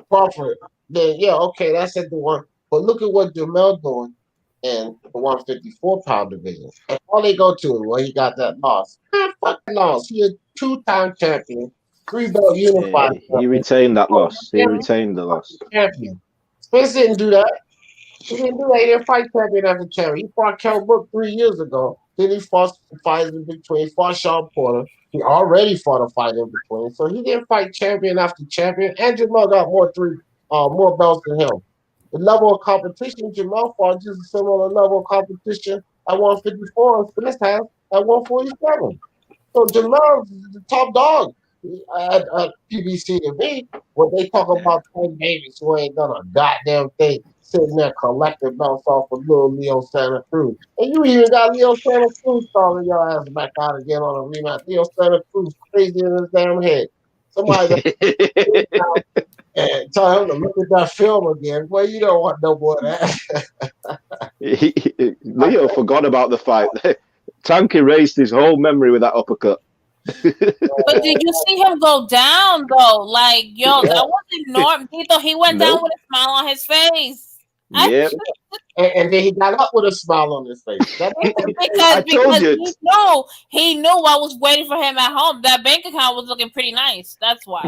Crawford, then yeah, okay, that's at the one. But look at what Jamel doing in the 154-pound division. And all they go to is where he got that loss. Man, fuck that loss. He a 2-time champion. 3-belt unified. Yeah, he retained that loss. He retained the loss. Champion. Spence didn't do that. He didn't do that. He didn't fight champion after champion. He fought Kell Brook 3 years ago. Then he fought fights in between. He fought Sean Porter. He already fought a fight in between. So he didn't fight champion after champion. And Jamel got more belts than him. The level of competition Jamel fought just a similar level of competition at 154 and Spence has at 147. So Jamel's the top dog at PBC to me when they talk about Tank Davis who ain't done a goddamn thing, sitting there collecting belts off of little Leo Santa Cruz. And you even got Leo Santa Cruz calling your ass back out again on a rematch. Leo Santa Cruz crazy in his damn head. Somebody and tell him to look at that film again. Well, you don't want no more of that. Leo forgot about the fight. Tank erased his whole memory with that uppercut. But did you see him go down though? Like, yo, that wasn't normal. He went down with a smile on his face. Yep. And then he got up with a smile on his face. because he knew what was waiting for him at home. That bank account was looking pretty nice. That's why.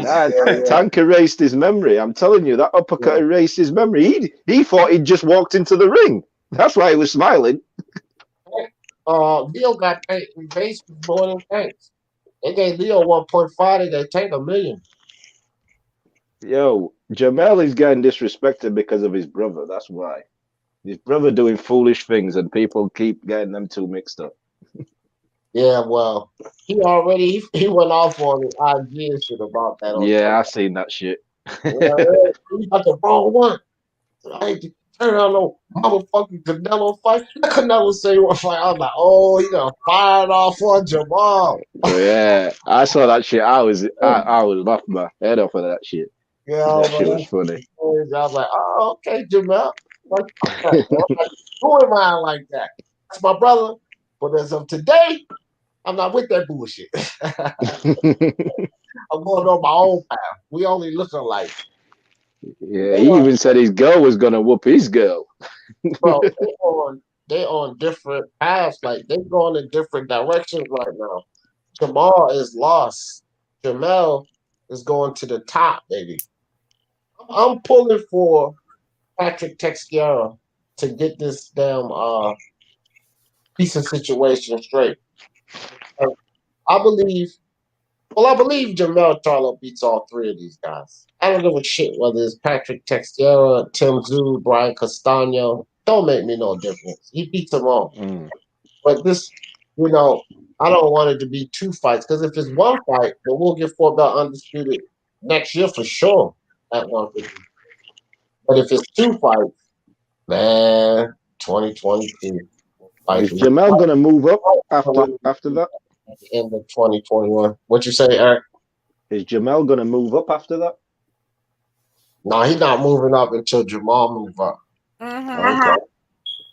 Tank erased his memory. I'm telling you, that uppercut erased his memory. He thought he'd just walked into the ring. That's why he was smiling. Leo got paid. Base more than Tanks. They gave Leo 1.5. They take $1 million. Yo, Jamel is getting disrespected because of his brother. That's why. His brother doing foolish things and people keep getting them two mixed up. Yeah, well, he went off on the IG and shit about that. Yeah, I seen that shit. He got the wrong one. turn on no motherfucking Canelo fight. That Canelo say he was fight. I was like, oh, he got fired off on Jamal. Yeah, I saw that shit. I was laughing my head off of that shit. Yeah, That shit was funny. I was like, oh, okay, Jamal. Like, okay, like, who am I like that? That's my brother. But as of today, I'm not with that bullshit. I'm going on my own path. We only look alike. Yeah, he even said his girl was gonna whoop his girl. Bro, they on different paths. Like they going in different directions right now. Jamal is lost. Jamel is going to the top, baby. I'm pulling for Patrick Teixeira to get this damn piece of situation straight. I believe Jamel Charlo beats all three of these guys. I don't give a shit whether it's Patrick Teixeira, Tim Tszyu, Brian Castano. Don't make me no difference. He beats them all. But this, I don't want it to be two fights because if it's one fight, then we'll get 4-belt undisputed next year for sure at 150. But if it's two fights, man, 2022. Is Jamel gonna move up after that? At the end of 2021. What you say, Eric? Is Jamel gonna move up after that? No, he's not moving up until Jamal move up.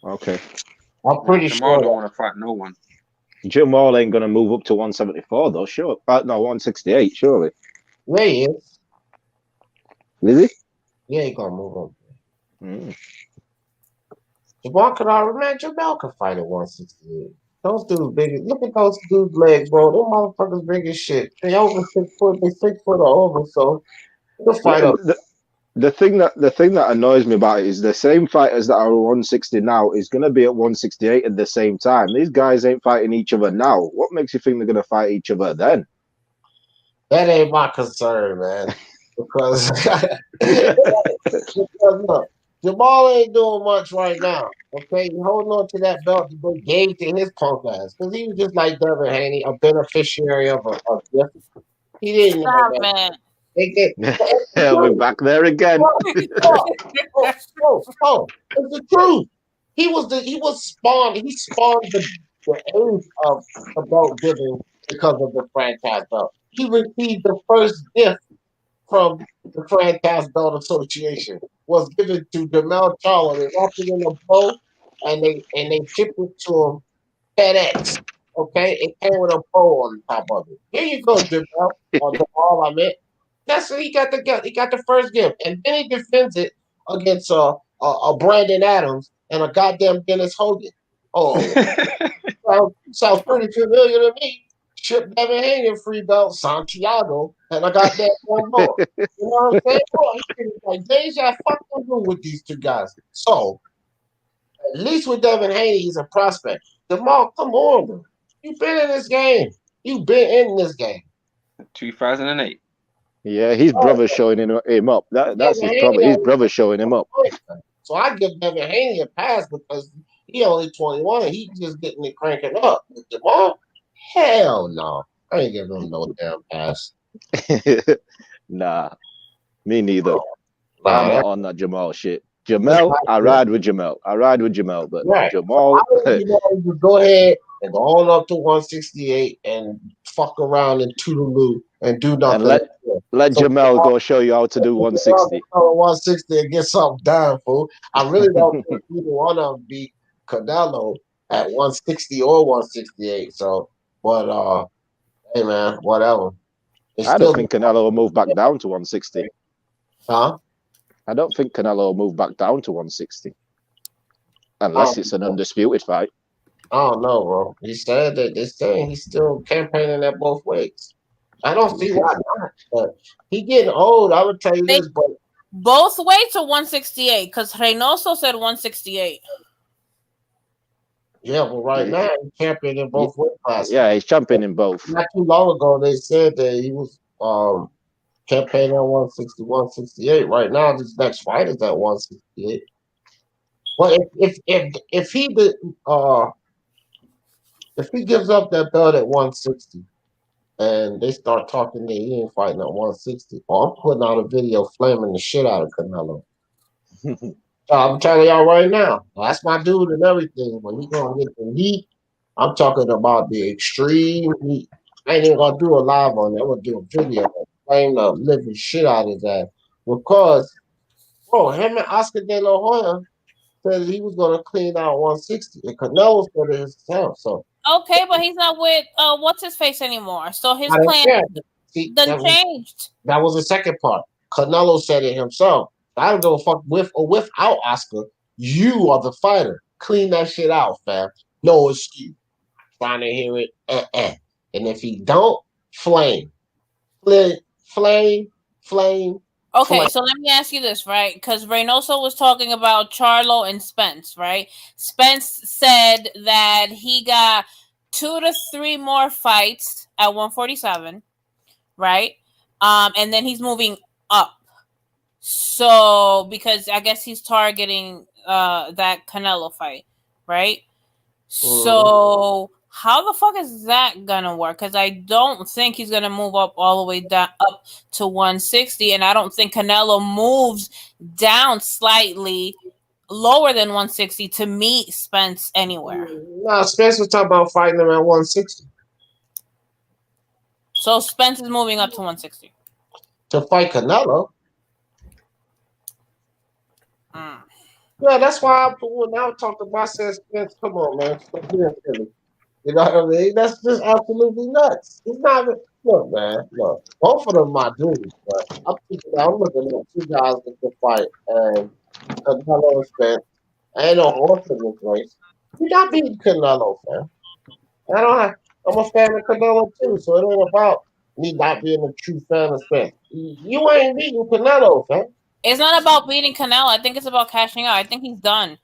Okay. I'm pretty Jamal sure. don't want to fight no one. Jamal ain't gonna move up to 174 though, sure. No, 168, surely. Yeah, he is. Is he? Yeah, he gonna move up. Jamal Jamal can fight at 168. Those dudes big. Look at those dudes' legs, bro. Them motherfuckers big as shit. They over 6 foot. They 6 foot or over. So they'll fight up. The thing that annoys me about it is the same fighters that are 160 now is going to be at 168 at the same time. These guys ain't fighting each other now. What makes you think they're going to fight each other then? That ain't my concern, man. Because look, Jamal ain't doing much right now. Okay, he's holding on to that belt that they gave to his punk ass. Because he was just like Devin Haney, a beneficiary of a gift. He didn't know that. Man. We're back there again. It's the truth. He was spawned. He spawned the age of the belt giving because of the franchise belt. He received the first gift from the Franchise Belt Association was given to Jamel Charlo. They wrapped it in a bow and they shipped it to him FedEx. Okay, it came with a bow on the top of it. Here you go, Jamel, or Jamal. I meant. That's what he got the gift. He got the first gift, and then he defends it against a Brandon Adams and a goddamn Dennis Hogan. Oh, sounds pretty familiar to me. Chip Devin Haney a free belt, Santiago, and I got that one more. You know what I'm saying? Bro, like Deja, fuck them with these two guys. So, at least with Devin Haney, he's a prospect. Jamal, come on, bro. You've been in this game. You've been in this game. 2008. Yeah, his brother's showing him up. That's his problem. His brother's showing him up. So I give Devin Haney a pass because he only 21 and he just getting it cranking up. With Jamal, hell no. I ain't giving him no damn pass. Nah, me neither. I'm not on that Jamal shit. Jamel, I ride with Jamel. But right. Jamal, you go ahead and go on up to 168 and fuck around in Toodaloo and do nothing. And let Jamel go show you how to do 160. 160 and get something done, fool. I really don't think either one of them beat Canelo at 160 or 168. So, but hey man, whatever. I don't think Canelo will move back down to 160. Huh? I don't think Canelo will move back down to 160 unless it's an undisputed fight. I don't know, bro. He said that they're saying he's still campaigning that both ways. I don't see why not. But he getting old. I would tell you this, but both ways to 168 because Reynoso said 168. Yeah, well, right now he's champion in both weight classes. Yeah, he's champion in both. Not too long ago, they said that he was campaigning on 160, 168. Right now, this next fight is at 168. Well, if he gives up that belt at 160, and they start talking that he ain't fighting at 160, I'm putting out a video flaming the shit out of Canelo. I'm telling y'all right now, that's my dude and everything. But he gonna get the heat. I'm talking about the extreme heat. I ain't even gonna do a live on that. I'm gonna do a video playing the living shit out of his ass. Because, bro, him and Oscar De La Hoya said he was gonna clean out 160, and Canelo said it himself. So Okay, but he's not with what's his face anymore. So his I don't plan care. See, done changed. that was the second part. Canelo said it himself. I don't give a fuck with or without Oscar. You are the fighter. Clean that shit out, fam. No excuse. Trying to hear it. And if he don't, flame. Flame, flame, flame, Okay, flame. so let me ask you this, right? Because Reynoso was talking about Charlo and Spence, right? Spence said that he got 2 to 3 more fights at 147, right? And then he's moving up. So because I guess he's targeting that Canelo fight, right? So how the fuck is that gonna work? Because I don't think he's gonna move up all the way down up to 160, and I don't think Canelo moves down slightly lower than 160 to meet Spence anywhere. Nah, Spence was talking about fighting him at 160 So Spence is moving up to 160 to fight Canelo. Mm. Yeah, that's why when I talked about, I said, Spence, come on, man. Stop being silly. You know what I mean? That's just absolutely nuts. It's not even, look, man, look. Both of them my dudes, but I'm looking at two guys that can fight, and Canelo and Spence. I ain't no horse in this race. You not beating Canelo, fam. I don't have, I'm a fan of Canelo too, so it ain't about me not being a true fan of Spence. You ain't beating Canelo, fam. It's not about beating Canelo. I think it's about cashing out. I think he's done.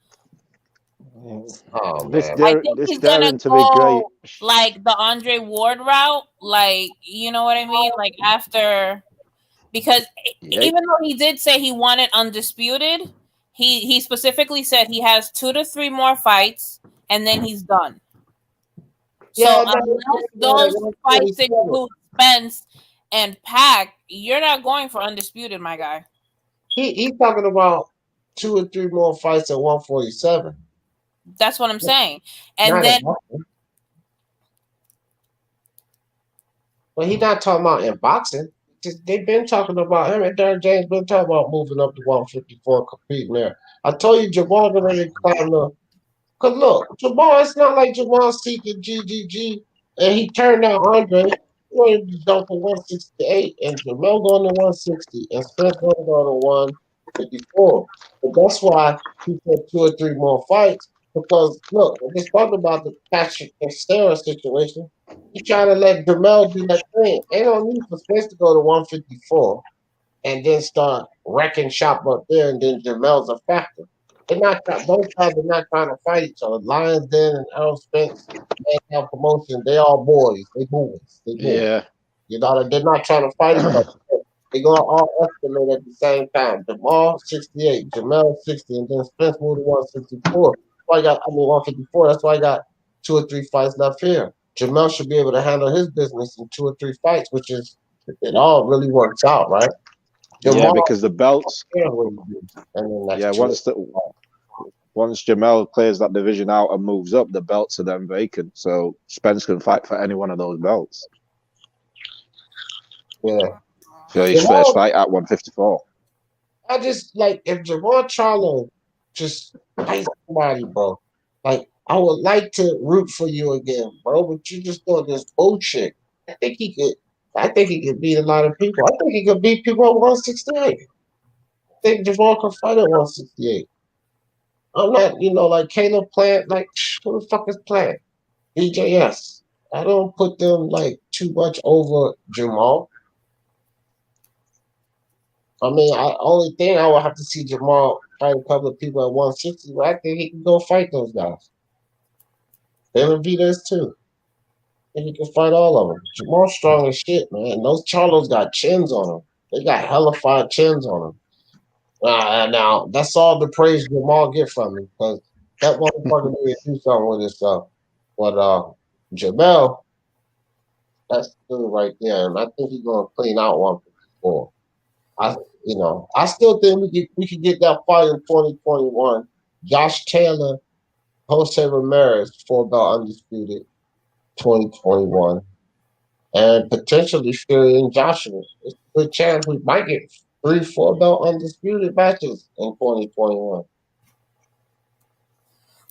Oh This man. I dare, think this he's gonna daring to be great. go like the Andre Ward route, like you know what I mean, like after because Yeah, even though he did say he wanted undisputed, he specifically said he has 2 to 3 more fights and then he's done. So Yeah, unless those fights include Spence and Pac, you're not going for undisputed, my guy. he's talking about 2 or 3 more fights at 147. That's what I'm saying. And Not then in boxing. But he's not talking about in boxing. They've been talking about him and Derek James been talking about moving up to 154 competing there. I told you Jamal already climbed up. Cause look, Jamal, it's not like Jamal seeking GGG and he turned out Andre. He wanted to jump to 168 and Jamal going to 160 and Spence going to go to 154. But that's why he said 2 or 3 more fights. Because look, I just talked about the Patrick Castera situation. He trying to let Jamel do that thing. Ain't no need for Spence to go to 154 and then start wrecking shop up there, and then Jamel's a factor. They're not both sides are not trying to fight each other. Lions Den and Errol Spence and our promotion, they all boys. They boys. They boys. yeah. You know, they're not trying to fight each other. They're gonna all escalate at the same time. Jamal 68, Jamel 60, and then Spence moved to 164. So I got 154. That's why I got 2 or 3 fights left here. Jamel should be able to handle his business in 2 or 3 fights, which is it all really works out, right? Yeah, Jamal, because the belts. and then that's Yeah, two. once Jamel clears that division out and moves up, the belts are then vacant. So Spence can fight for any one of those belts. Yeah. So his first fight at 154. I just like if Jamal Charlo just fight somebody, bro. Like I would like to root for you again, bro, but you just doing this bullshit. I think he could. I think he could beat a lot of people. I think he could beat people at 168. I think Jamal can fight at 168. I'm not, like Caleb Plant. Like who the fuck is Plant? BJS. I don't put them like too much over Jamal. I mean, only thing I would have to see Jamal fight a couple of people at 160, but I think he can go fight those guys. They'll beat us too. And he can fight all of them. Jamal's strong as shit, man. Those Charlos got chins on them. They got hellified chins on them. Now, that's all the praise Jamal get from me, because that motherfucker need to do something with himself. But Jamel, that's the dude right there, and I think he's gonna clean out 154. You know, I still think we could get that fight in 2021. Josh Taylor, Jose Ramirez, 4-belt undisputed, 2021, and potentially Fury and Joshua. It's a good chance we might get 3 4-belt undisputed matches in 2021.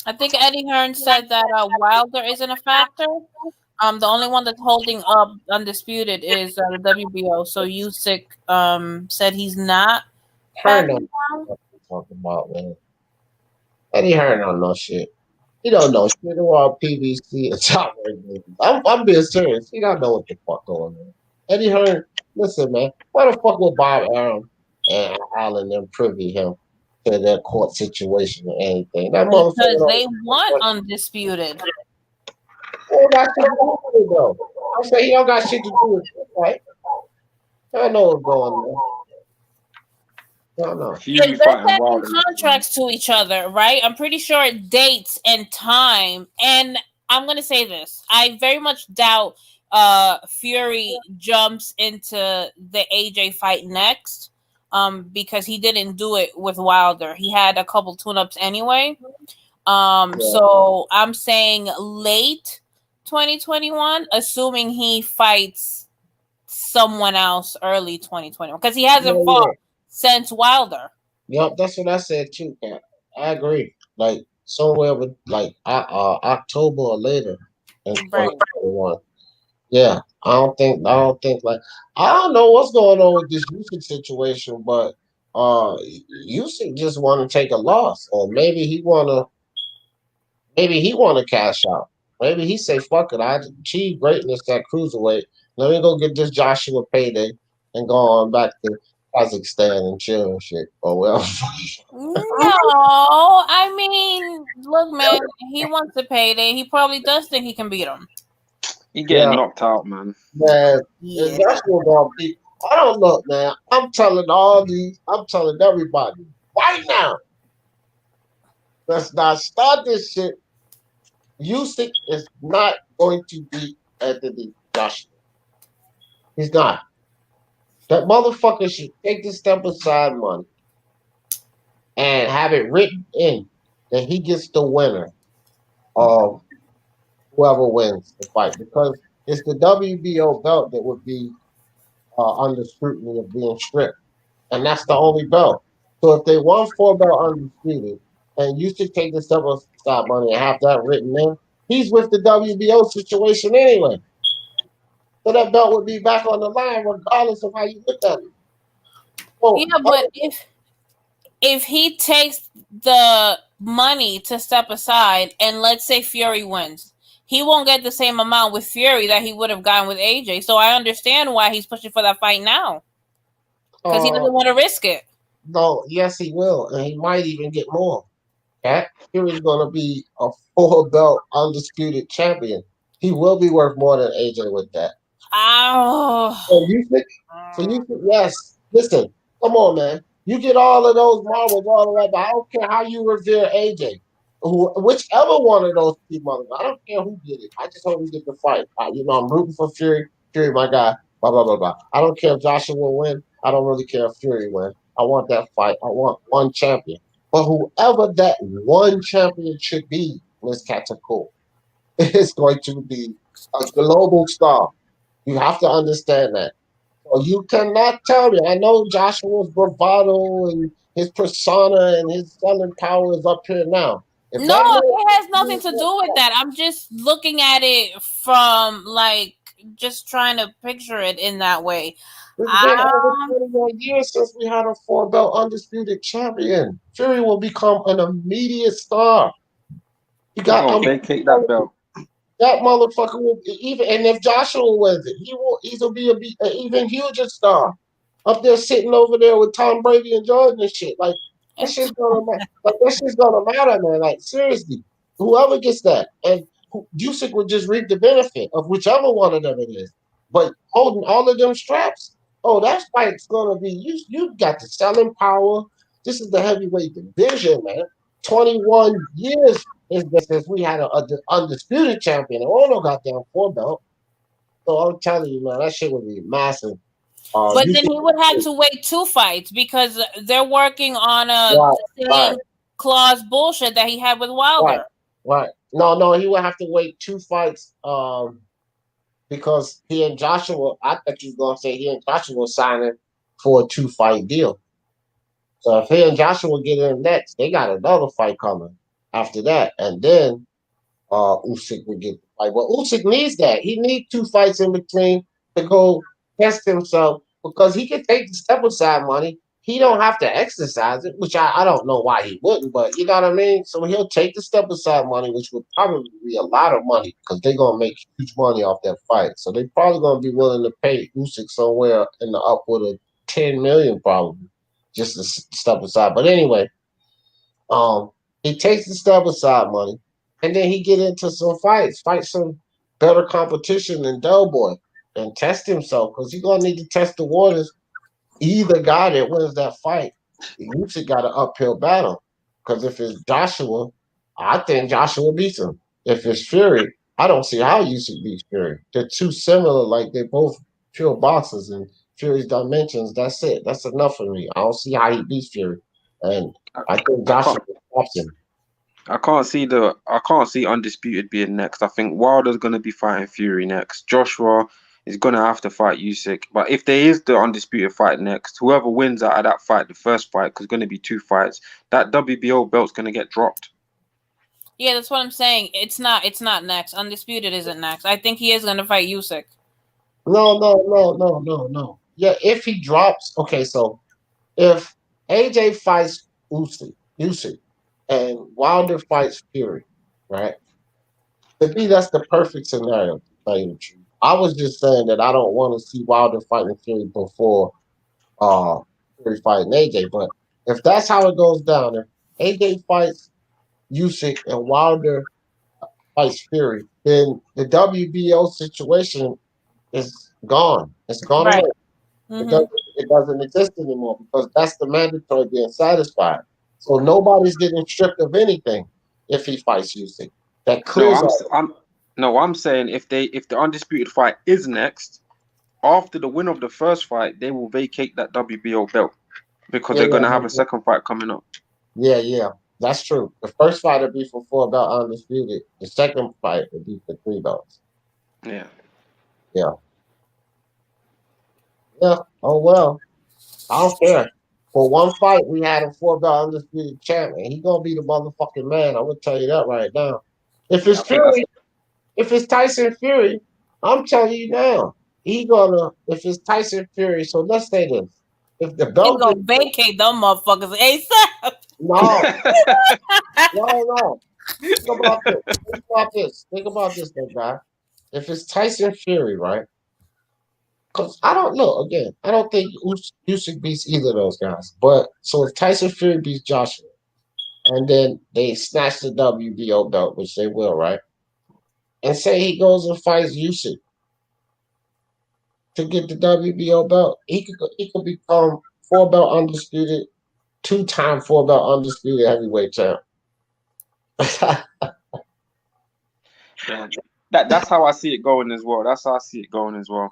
I think Eddie Hearn said that Wilder isn't a factor. The only one that's holding up undisputed is the WBO. So Usyk said he's not Hearn backing don't know down. what you're talking about, man. Eddie Hearn don't know shit. He don't know shit about PVC and top ratings. I'm being serious. He don't know what the fuck going on. Eddie Hearn, listen, man. Why the fuck would Bob Arum and Allen and privy him to their court situation or anything? That motherfucker Because don't. they want undisputed. Well, got shit to do with it, though. I say he don't got shit to do with it, right? I know what's going on. I know. Fury They're fighting sending Wilder. contracts to each other, right? I'm pretty sure dates and time. And I'm gonna say this: I very much doubt Fury jumps into the AJ fight next, because he didn't do it with Wilder. He had a couple tune-ups anyway. So I'm saying late 2021, assuming he fights someone else early 2021, because he hasn't fought since Wilder. Yep, that's what I said too, Kat. I agree. Like somewhere with like October or later in Right. 2021. Yeah, I don't think like I don't know what's going on with this Usyk situation, but Usyk just want to take a loss, or maybe he want to cash out. Maybe he say, "Fuck it, I achieved greatness at cruiserweight. Let me go get this Joshua payday and go on back to Kazakhstan and chill and shit." Or well, No, I mean, look, man, he wants to payday. He probably does think he can beat him. He getting yeah, knocked out, man. man, Yeah. Joshua gonna beat. I don't know, man. I'm telling everybody right now. Let's not start this shit. Usyk is not going to beat Anthony Joshua. He's not. That motherfucker should take the step aside money and have it written in that he gets the winner of whoever wins the fight, because it's the WBO belt that would be under scrutiny of being stripped, and that's the only belt. So if they won 4-belt undisputed, and you should take the step aside money and have that written in, he's with the WBO situation anyway. So that belt would be back on the line regardless of how you look at it. So, Yeah, but if he takes the money to step aside, and let's say Fury wins, he won't get the same amount with Fury that he would have gotten with AJ. So I understand why he's pushing for that fight now, because he doesn't want to risk it. no, yes, he will, and he might even get more. That Fury's going to be a 4-belt undisputed champion. He will be worth more than AJ with that. Oh, So you think, yes. Listen, come on, man. You get all of those marbles all the way, but I don't care how you revere AJ. Whichever one of those two mothers, I don't care who did it. I just hope we get the fight. I'm rooting for Fury. Fury, my guy. Blah blah blah blah. I don't care if Joshua will win. I don't really care if Fury wins. I want that fight. I want one champion. But whoever that one champion should be, Miss Catacomb, is going to be a global star. You have to understand that. So you cannot tell me. I know Joshua's bravado and his persona and his selling power is up here now. If no, that man, it has nothing to do with that. I'm just looking at it from just trying to picture it in that way. it's been over 21 years since we had a 4-belt undisputed champion. Fury will become an immediate star. You got Oh, vacate that belt. that motherfucker will even, and if Joshua wins it, he'll be an even huger star. Up there sitting over there with Tom Brady and Jordan and shit. Like that shit's gonna matter. Man. Like seriously, whoever gets that, and Usyk would just reap the benefit of whichever one of them it is. But holding all of them straps, oh, that fight's gonna be you got the selling power. This is the heavyweight division, man. 21 years is since we had an undisputed champion. And no goddamn 4-belt. So I'm telling you, man, that shit would be massive. But then Usyk, he would have to wait 2 fights because they're working on right, the right, same clause bullshit that he had with right, Wilder. right. No, he would have to wait 2 fights. Because he and Joshua, I thought you were gonna say he and Joshua signing for a 2-fight deal. So if he and Joshua get in next, they got another fight coming after that, and then Usyk would get the fight. Well, Usyk needs that. He needs 2 fights in between to go test himself because he can take the step aside money. He don't have to exercise it, which I don't know why he wouldn't, but you know what I mean? So he'll take the step aside money, which would probably be a lot of money because they're gonna make huge money off that fight. So they're probably gonna be willing to pay Usyk somewhere in the upward of 10 million probably just to step aside. But anyway, he takes the step aside money, and then he get into some fights, fight some better competition than Doughboy, and test himself because he's gonna need to test the waters. Either guy that wins that fight, Usyk got an uphill battle. Because if it's Joshua, I think Joshua beats him. If it's Fury, I don't see how Usyk beats Fury. They're too similar, like they both pure boxers and Fury's dimensions. That's it. That's enough for me. I don't see how he beats Fury, and I think I Joshua can't. stops him. I can't see Undisputed being next. I think Wilder's gonna be fighting Fury next. Joshua is gonna have to fight Usyk. But if there is the Undisputed fight next, whoever wins out of that fight, the first fight, because it's gonna be 2 fights, that WBO belt's gonna get dropped. Yeah, that's what I'm saying. It's not next. Undisputed isn't next. I think he is gonna fight Usyk. No. Yeah, if he drops, okay, so if AJ fights Usyk, and Wilder fights Fury, right? To me, that's the perfect scenario. To tell you the truth, I was just saying that I don't want to see Wilder fighting Fury before Fury fighting AJ. But if that's how it goes down, if AJ fights Usyk and Wilder fights Fury, then the WBO situation is gone. It's gone Right. away. Mm-hmm. It doesn't exist anymore because that's the mandatory being satisfied. So nobody's getting stripped of anything if he fights Usyk. That No, clears all. I'm saying if the Undisputed fight is next, after the win of the first fight, they will vacate that WBO belt because Yeah, they're yeah, gonna have a second fight coming up. yeah. That's true. The first fight would be for 4-belt undisputed. The second fight would be for 3 belts. Yeah. Yeah. Oh well. I don't care. For one fight, we had a 4-belt undisputed champion. He gonna be the motherfucking man. I'm gonna tell you that right now. If Yeah, it's I think that's Fury, if it's Tyson Fury, I'm telling you now, if it's Tyson Fury, so let's say this. If the He's belt gonna gets vacate them motherfuckers ASAP. no, no. Think about this. Think about this, that guy. If it's Tyson Fury, right? Because I don't know. Again, I don't think Usyk beats either of those guys. But so if Tyson Fury beats Joshua, and then they snatch the WBO belt, which they will, right? And say he goes and fights Usyk to get the WBO belt, he could become 4-belt undisputed, 2-time 4-belt undisputed heavyweight champ. yeah. That's how I see it going as well. That's how I see it going as well.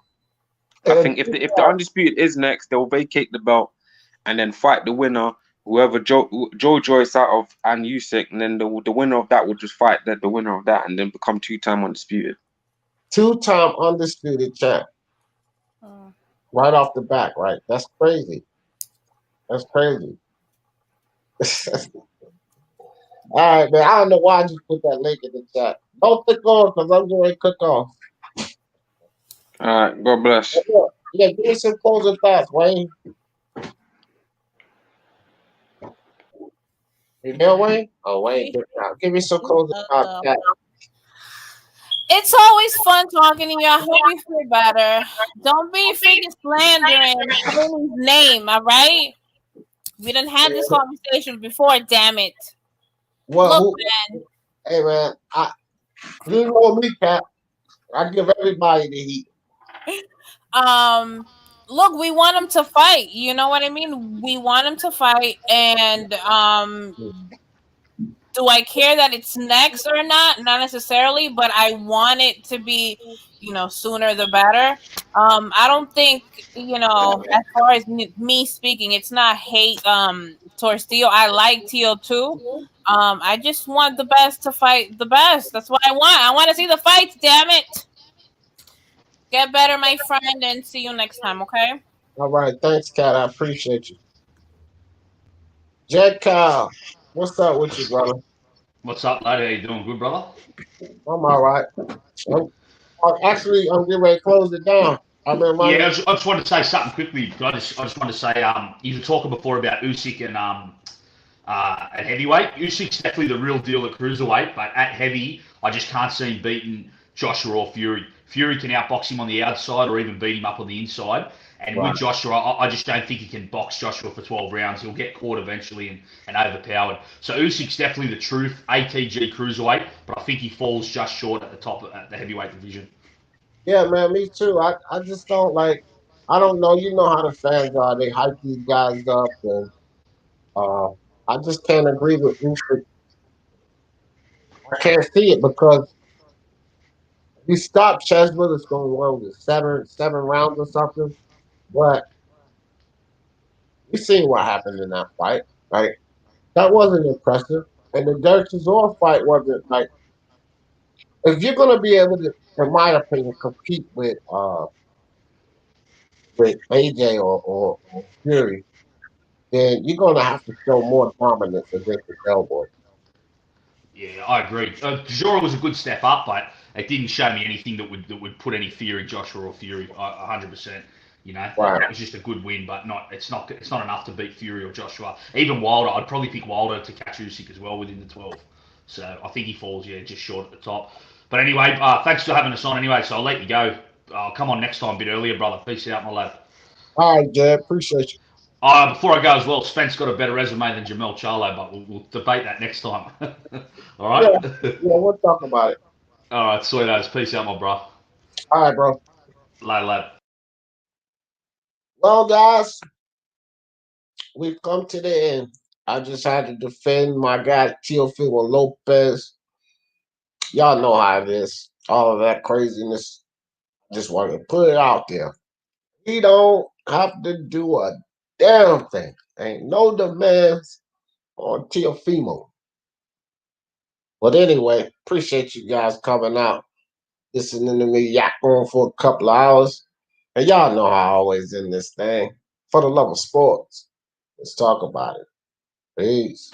I And think if the Undisputed is next, they'll vacate the belt and then fight the winner, whoever Joe Joyce out of and Usyk, and then the winner of that will just fight the winner of that and then become 2-time Undisputed. 2-time undisputed champ right off the back, right? That's crazy. That's crazy. All right, man. I don't know why I just put that link in the chat. Don't click on because I'm going to click off. All right, God bless. Yeah, give me some closing thoughts, Wayne. You there, Wayne? Oh, Wayne, give me some closing thoughts. It's always fun talking to you. I hope you feel better. Don't be freaking slandering Tony's name, all right? We done had this conversation before, damn it. Well, Look, man. Hey, man, you know me, Pat. I give everybody the heat. Look, we want him to fight. You know what I mean? We want him to fight, and Do I care that it's next or not? Not necessarily, but I want it to be, sooner the better. I don't think, as far as me speaking, it's not hate towards Teo. I like Teo too. I just want the best to fight the best. That's what I want. I want to see the fights, damn it. Get better, my friend, and see you next time, okay? All right, thanks, Kat. I appreciate you. Jack Kyle, what's up with you, brother? What's up, lad? How you doing? Good, brother? I'm all right. Actually, I'm getting ready to close it down. I've been running. Yeah, I just wanted to say something quickly. I just wanted to say, you were talking before about Usyk and at heavyweight. Usyk's definitely the real deal at cruiserweight, but at heavy, I just can't see him beating Joshua or Fury. Fury can outbox him on the outside or even beat him up on the inside. And with Joshua, I just don't think he can box Joshua for 12 rounds. He'll get caught eventually and overpowered. So Usyk's definitely the truth, ATG cruiserweight, but I think he falls just short at the top at the heavyweight division. Yeah, man, me too. I just don't like. I don't know. You know how the fans are. They hype these guys up, and I just can't agree with Usyk. I can't see it because if you stop Cheswood, it's going to what was it, seven rounds or something. But we seen what happened in that fight. Like that wasn't impressive, and the Dirk Chisora fight wasn't like. If you're going to be able to, in my opinion, compete with AJ or Fury, then you're going to have to show more dominance against the Cowboys. Yeah, I agree. Chisora was a good step up, but it didn't show me anything that would put any fear in Joshua or Fury. 100%. You know, Right. It was just a good win, but it's not enough to beat Fury or Joshua. Even Wilder, I'd probably pick Wilder to catch Usyk as well within the 12. So I think he falls, just short at the top. But anyway, thanks for having us on anyway. So I'll let you go. I'll come on next time a bit earlier, brother. Peace out, my lad. All right, Jed. Appreciate you. Before I go as well, Spence got a better resume than Jamel Charlo, but we'll debate that next time. All right? Yeah, we'll talk about it. All right, sweet as. Peace out, my bro. All right, bro. Lad. Well, guys, we've come to the end. I just had to defend my guy, Teofimo Lopez. Y'all know how it is. All of that craziness. Just wanted to put it out there. He don't have to do a damn thing. Ain't no demands on Teofimo. But anyway, appreciate you guys coming out, listening to me yak on for a couple of hours. And y'all know how I always end this thing. For the love of sports, let's talk about it. Peace.